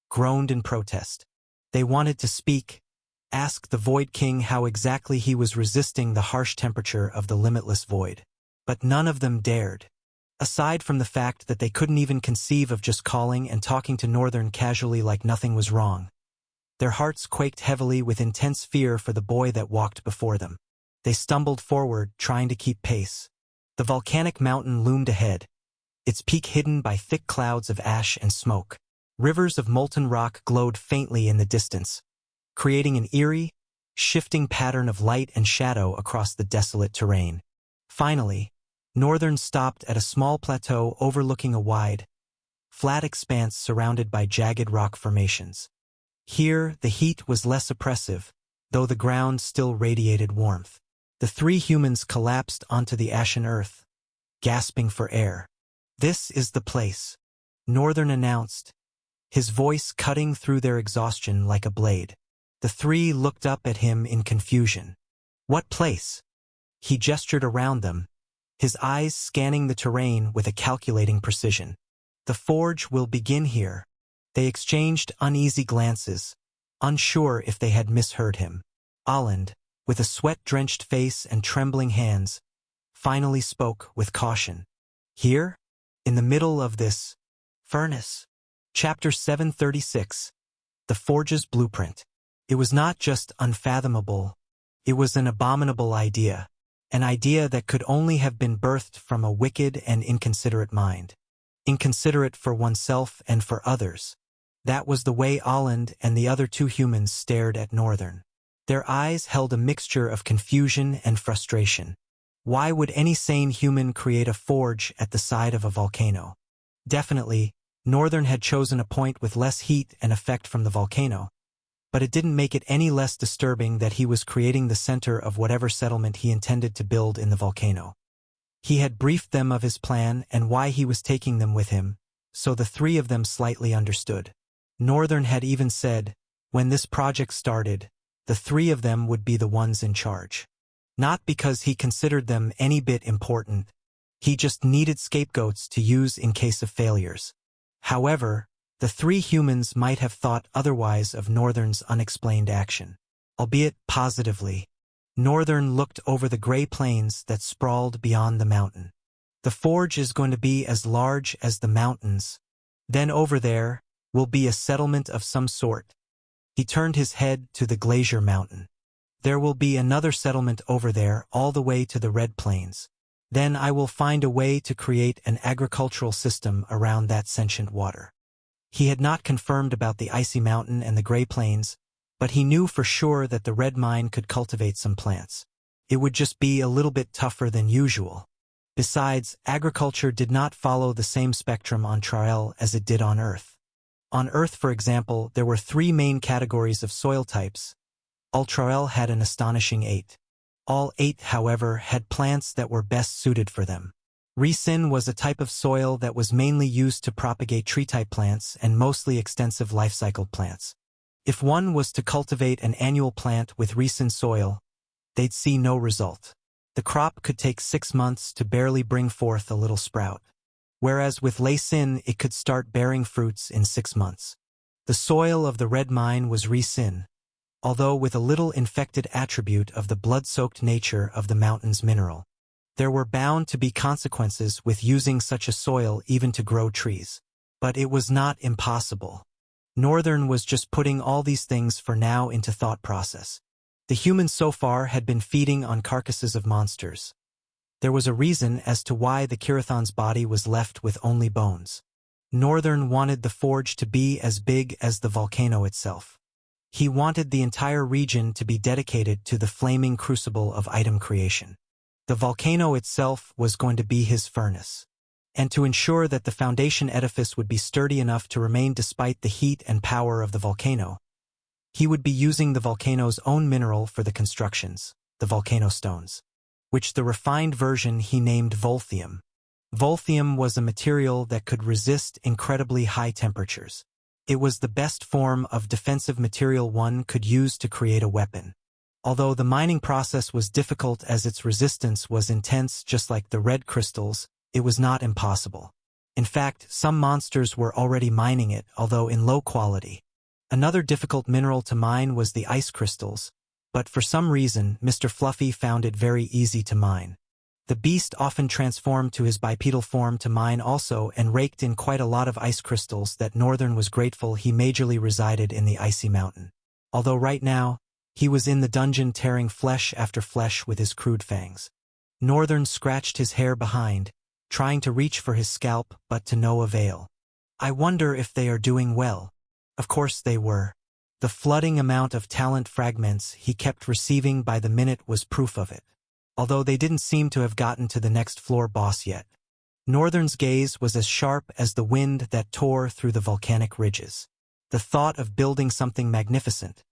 groaned in protest. They wanted to speak, ask the Void King how exactly he was resisting the harsh temperature of the limitless void. But none of them dared. Aside from the fact that they couldn't even conceive of just calling and talking to Northern casually like nothing was wrong. Their hearts quaked heavily with intense fear for the boy that walked before them. They stumbled forward, trying to keep pace. The volcanic mountain loomed ahead, its peak hidden by thick clouds of ash and smoke. Rivers of molten rock glowed faintly in the distance, creating an eerie, shifting pattern of light and shadow across the desolate terrain. Finally, Northern stopped at a small plateau overlooking a wide, flat expanse surrounded by jagged rock formations. Here, the heat was less oppressive, though the ground still radiated warmth. The three humans collapsed onto the ashen earth, gasping for air. "This is the place," Northern announced, his voice cutting through their exhaustion like a blade. The three looked up at him in confusion. "What place?" He gestured around them, his eyes scanning the terrain with a calculating precision. "The forge will begin here." They exchanged uneasy glances, unsure if they had misheard him. Aland, with a sweat-drenched face and trembling hands, finally spoke with caution. "Here? In the middle of this furnace?" Chapter 736. The Forge's Blueprint. It was not just unfathomable, it was an abominable idea, an idea that could only have been birthed from a wicked and inconsiderate mind. Inconsiderate for oneself and for others. That was the way Aland and the other two humans stared at Northern. Their eyes held a mixture of confusion and frustration. Why would any sane human create a forge at the side of a volcano? Definitely, Northern had chosen a point with less heat and effect from the volcano, but it didn't make it any less disturbing that he was creating the center of whatever settlement he intended to build in the volcano. He had briefed them of his plan and why he was taking them with him, so the three of them slightly understood. Northern had even said, when this project started, the three of them would be the ones in charge. Not because he considered them any bit important, he just needed scapegoats to use in case of failures. However, the three humans might have thought otherwise of Northern's unexplained action. Albeit positively, Northern looked over the gray plains that sprawled beyond the mountain. "The forge is going to be as large as the mountains. Then over there will be a settlement of some sort." He turned his head to the Glacier Mountain. "There will be another settlement over there all the way to the Red Plains. Then I will find a way to create an agricultural system around that sentient water." He had not confirmed about the Icy Mountain and the Gray Plains, but he knew for sure that the Red Mine could cultivate some plants. It would just be a little bit tougher than usual. Besides, agriculture did not follow the same spectrum on Trael as it did on Earth. On Earth, for example, there were 3 main categories of soil types. Trael had an astonishing 8. All 8, however, had plants that were best suited for them. Resin was a type of soil that was mainly used to propagate tree-type plants and mostly extensive life-cycled plants. If one was to cultivate an annual plant with resin soil, they'd see no result. The crop could take 6 months to barely bring forth a little sprout. Whereas with Leysin, it could start bearing fruits in 6 months. The soil of the Red Mine was resin, although with a little infected attribute of the blood-soaked nature of the mountain's mineral. There were bound to be consequences with using such a soil even to grow trees. But it was not impossible. Northern was just putting all these things for now into thought process. The humans so far had been feeding on carcasses of monsters. There was a reason as to why the Kirathon's body was left with only bones. Northern wanted the forge to be as big as the volcano itself. He wanted the entire region to be dedicated to the flaming crucible of item creation. The volcano itself was going to be his furnace. And to ensure that the foundation edifice would be sturdy enough to remain despite the heat and power of the volcano, he would be using the volcano's own mineral for the constructions, the volcano stones, which the refined version he named Volthium. Volthium was a material that could resist incredibly high temperatures. It was the best form of defensive material one could use to create a weapon. Although the mining process was difficult as its resistance was intense just like the red crystals, it was not impossible. In fact, some monsters were already mining it, although in low quality. Another difficult mineral to mine was the ice crystals, but for some reason, Mr. Fluffy found it very easy to mine. The beast often transformed to his bipedal form to mine also and raked in quite a lot of ice crystals that Northern was grateful he majorly resided in the Icy Mountain. although right now, he was in the dungeon tearing flesh after flesh with his crude fangs. Northern scratched his hair behind, trying to reach for his scalp but to no avail. I wonder if they are doing well. Of course they were. The flooding amount of talent fragments he kept receiving by the minute was proof of it. Although they didn't seem to have gotten to the next floor boss yet. Northern's gaze was as sharp as the wind that tore through the volcanic ridges. The thought of building something magnificent,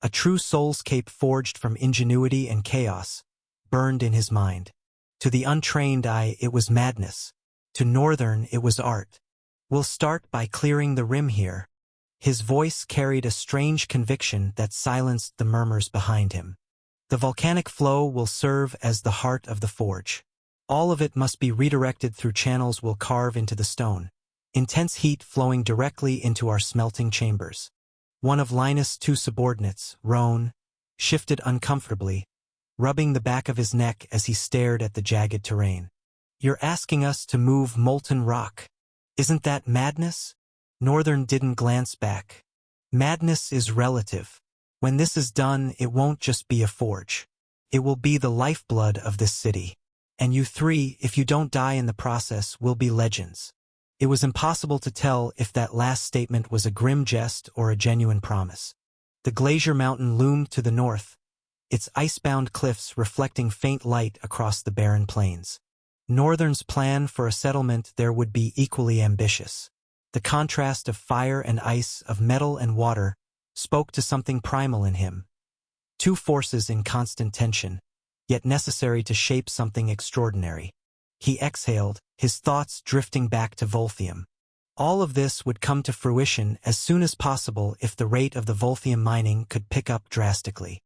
a true soulscape forged from ingenuity and chaos, burned in his mind. To the untrained eye, it was madness. To Northern, it was art. We'll start by clearing the rim here. His voice carried a strange conviction that silenced the murmurs behind him. The volcanic flow will serve as the heart of the forge. All of it must be redirected through channels we'll carve into the stone. Intense heat flowing directly into our smelting chambers. One of Linus' two subordinates, Roan, shifted uncomfortably, rubbing the back of his neck as he stared at the jagged terrain. You're asking us to move molten rock. Isn't that madness? Northern didn't glance back. Madness is relative. When this is done, it won't just be a forge. It will be the lifeblood of this city. And you three, if you don't die in the process, will be legends. It was impossible to tell if that last statement was a grim jest or a genuine promise. The Glacier Mountain loomed to the north, its icebound cliffs reflecting faint light across the barren plains. Northern's plan for a settlement there would be equally ambitious. The contrast of fire and ice, of metal and water, spoke to something primal in him. Two forces in constant tension, yet necessary to shape something extraordinary. He exhaled, his thoughts drifting back to Volthium. All of this would come to fruition as soon as possible if the rate of the Volthium mining could pick up drastically.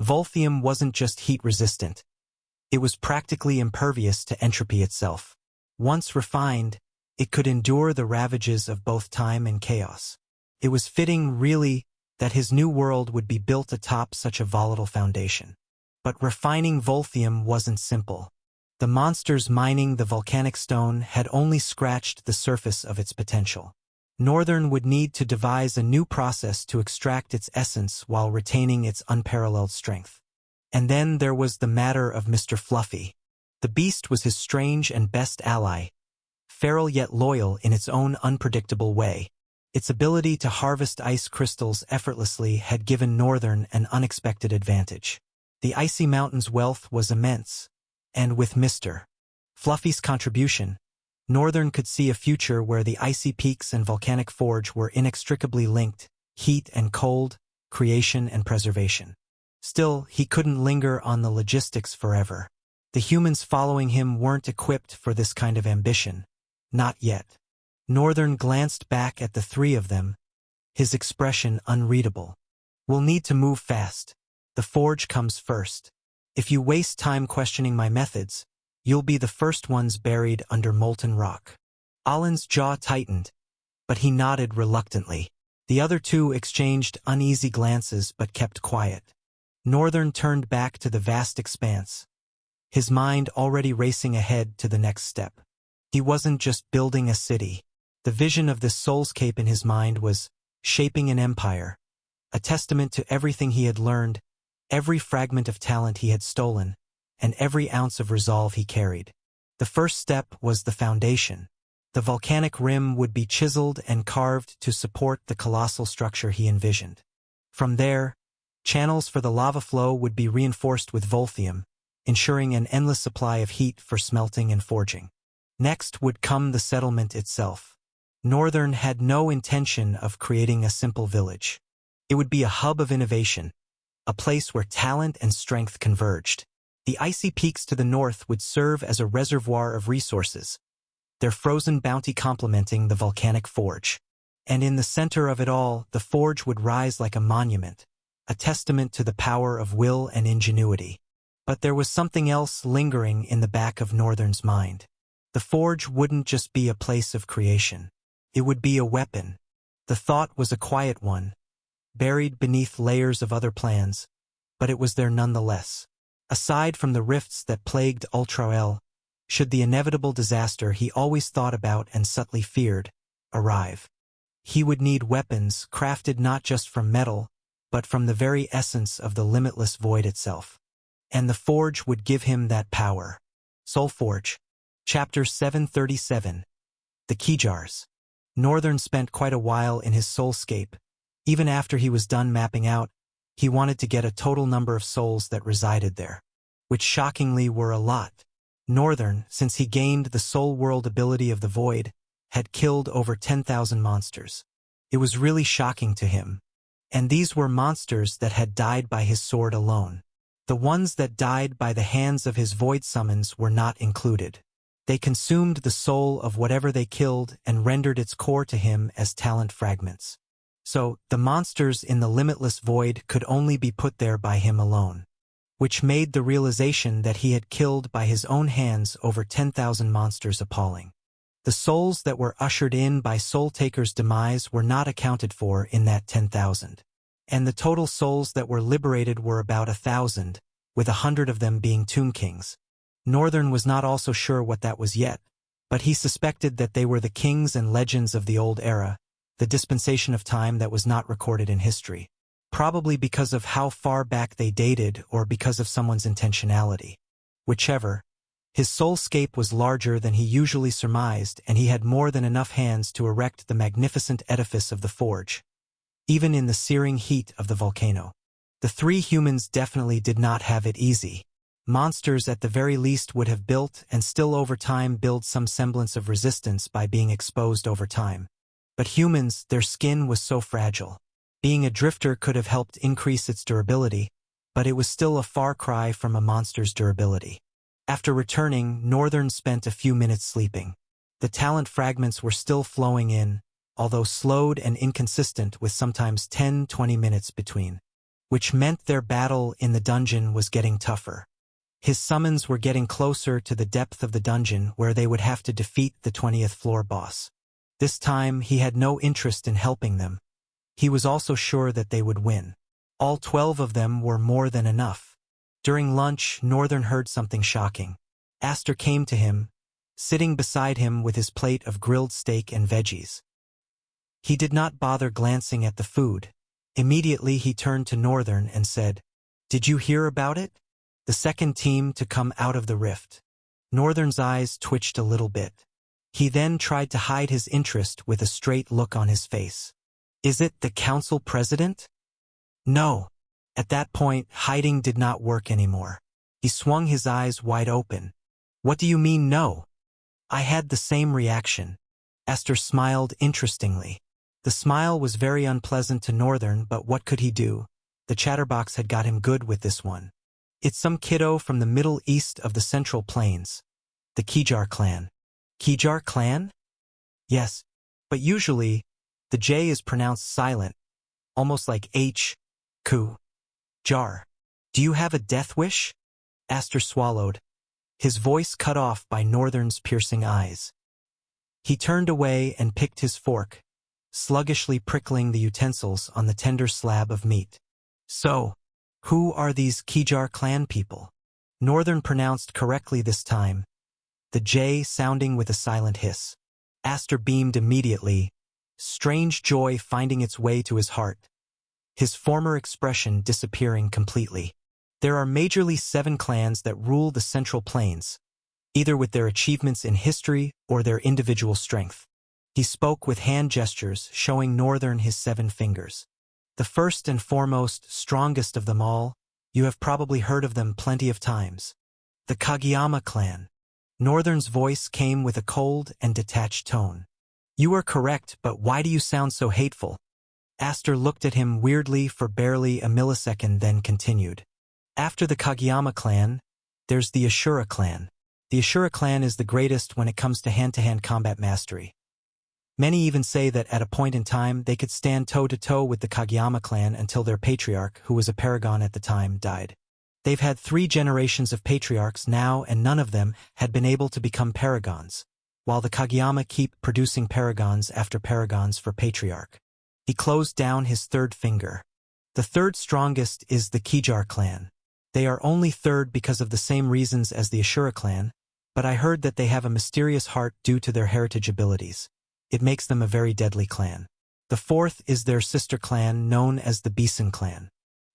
Volthium wasn't just heat-resistant. It was practically impervious to entropy itself. Once refined, it could endure the ravages of both time and chaos. It was fitting, really, that his new world would be built atop such a volatile foundation. But refining Volthium wasn't simple. The monsters mining the volcanic stone had only scratched the surface of its potential. Northern would need to devise a new process to extract its essence while retaining its unparalleled strength. And then there was the matter of Mr. Fluffy. The beast was his strange and best ally, feral yet loyal in its own unpredictable way. Its ability to harvest ice crystals effortlessly had given Northern an unexpected advantage. The Icy Mountain's wealth was immense, and with Mr. Fluffy's contribution, Northern could see a future where the icy peaks and volcanic forge were inextricably linked, heat and cold, creation and preservation. Still, he couldn't linger on the logistics forever. The humans following him weren't equipped for this kind of ambition. Not yet. Northern glanced back at the three of them, his expression unreadable. We'll need to move fast. The forge comes first. If you waste time questioning my methods, you'll be the first ones buried under molten rock. Alan's jaw tightened, but he nodded reluctantly. The other two exchanged uneasy glances but kept quiet. Northern turned back to the vast expanse, his mind already racing ahead to the next step. He wasn't just building a city. The vision of this soulscape in his mind was shaping an empire, a testament to everything he had learned, every fragment of talent he had stolen, and every ounce of resolve he carried. The first step was the foundation. The volcanic rim would be chiseled and carved to support the colossal structure he envisioned. From there, channels for the lava flow would be reinforced with Volthium, ensuring an endless supply of heat for smelting and forging. Next would come the settlement itself. Northern had no intention of creating a simple village. It would be a hub of innovation, a place where talent and strength converged. The icy peaks to the north would serve as a reservoir of resources, their frozen bounty complementing the volcanic forge. And in the center of it all, the forge would rise like a monument, a testament to the power of will and ingenuity. But there was something else lingering in the back of Northern's mind. The forge wouldn't just be a place of creation. It would be a weapon. The thought was a quiet one, buried beneath layers of other plans, but it was there nonetheless. Aside from the rifts that plagued Ultrael, should the inevitable disaster he always thought about and subtly feared arrive, he would need weapons crafted not just from metal, but from the very essence of the limitless void itself. And the forge would give him that power. Soulforge. Chapter 737. The Keyjars. Northern spent quite a while in his soulscape. Even after he was done mapping out, he wanted to get a total number of souls that resided there, which shockingly were a lot. Northern, since he gained the soul world ability of the void, had killed over 10,000 monsters. It was really shocking to him. And these were monsters that had died by his sword alone. The ones that died by the hands of his void summons were not included. They consumed the soul of whatever they killed and rendered its core to him as talent fragments. So, the monsters in the limitless void could only be put there by him alone, which made the realization that he had killed by his own hands over 10,000 monsters appalling. The souls that were ushered in by Soul Taker's demise were not accounted for in that 10,000. And the total souls that were liberated were about 1,000, with 100 of them being Tomb Kings. Northern was not also sure what that was yet, but he suspected that they were the kings and legends of the old era, the dispensation of time that was not recorded in history, probably because of how far back they dated or because of someone's intentionality. Whichever, his soulscape was larger than he usually surmised, and he had more than enough hands to erect the magnificent edifice of the forge, even in the searing heat of the volcano. The three humans definitely did not have it easy. Monsters at the very least would have built and still over time build some semblance of resistance by being exposed over time. But humans, their skin was so fragile. Being a drifter could have helped increase its durability, but it was still a far cry from a monster's durability. After returning, Northern spent a few minutes sleeping. The talent fragments were still flowing in, although slowed and inconsistent with sometimes 10-20 minutes between, which meant their battle in the dungeon was getting tougher. His summons were getting closer to the depth of the dungeon where they would have to defeat the 20th floor boss. This time, he had no interest in helping them. He was also sure that they would win. All 12 of them were more than enough. During lunch, Northern heard something shocking. Aster came to him, sitting beside him with his plate of grilled steak and veggies. He did not bother glancing at the food. Immediately he turned to Northern and said, "Did you hear about it? The second team to come out of the rift." Northern's eyes twitched a little bit. He then tried to hide his interest with a straight look on his face. "Is it the council president?" "No." At that point, hiding did not work anymore. He swung his eyes wide open. "What do you mean, no?" "I had the same reaction." Aster smiled interestingly. The smile was very unpleasant to Northern, but what could he do? The chatterbox had got him good with this one. "It's some kiddo from the Middle East of the Central Plains. The Keyjar clan." "Keyjar clan?" "Yes, but usually, the J is pronounced silent, almost like H, ku, jar. Do you have a death wish?" Aster swallowed, his voice cut off by Northern's piercing eyes. He turned away and picked his fork, sluggishly prickling the utensils on the tender slab of meat. "So, who are these Keyjar clan people?" Northern pronounced correctly this time, the J sounding with a silent hiss. Aster beamed immediately, strange joy finding its way to his heart, his former expression disappearing completely. "There are majorly 7 clans that rule the Central Plains, either with their achievements in history or their individual strength." He spoke with hand gestures, showing Northern his 7 fingers. "The first and foremost, strongest of them all, you have probably heard of them plenty of times. The Kageyama clan." Northern's voice came with a cold and detached tone. "You are correct, but why do you sound so hateful?" Aster looked at him weirdly for barely a millisecond, then continued. "After the Kageyama clan, there's the Ashura clan. The Ashura clan is the greatest when it comes to hand-to-hand combat mastery. Many even say that at a point in time they could stand toe-to-toe with the Kageyama clan until their patriarch, who was a paragon at the time, died. They've had 3 generations of patriarchs now, and none of them had been able to become paragons, while the Kageyama keep producing paragons after paragons for patriarch." He closed down his 3rd finger. "The 3rd strongest is the Keyjar clan. They are only 3rd because of the same reasons as the Ashura clan, but I heard that they have a mysterious heart due to their heritage abilities. It makes them a very deadly clan. The fourth is their sister clan known as the Beeson clan.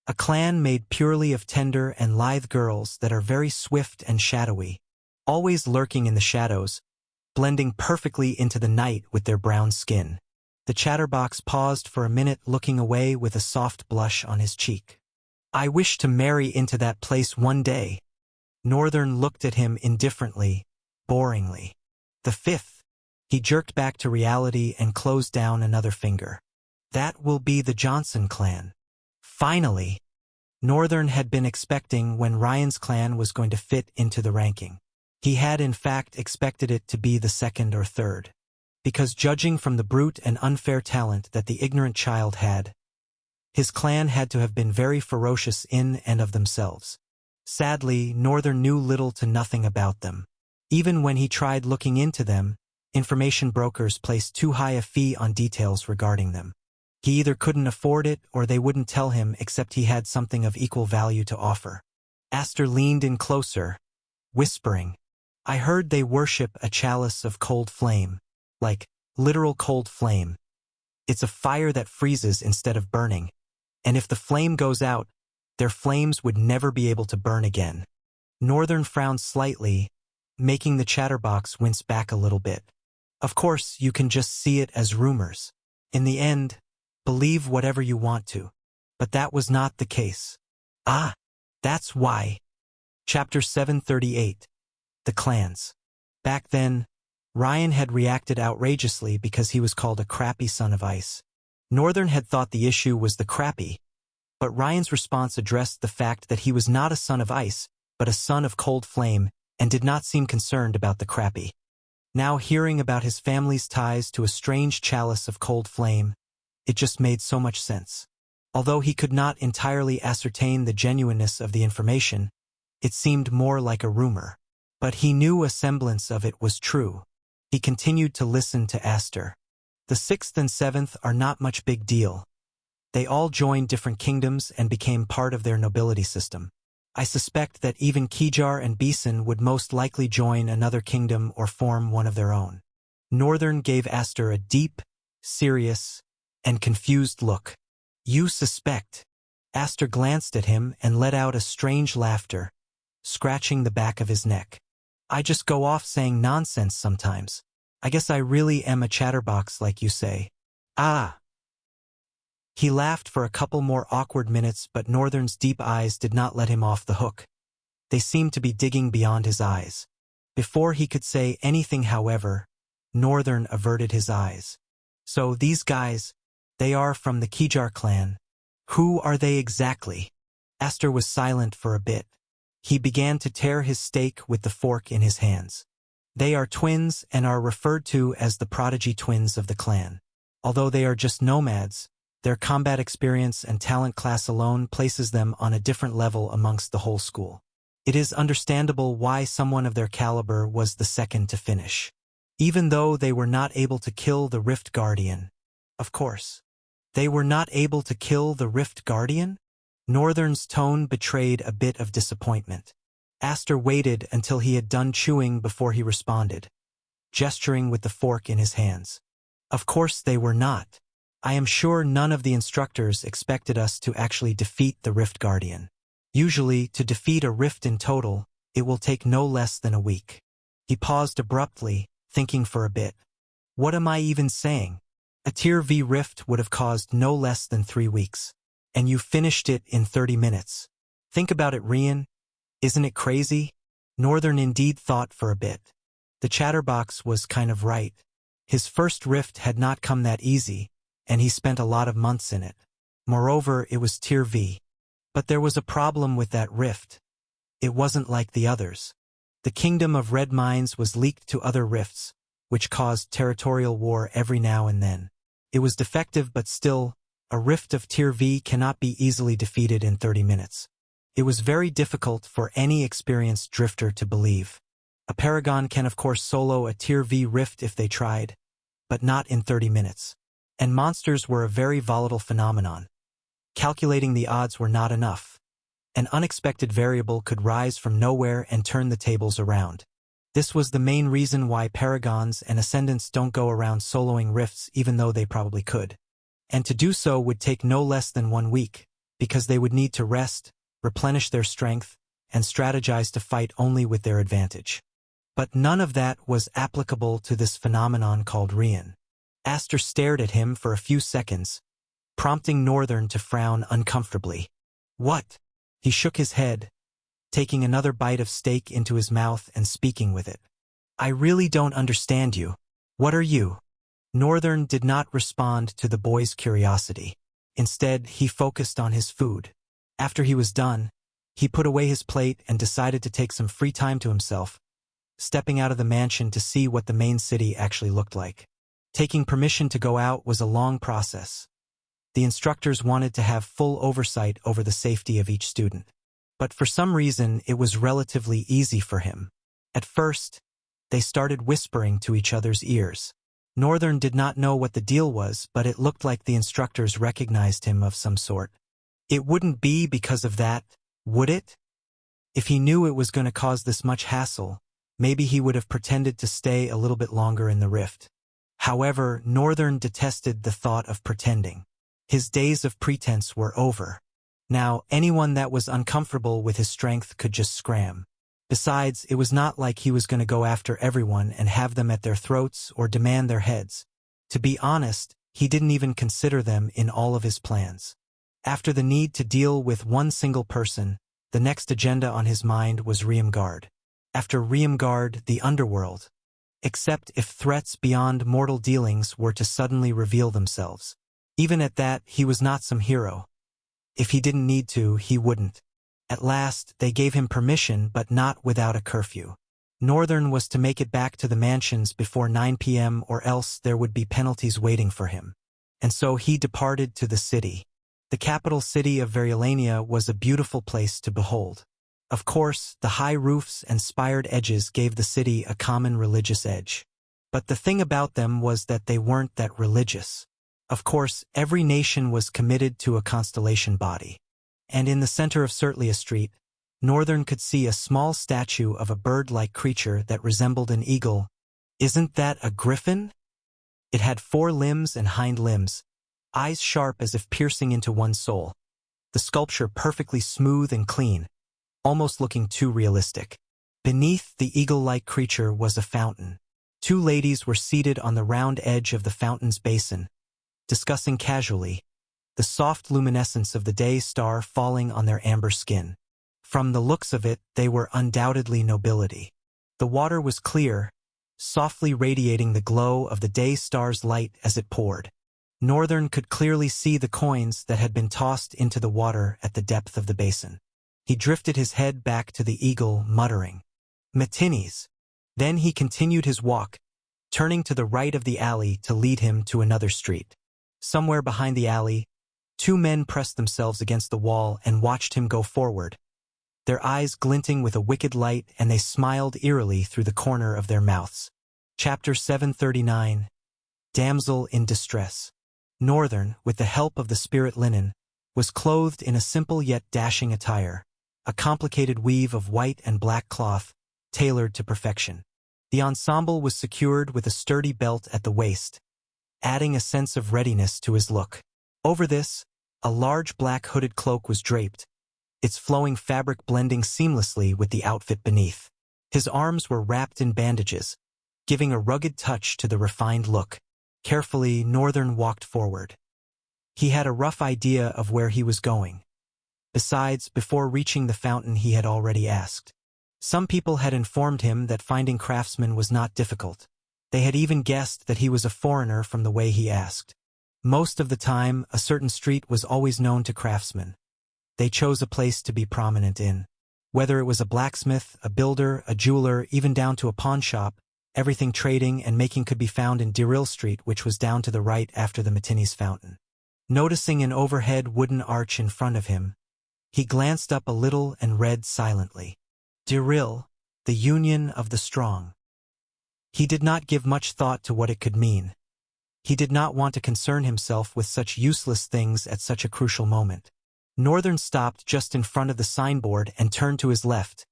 A clan made purely of tender and lithe girls that are very swift and shadowy, always lurking in the shadows, blending perfectly into the night with their brown skin. The chatterbox paused for a minute, looking away with a soft blush on his cheek. I wish to marry into that place one day. Northern looked at him indifferently, boringly. The fifth. He jerked back to reality and closed down another finger. That will be the Johnson clan. Finally! Northern had been expecting when Ryan's clan was going to fit into the ranking. He had in fact expected it to be the second or third. Because judging from the brute and unfair talent that the ignorant child had, his clan had to have been very ferocious in and of themselves. Sadly, Northern knew little to nothing about them. Even when he tried looking into them, information brokers placed too high a fee on details regarding them. He either couldn't afford it or they wouldn't tell him except he had something of equal value to offer. Aster leaned in closer, whispering, I heard they worship a chalice of cold flame. Like, literal cold flame. It's a fire that freezes instead of burning. And if the flame goes out, their flames would never be able to burn again. Northern frowned slightly, making the chatterbox wince back a little bit. Of course, you can just see it as rumors. In the end, believe whatever you want to. But that was not the case. Ah, that's why. Chapter 738. The Clans. Back then, Ryan had reacted outrageously because he was called a crappy son of ice. Northern had thought the issue was the crappy, but Ryan's response addressed the fact that he was not a son of ice, but a son of cold flame, and did not seem concerned about the crappy. Now hearing about his family's ties to a strange chalice of cold flame, it just made so much sense. Although he could not entirely ascertain the genuineness of the information, it seemed more like a rumor. But he knew a semblance of it was true. He continued to listen to Aster. The sixth and seventh are not much big deal. They all joined different kingdoms and became part of their nobility system. I suspect that even Kijar and Beeson would most likely join another kingdom or form one of their own. Northern gave Aster a deep, serious, and confused look. You suspect? Aster glanced at him and let out a strange laughter, scratching the back of his neck. I just go off saying nonsense sometimes. I guess I really am a chatterbox like you say. Ah! He laughed for a couple more awkward minutes, but Northern's deep eyes did not let him off the hook. They seemed to be digging beyond his eyes. Before he could say anything, however, Northern averted his eyes. So these guys, they are from the Kijar clan. Who are they exactly? Aster was silent for a bit. He began to tear his steak with the fork in his hands. They are twins and are referred to as the prodigy twins of the clan. Although they are just nomads, their combat experience and talent class alone places them on a different level amongst the whole school. It is understandable why someone of their caliber was the second to finish. Even though they were not able to kill the Rift Guardian. Of course. They were not able to kill the Rift Guardian? Northern's tone betrayed a bit of disappointment. Aster waited until he had done chewing before he responded, gesturing with the fork in his hands. Of course they were not. I am sure none of the instructors expected us to actually defeat the Rift Guardian. Usually, to defeat a rift in total, it will take no less than a week. He paused abruptly, thinking for a bit. What am I even saying? A Tier V rift would have caused no less than 3 weeks. And you finished it in 30 minutes. Think about it, Rian. Isn't it crazy? Northern indeed thought for a bit. The chatterbox was kind of right. His first rift had not come that easy, and he spent a lot of months in it. Moreover, it was Tier V. But there was a problem with that rift. It wasn't like the others. The Kingdom of Red Mines was leaked to other rifts, which caused territorial war every now and then. It was defective, but still, a rift of Tier V cannot be easily defeated in 30 minutes. It was very difficult for any experienced drifter to believe. A Paragon can of course solo a Tier V rift if they tried, but not in 30 minutes. And monsters were a very volatile phenomenon. Calculating the odds were not enough. An unexpected variable could rise from nowhere and turn the tables around. This was the main reason why Paragons and Ascendants don't go around soloing rifts even though they probably could. and to do so would take no less than 1 week, because they would need to rest, replenish their strength, and strategize to fight only with their advantage. But none of that was applicable to this phenomenon called Rian. Aster stared at him for a few seconds, prompting Northern to frown uncomfortably. What? He shook his head, taking another bite of steak into his mouth and speaking with it. I really don't understand you. What are you? Northern did not respond to the boy's curiosity. Instead, he focused on his food. After he was done, he put away his plate and decided to take some free time to himself, stepping out of the mansion to see what the main city actually looked like. Taking permission to go out was a long process. The instructors wanted to have full oversight over the safety of each student. But for some reason, it was relatively easy for him. At first, they started whispering to each other's ears. Northern did not know what the deal was, but it looked like the instructors recognized him of some sort. It wouldn't be because of that, would it? If he knew it was going to cause this much hassle, maybe he would have pretended to stay a little bit longer in the rift. However, Northern detested the thought of pretending. His days of pretense were over. Now, anyone that was uncomfortable with his strength could just scram. Besides, it was not like he was going to go after everyone and have them at their throats or demand their heads. To be honest, he didn't even consider them in all of his plans. After the need to deal with one single person, the next agenda on his mind was Riemgard. After Riemgard, the underworld. Except if threats beyond mortal dealings were to suddenly reveal themselves. Even at that, he was not some hero. If he didn't need to, he wouldn't. At last, they gave him permission, but not without a curfew. Northern was to make it back to the mansions before 9 p.m. or else there would be penalties waiting for him. And so he departed to the city. The capital city of Variolania was a beautiful place to behold. Of course, the high roofs and spired edges gave the city a common religious edge. But the thing about them was that they weren't that religious. Of course, every nation was committed to a constellation body. And in the center of Certlia Street, Northern could see a small statue of a bird-like creature that resembled an eagle. Isn't that a griffin? It had 4 limbs and hind limbs, eyes sharp as if piercing into one's soul. The sculpture perfectly smooth and clean, almost looking too realistic. Beneath the eagle-like creature was a fountain. 2 ladies were seated on the round edge of the fountain's basin, discussing casually, the soft luminescence of the day star falling on their amber skin. From the looks of it, they were undoubtedly nobility. The water was clear, softly radiating the glow of the day star's light as it poured. Northern could clearly see the coins that had been tossed into the water at the depth of the basin. He drifted his head back to the eagle, muttering, "Matinis." Then he continued his walk, turning to the right of the alley to lead him to another street. Somewhere behind the alley, 2 men pressed themselves against the wall and watched him go forward, their eyes glinting with a wicked light, and they smiled eerily through the corner of their mouths. Chapter 739. Damsel in Distress. Northern, with the help of the spirit linen, was clothed in a simple yet dashing attire, a complicated weave of white and black cloth, tailored to perfection. The ensemble was secured with a sturdy belt at the waist, adding a sense of readiness to his look. Over this, a large black hooded cloak was draped, its flowing fabric blending seamlessly with the outfit beneath. His arms were wrapped in bandages, giving a rugged touch to the refined look. Carefully, Northern walked forward. He had a rough idea of where he was going. Besides, before reaching the fountain he had already asked. Some people had informed him that finding craftsmen was not difficult. They had even guessed that he was a foreigner from the way he asked. Most of the time, a certain street was always known to craftsmen. They chose a place to be prominent in. Whether it was a blacksmith, a builder, a jeweler, even down to a pawn shop, everything trading and making could be found in Diril Street, which was down to the right after the Matinis fountain. Noticing an overhead wooden arch in front of him, he glanced up a little and read silently, "Diril, the Union of the Strong." He did not give much thought to what it could mean. He did not want to concern himself with such useless things at such a crucial moment. Northern stopped just in front of the signboard and turned to his left,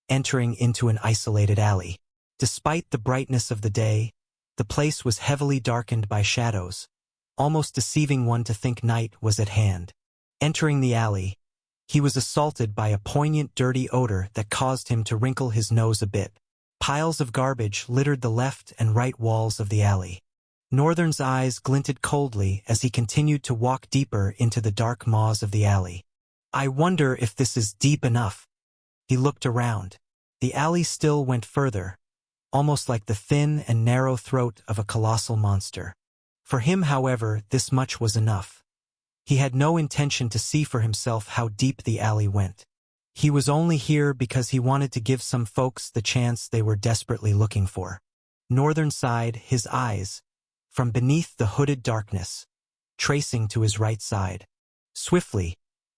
entering into an isolated alley. Despite the brightness of the day, the place was heavily darkened by shadows. almost deceiving one to think night was at hand. Entering the alley, he was assaulted by a poignant dirty odor that caused him to wrinkle his nose a bit. Piles of garbage littered the left and right walls of the alley. Northern's eyes glinted coldly as he continued to walk deeper into the dark maws of the alley. I wonder if this is deep enough. He looked around. The alley still went further, almost like the thin and narrow throat of a colossal monster. For him, however, this much was enough. He had no intention to see for himself how deep the alley went. He was only here because he wanted to give some folks the chance they were desperately looking for. Northern sighed, his eyes, from beneath the hooded darkness, tracing to his right side. Swiftly,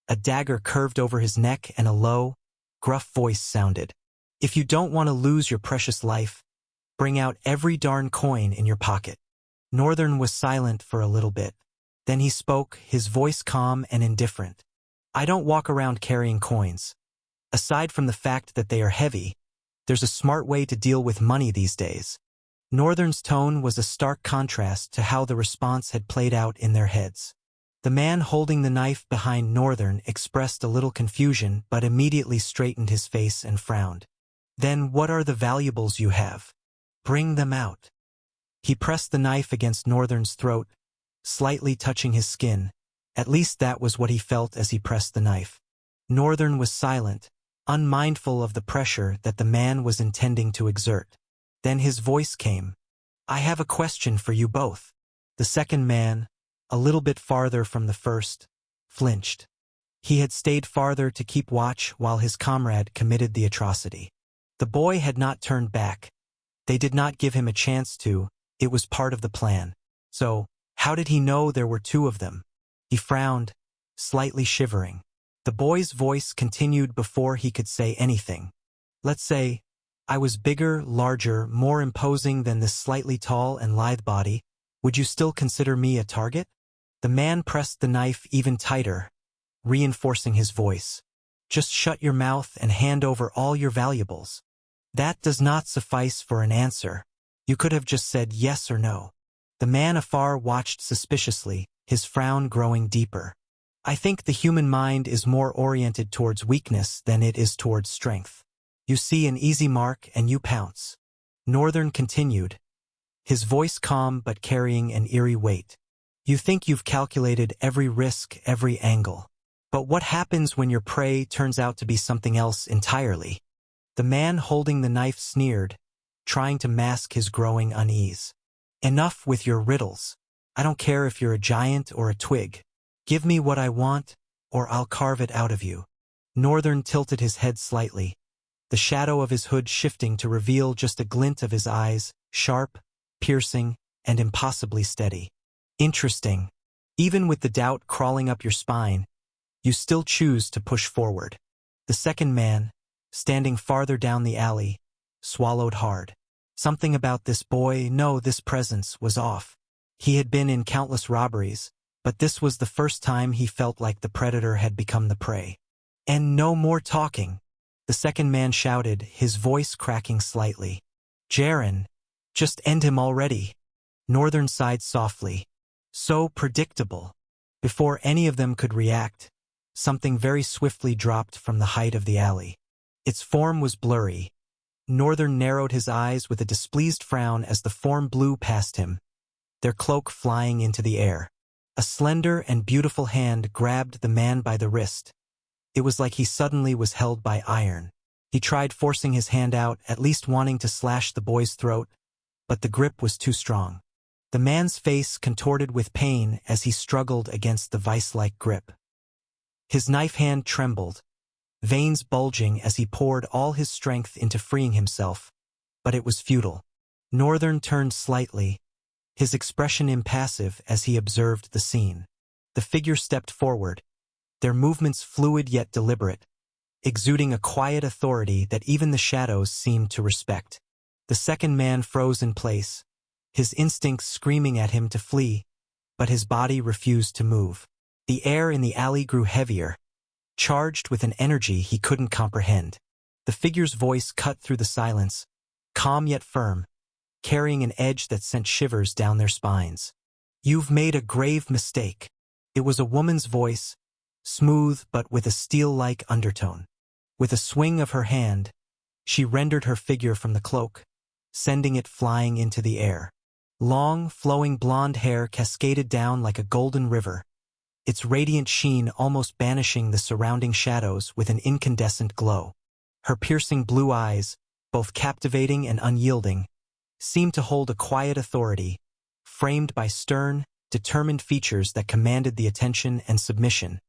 a dagger curved over his neck and a low, gruff voice sounded. If you don't want to lose your precious life, bring out every darn coin in your pocket. Northern was silent for a little bit. Then he spoke, his voice calm and indifferent. I don't walk around carrying coins. Aside from the fact that they are heavy, there's a smart way to deal with money these days. Northern's tone was a stark contrast to how the response had played out in their heads. The man holding the knife behind Northern expressed a little confusion but immediately straightened his face and frowned. Then what are the valuables you have? Bring them out. He pressed the knife against Northern's throat, slightly touching his skin. At least that was what he felt as he pressed the knife. Northern was silent, unmindful of the pressure that the man was intending to exert. Then his voice came. I have a question for you both. The second man, a little bit farther from the first, flinched. He had stayed farther to keep watch while his comrade committed the atrocity. The boy had not turned back. They did not give him a chance to. It was part of the plan. So, how did he know there were two of them? He frowned, slightly shivering. The boy's voice continued before he could say anything. Let's say, I was bigger, larger, more imposing than this slightly tall and lithe body. Would you still consider me a target? The man pressed the knife even tighter, reinforcing his voice. Just shut your mouth and hand over all your valuables. That does not suffice for an answer. You could have just said yes or no. The man afar watched suspiciously, his frown growing deeper. I think the human mind is more oriented towards weakness than it is towards strength. You see an easy mark and you pounce. Northern continued, his voice calm but carrying an eerie weight. You think you've calculated every risk, every angle. But what happens when your prey turns out to be something else entirely? The man holding the knife sneered, trying to mask his growing unease. Enough with your riddles. I don't care if you're a giant or a twig. Give me what I want, or I'll carve it out of you. Northern tilted his head slightly, the shadow of his hood shifting to reveal just a glint of his eyes, sharp, piercing, and impossibly steady. Interesting. Even with the doubt crawling up your spine, you still choose to push forward. The second man, standing farther down the alley, swallowed hard. Something about this boy, no, this presence, was off. He had been in countless robberies, but this was the first time he felt like the predator had become the prey. And no more talking, the second man shouted, his voice cracking slightly. Jaren, just end him already. Northern sighed softly. So predictable. Before any of them could react, something very swiftly dropped from the height of the alley. Its form was blurry. Northern narrowed his eyes with a displeased frown as the form blew past him, their cloak flying into the air. A slender and beautiful hand grabbed the man by the wrist. It was like he suddenly was held by iron. He tried forcing his hand out, at least wanting to slash the boy's throat, but the grip was too strong. The man's face contorted with pain as he struggled against the vice-like grip. His knife hand trembled, veins bulging as he poured all his strength into freeing himself, but it was futile. Northern turned slightly, his expression impassive as he observed the scene. The figure stepped forward, their movements fluid yet deliberate, exuding a quiet authority that even the shadows seemed to respect. The second man froze in place, his instincts screaming at him to flee, but his body refused to move. The air in the alley grew heavier, charged with an energy he couldn't comprehend. The figure's voice cut through the silence, calm yet firm, carrying an edge that sent shivers down their spines. "You've made a grave mistake." It was a woman's voice, smooth but with a steel-like undertone. With a swing of her hand, she rendered her figure from the cloak, sending it flying into the air. Long, flowing blonde hair cascaded down like a golden river, its radiant sheen almost banishing the surrounding shadows with an incandescent glow. Her piercing blue eyes, both captivating and unyielding, seemed to hold a quiet authority, framed by stern, determined features that commanded the attention and submission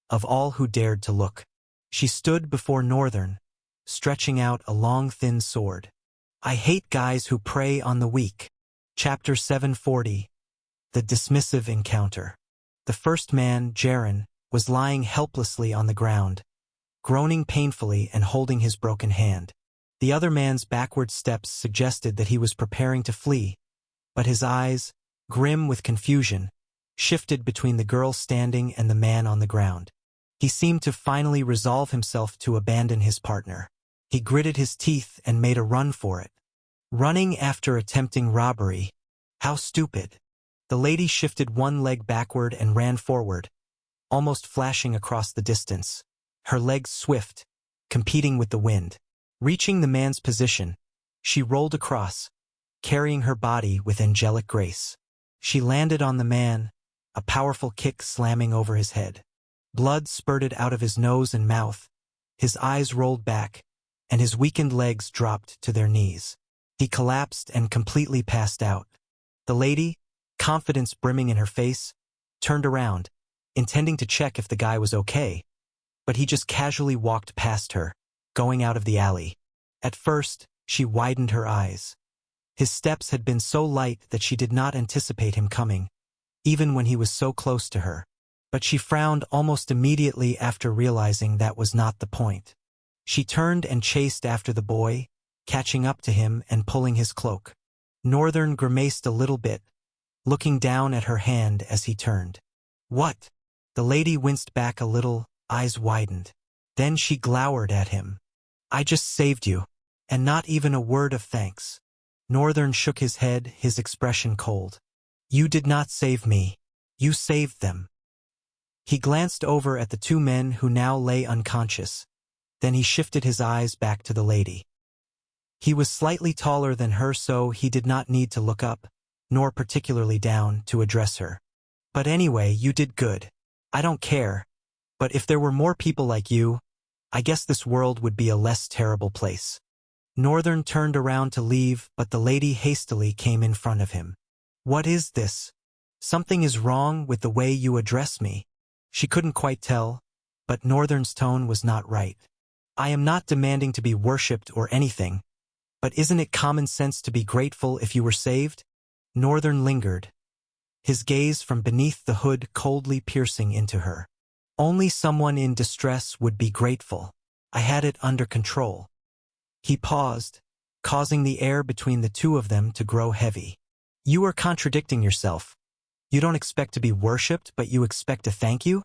of all who dared to look. She stood before Northern, stretching out a long thin sword. "I hate guys who prey on the weak." Chapter 740. The Dismissive Encounter. The first man, Jaren, was lying helplessly on the ground, groaning painfully and holding his broken hand. The other man's backward steps suggested that he was preparing to flee, but his eyes, grim with confusion, shifted between the girl standing and the man on the ground. He seemed to finally resolve himself to abandon his partner. He gritted his teeth and made a run for it. Running after attempting robbery. How stupid. The lady shifted one leg backward and ran forward, almost flashing across the distance, her legs swift, competing with the wind. Reaching the man's position, she rolled across, carrying her body with angelic grace. She landed on the man, a powerful kick slamming over his head. Blood spurted out of his nose and mouth, his eyes rolled back, and his weakened legs dropped to their knees. He collapsed and completely passed out. The lady, confidence brimming in her face, turned around, intending to check if the guy was okay, but he just casually walked past her, going out of the alley. At first, she widened her eyes. His steps had been so light that she did not anticipate him coming, even when he was so close to her. But she frowned almost immediately after realizing that was not the point. She turned and chased after the boy, catching up to him and pulling his cloak. Northern grimaced a little bit, looking down at her hand as he turned. "What?" The lady winced back a little, eyes widened. Then she glowered at him. "I just saved you, and not even a word of thanks." Northern shook his head, his expression cold. "You did not save me. You saved them." He glanced over at the two men who now lay unconscious. Then he shifted his eyes back to the lady. He was slightly taller than her, so he did not need to look up, nor particularly down, to address her. "But anyway, you did good. I don't care. But if there were more people like you, I guess this world would be a less terrible place." Northern turned around to leave, but the lady hastily came in front of him. "What is this? Something is wrong with the way you address me." She couldn't quite tell, but Northern's tone was not right. "I am not demanding to be worshipped or anything, but isn't it common sense to be grateful if you were saved?" Northern lingered, his gaze from beneath the hood coldly piercing into her. "Only someone in distress would be grateful. I had it under control." He paused, causing the air between the two of them to grow heavy. "You are contradicting yourself. You don't expect to be worshipped, but you expect a thank you?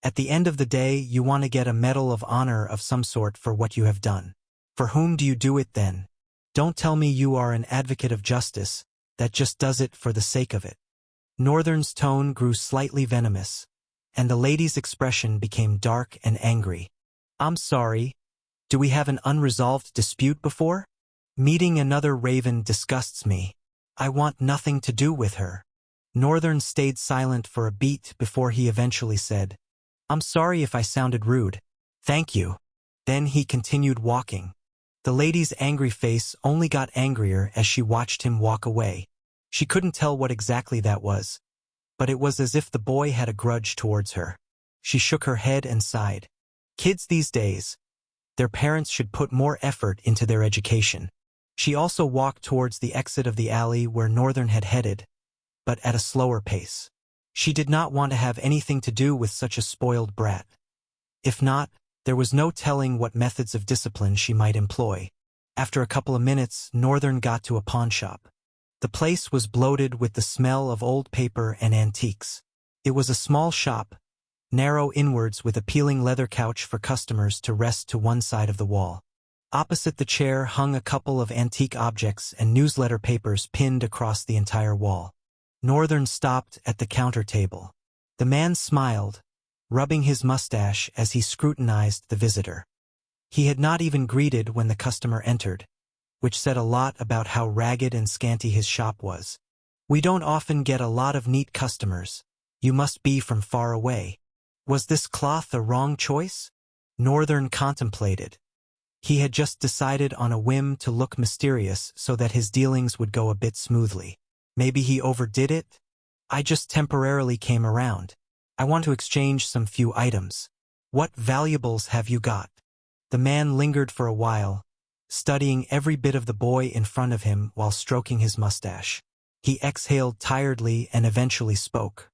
At the end of the day, you want to get a medal of honor of some sort for what you have done. For whom do you do it then? Don't tell me you are an advocate of justice that just does it for the sake of it." Northern's tone grew slightly venomous, and the lady's expression became dark and angry. "I'm sorry. Do we have an unresolved dispute before? Meeting another raven disgusts me. I want nothing to do with her." Northern stayed silent for a beat before he eventually said, "I'm sorry if I sounded rude. Thank you." Then he continued walking. The lady's angry face only got angrier as she watched him walk away. She couldn't tell what exactly that was, but it was as if the boy had a grudge towards her. She shook her head and sighed. Kids these days, their parents should put more effort into their education. She also walked towards the exit of the alley where Northern had headed, but at a slower pace. She did not want to have anything to do with such a spoiled brat. If not, there was no telling what methods of discipline she might employ. After a couple of minutes, Northern got to a pawnshop. The place was bloated with the smell of old paper and antiques. It was a small shop, narrow inwards with a peeling leather couch for customers to rest to one side of the wall. Opposite the chair hung a couple of antique objects and newsletter papers pinned across the entire wall. Northern stopped at the counter table. The man smiled, rubbing his mustache as he scrutinized the visitor. He had not even greeted when the customer entered, which said a lot about how ragged and scanty his shop was. "We don't often get a lot of neat customers. You must be from far away. Was this cloth a wrong choice?" Northern contemplated. He had just decided on a whim to look mysterious so that his dealings would go a bit smoothly. Maybe he overdid it? "I just temporarily came around. I want to exchange some few items. What valuables have you got?" The man lingered for a while, studying every bit of the boy in front of him while stroking his mustache. He exhaled tiredly and eventually spoke.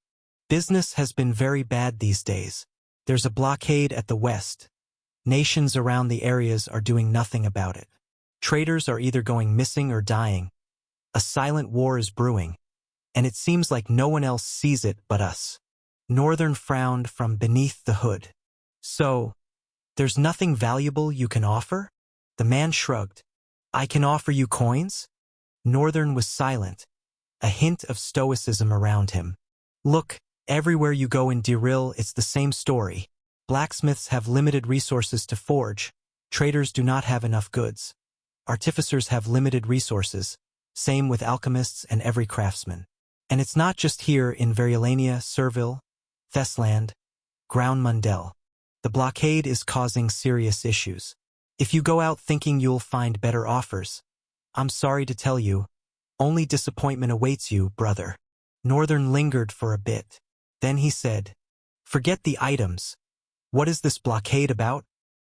"Business has been very bad these days. There's a blockade at the west. Nations around the areas are doing nothing about it. Traders are either going missing or dying. A silent war is brewing, and it seems like no one else sees it but us." Northern frowned from beneath the hood. "So, there's nothing valuable you can offer?" The man shrugged. "I can offer you coins?" Northern was silent, a hint of stoicism around him. "Look, everywhere you go in Diril it's the same story. Blacksmiths have limited resources to forge. Traders do not have enough goods. Artificers have limited resources. Same with alchemists and every craftsman. And it's not just here in Verilania, Serville, Thesland, Ground Mundell. The blockade is causing serious issues. If you go out thinking you'll find better offers, I'm sorry to tell you, only disappointment awaits you, brother." Northern lingered for a bit. Then he said, "Forget the items. What is this blockade about?"